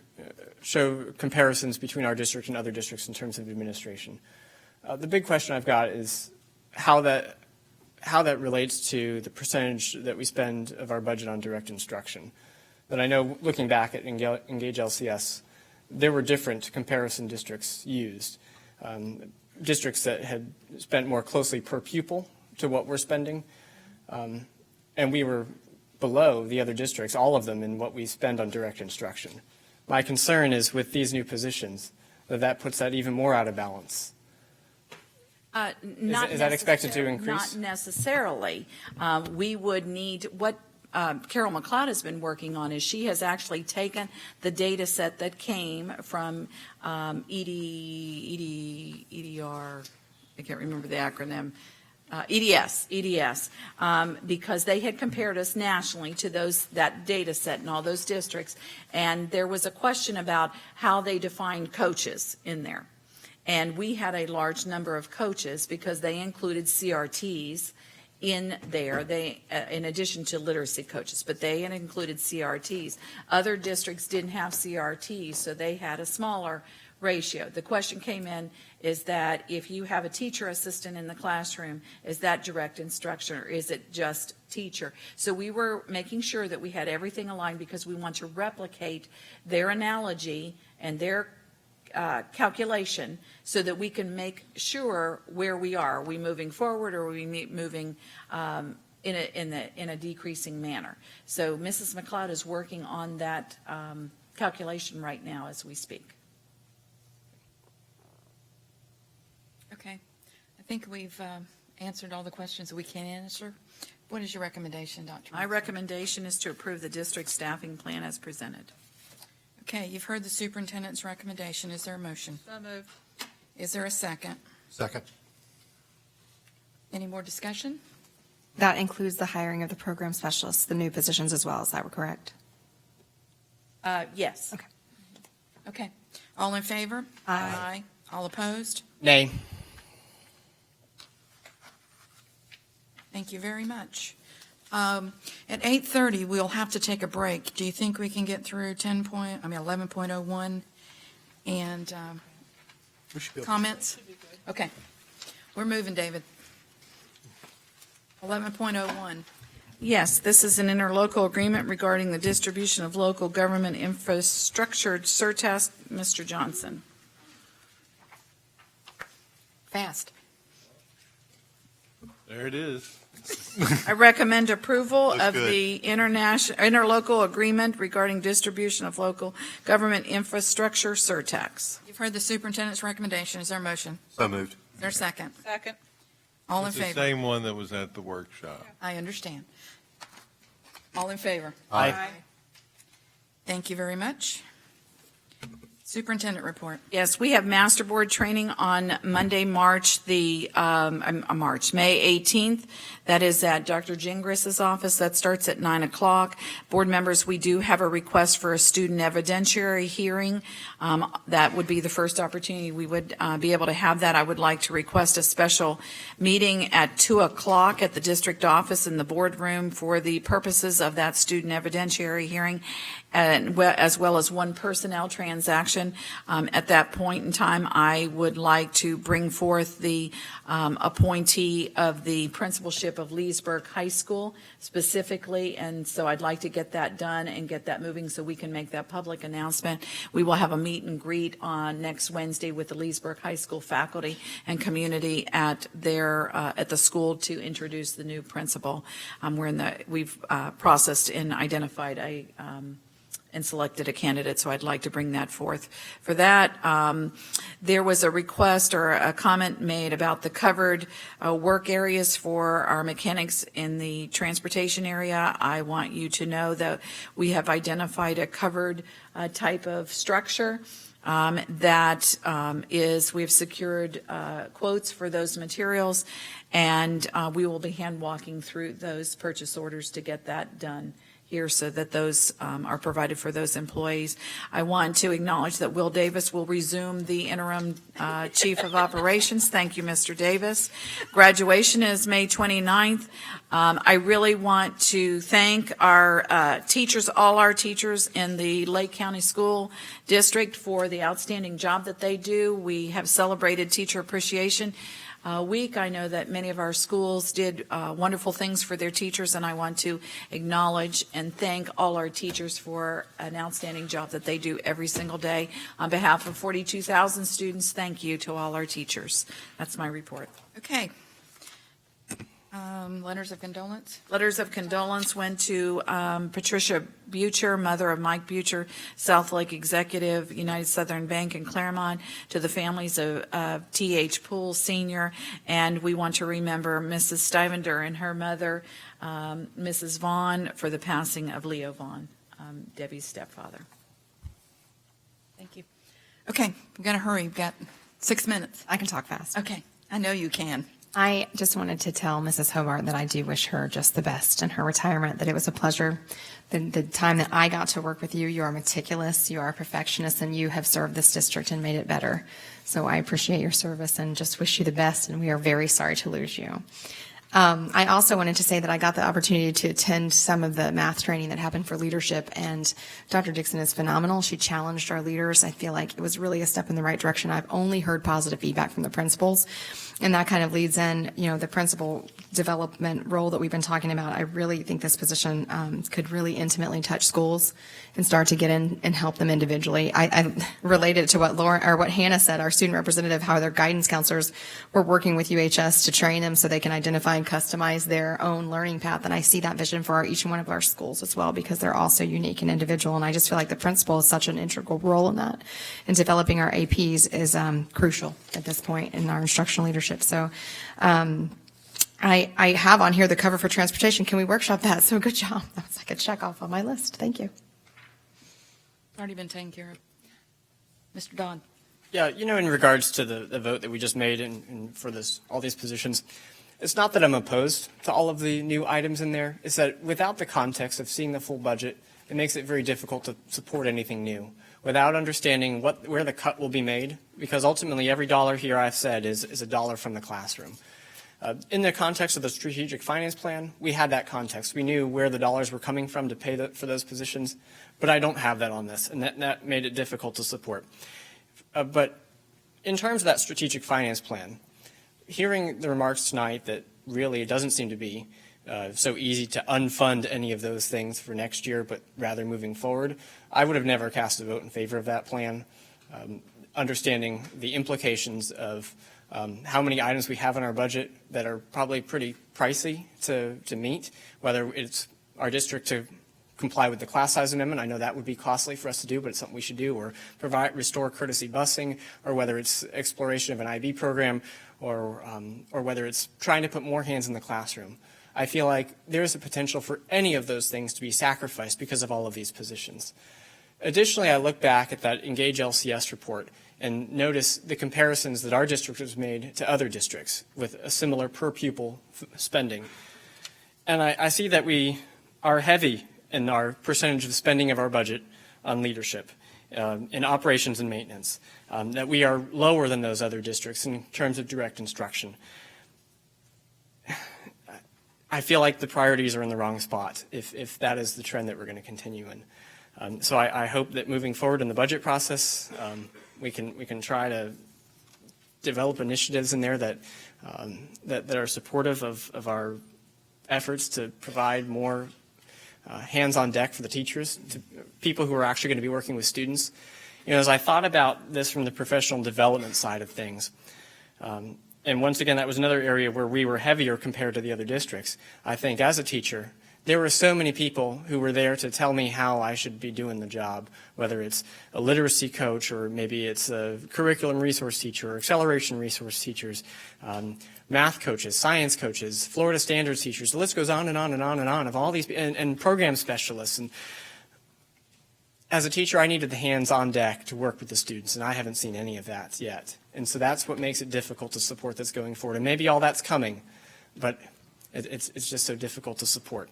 show comparisons between our district and other districts in terms of administration. The big question I've got is how that relates to the percentage that we spend of our budget on direct instruction. But I know, looking back at Engage LCS, there were different comparison districts used. Districts that had spent more closely per pupil to what we're spending, and we were below the other districts, all of them, in what we spend on direct instruction. My concern is with these new positions, that puts that even more out of balance. Is that expected to increase? Not necessarily. We would need, what Carol McLeod has been working on is she has actually taken the data set that came from EDR, I can't remember the acronym, EDS, because they had compared us nationally to that data set in all those districts, and there was a question about how they defined coaches in there. And we had a large number of coaches because they included CRTs in there, in addition to literacy coaches, but they had included CRTs. Other districts didn't have CRTs, so they had a smaller ratio. The question came in is that if you have a teacher assistant in the classroom, is that direct instruction or is it just teacher? So we were making sure that we had everything aligned because we want to replicate their analogy and their calculation so that we can make sure where we are. Are we moving forward or are we moving in a decreasing manner? So Mrs. McLeod is working on that calculation right now as we speak. Okay. I think we've answered all the questions that we can answer. What is your recommendation, Dr. My recommendation is to approve the district staffing plan as presented. Okay, you've heard the superintendent's recommendation. Is there a motion? So moved. Is there a second? Second. Any more discussion? That includes the hiring of the program specialists, the new positions as well. Is that correct? Yes. Okay. Okay. All in favor? Aye. All opposed? Nay. Thank you very much. At 8:30, we'll have to take a break. Do you think we can get through 11.01 and We should be able to- comments? Okay. We're moving, David. 11.01. Yes, this is an interlocal agreement regarding the distribution of local government infrastructure surtax. Mr. Johnson. Fast. There it is. I recommend approval Looks of good. the interlocal agreement regarding distribution of local government infrastructure surtax. You've heard the superintendent's recommendation. Is there a motion? So moved. Is there a second? Second. All in It's the favor? same one that was at the workshop. I understand. All in favor? Aye. Thank you very much. Superintendent report. Yes, we have master board training on Monday, May 18th. That is at Dr. Gingris's office. That starts at 9 o'clock. Board members, we do have a request for a student evidentiary hearing. That would be the first opportunity we would be able to have that. I would like to request a special meeting at 2 o'clock at the district office in the boardroom for the purposes of that student evidentiary hearing, and as well as one personnel transaction. At that point in time, I would like to bring forth the appointee of the principalship of Leesburg High School specifically, and so I'd like to get that done and get that moving so we can make that public announcement. We will have a meet and greet on next Wednesday with the Leesburg High School faculty and community at the school to introduce the new principal. We've processed and identified and selected a candidate, so I'd like to bring that forth. For that, there was a request or a comment made about the covered work areas for our mechanics in the transportation area. I want you to know that we have identified a covered type of structure we've secured quotes for those materials, and we will be hand walking through those purchase orders to get that done here so that those are provided for those employees. I want to acknowledge that Will Davis will resume the interim Chief of Operations. Thank you, Mr. Davis. Graduation is May 29th. I really want to thank our teachers, all our teachers in the Lake County School District for the outstanding job that they do. We have celebrated Teacher Appreciation Week. I know that many of our schools did wonderful things for their teachers, and I want to acknowledge and thank all our teachers for an outstanding job that they do every single day. On behalf of 42,000 students, thank you to all our teachers. That's my report. Okay. Letters of condolence. Letters of condolence went to Patricia Butcher, mother of Mike Butcher, South Lake Executive, United Southern Bank in Claremont, to the families of T.H. Poole Sr., and we want to remember Mrs. Stivender and her mother, Mrs. Vaughn, for the passing of Leo Vaughn, Debbie's stepfather. Thank you. Okay, we're going to hurry. We've got 6 minutes. I can talk fast. Okay, I know you can. I just wanted to tell Mrs. Hobart that I do wish her just the best in her retirement, that it was a pleasure. The time that I got to work with you, you are meticulous, you are a perfectionist, and you have served this district and made it better. So I appreciate your service and just wish you the best, and we are very sorry to lose you. I also wanted to say that I got the opportunity to attend some of the math training that happened for leadership, and Dr. Dixon is phenomenal. She challenged our leaders. I feel like it was really a step in the right direction. I've only heard positive feedback from the principals, and that kind of leads in, the principal development role that we've been talking about. I really think this position could really intimately touch schools and start to get in and help them individually. I related to what Hannah said, our student representative, how their guidance counselors were working with UHS to train them so they can identify and customize their own learning path. And I see that vision for each one of our schools as well, because they're all so unique and individual. And I just feel like the principal is such an integral role in that. And developing our APs is crucial at this point in our instructional leadership. So I have on here the cover for transportation. Can we workshop that? So good job. That was like a check off on my list. Thank you. Already been taken care of. Mr. Dodd. Yeah, in regards to the vote that we just made for all these positions, it's not that I'm opposed to all of the new items in there. It's that without the context of seeing the full budget, it makes it very difficult to support anything new without understanding where the cut will be made, because ultimately every dollar here I've said is a dollar from the classroom. In the context of the strategic finance plan, we had that context. We knew where the dollars were coming from to pay for those positions, but I don't have that on this, and that made it difficult to support. But in terms of that strategic finance plan, hearing the remarks tonight that really it doesn't seem to be so easy to unfund any of those things for next year, but rather moving forward, I would have never cast a vote in favor of that plan. Understanding the implications of how many items we have in our budget that are probably pretty pricey to meet, whether it's our district to comply with the class size amendment. I know that would be costly for us to do, but it's something we should do, or restore courtesy busing, or whether it's exploration of an IB program, or whether it's trying to put more hands in the classroom. I feel like there is a potential for any of those things to be sacrificed because of all of these positions. Additionally, I look back at that Engage LCS report and notice the comparisons that our district has made to other districts with a similar per pupil spending. And I see that we are heavy in our percentage of spending of our budget on leadership, in operations and maintenance, that we are lower than those other districts in terms of direct instruction. I feel like the priorities are in the wrong spot if that is the trend that we're going to continue in. So I hope that moving forward in the budget process, we can try to develop initiatives in there that are supportive of our efforts to provide more hands on deck for the teachers, to people who are actually going to be working with students. You know, as I thought about this from the professional development side of things, and once again, that was another area where we were heavier compared to the other districts. I think as a teacher, there were so many people who were there to tell me how I should be doing the job, whether it's a literacy coach or maybe it's a curriculum resource teacher or acceleration resource teachers, math coaches, science coaches, Florida standards teachers. The list goes on and on and on and on of all these, and program specialists. And as a teacher, I needed the hands on deck to work with the students, and I haven't seen any of that yet. And so that's what makes it difficult to support this going forward. And maybe all that's coming, but it's just so difficult to support.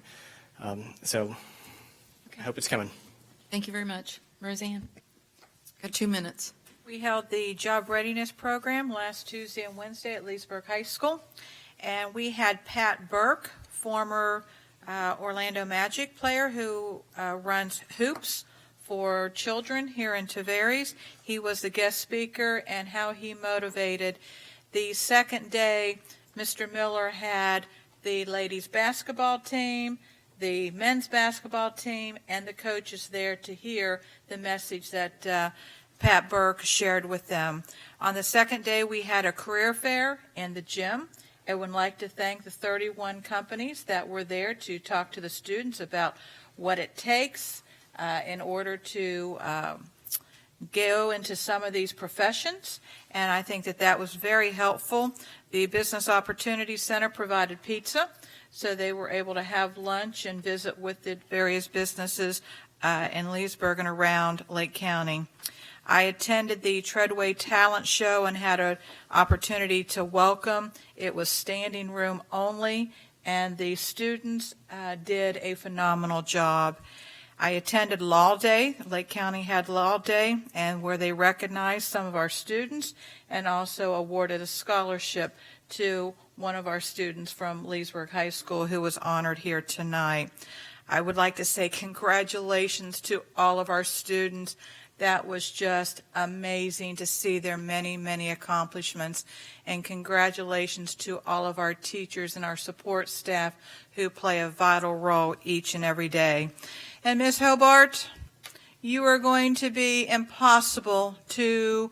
So I hope it's coming. Thank you very much. Roseanne? Got 2 minutes. We held the Job Readiness Program last Tuesday and Wednesday at Leesburg High School, and we had Pat Burke, former Orlando Magic player who runs hoops for children here in Tavares. He was the guest speaker, and how he motivated. The second day, Mr. Miller had the ladies basketball team, the men's basketball team, and the coaches there to hear the message that Pat Burke shared with them. On the second day, we had a career fair in the gym. I would like to thank the 31 companies that were there to talk to the students about what it takes in order to go into some of these professions, and I think that was very helpful. The Business Opportunity Center provided pizza, so they were able to have lunch and visit with the various businesses in Leesburg and around Lake County. I attended the Treadway Talent Show and had an opportunity to welcome. It was standing room only, and the students did a phenomenal job. I attended Law Day. Lake County had Law Day, and where they recognized some of our students and also awarded a scholarship to one of our students from Leesburg High School who was honored here tonight. I would like to say congratulations to all of our students. That was just amazing to see their many, many accomplishments. And congratulations to all of our teachers and our support staff who play a vital role each and every day. And Ms. Hobart, you are going to be impossible to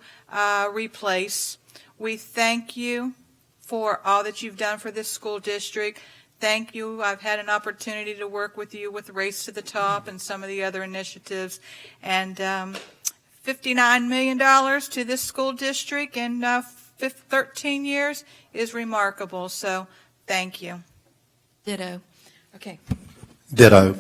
replace. We thank you for all that you've done for this school district. Thank you. I've had an opportunity to work with you with Race to the Top and some of the other initiatives. And $59 million to this school district in 13 years is remarkable. So thank you. Ditto. Okay. Ditto.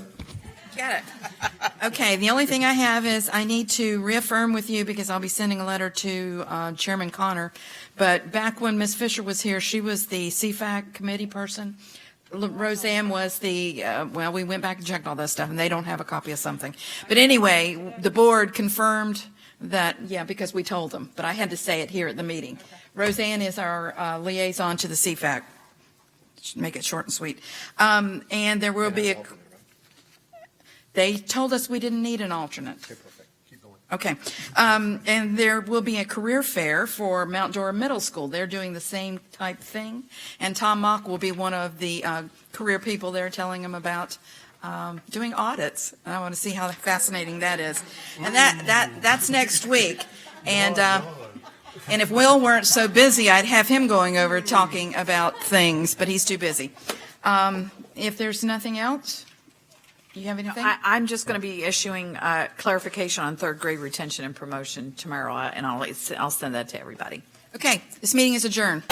Get it. Okay, the only thing I have is I need to reaffirm with you, because I'll be sending a letter to Chairman Connor, but back when Ms. Fisher was here, she was the CFAC committee person. Roseanne was the, well, we went back and checked all that stuff, and they don't have a copy of something. But anyway, the board confirmed that, yeah, because we told them, but I had to say it here at the meeting. Okay. Roseanne is our liaison to the CFAC. Make it short and sweet. And there will be a... They told us we didn't need an alternate. Okay, perfect. Keep going. Okay. And there will be a career fair for Mount Dora Middle School. They're doing the same type thing. And Tom Mock will be one of the career people there, telling them about doing audits. I want to see how fascinating that is. And that's next week. And if Will weren't so busy, I'd have him going over talking about things, but he's too busy. If there's nothing else, you have anything? I'm just going to be issuing clarification on third grade retention and promotion tomorrow, and I'll send that to everybody. Okay, this meeting is adjourned.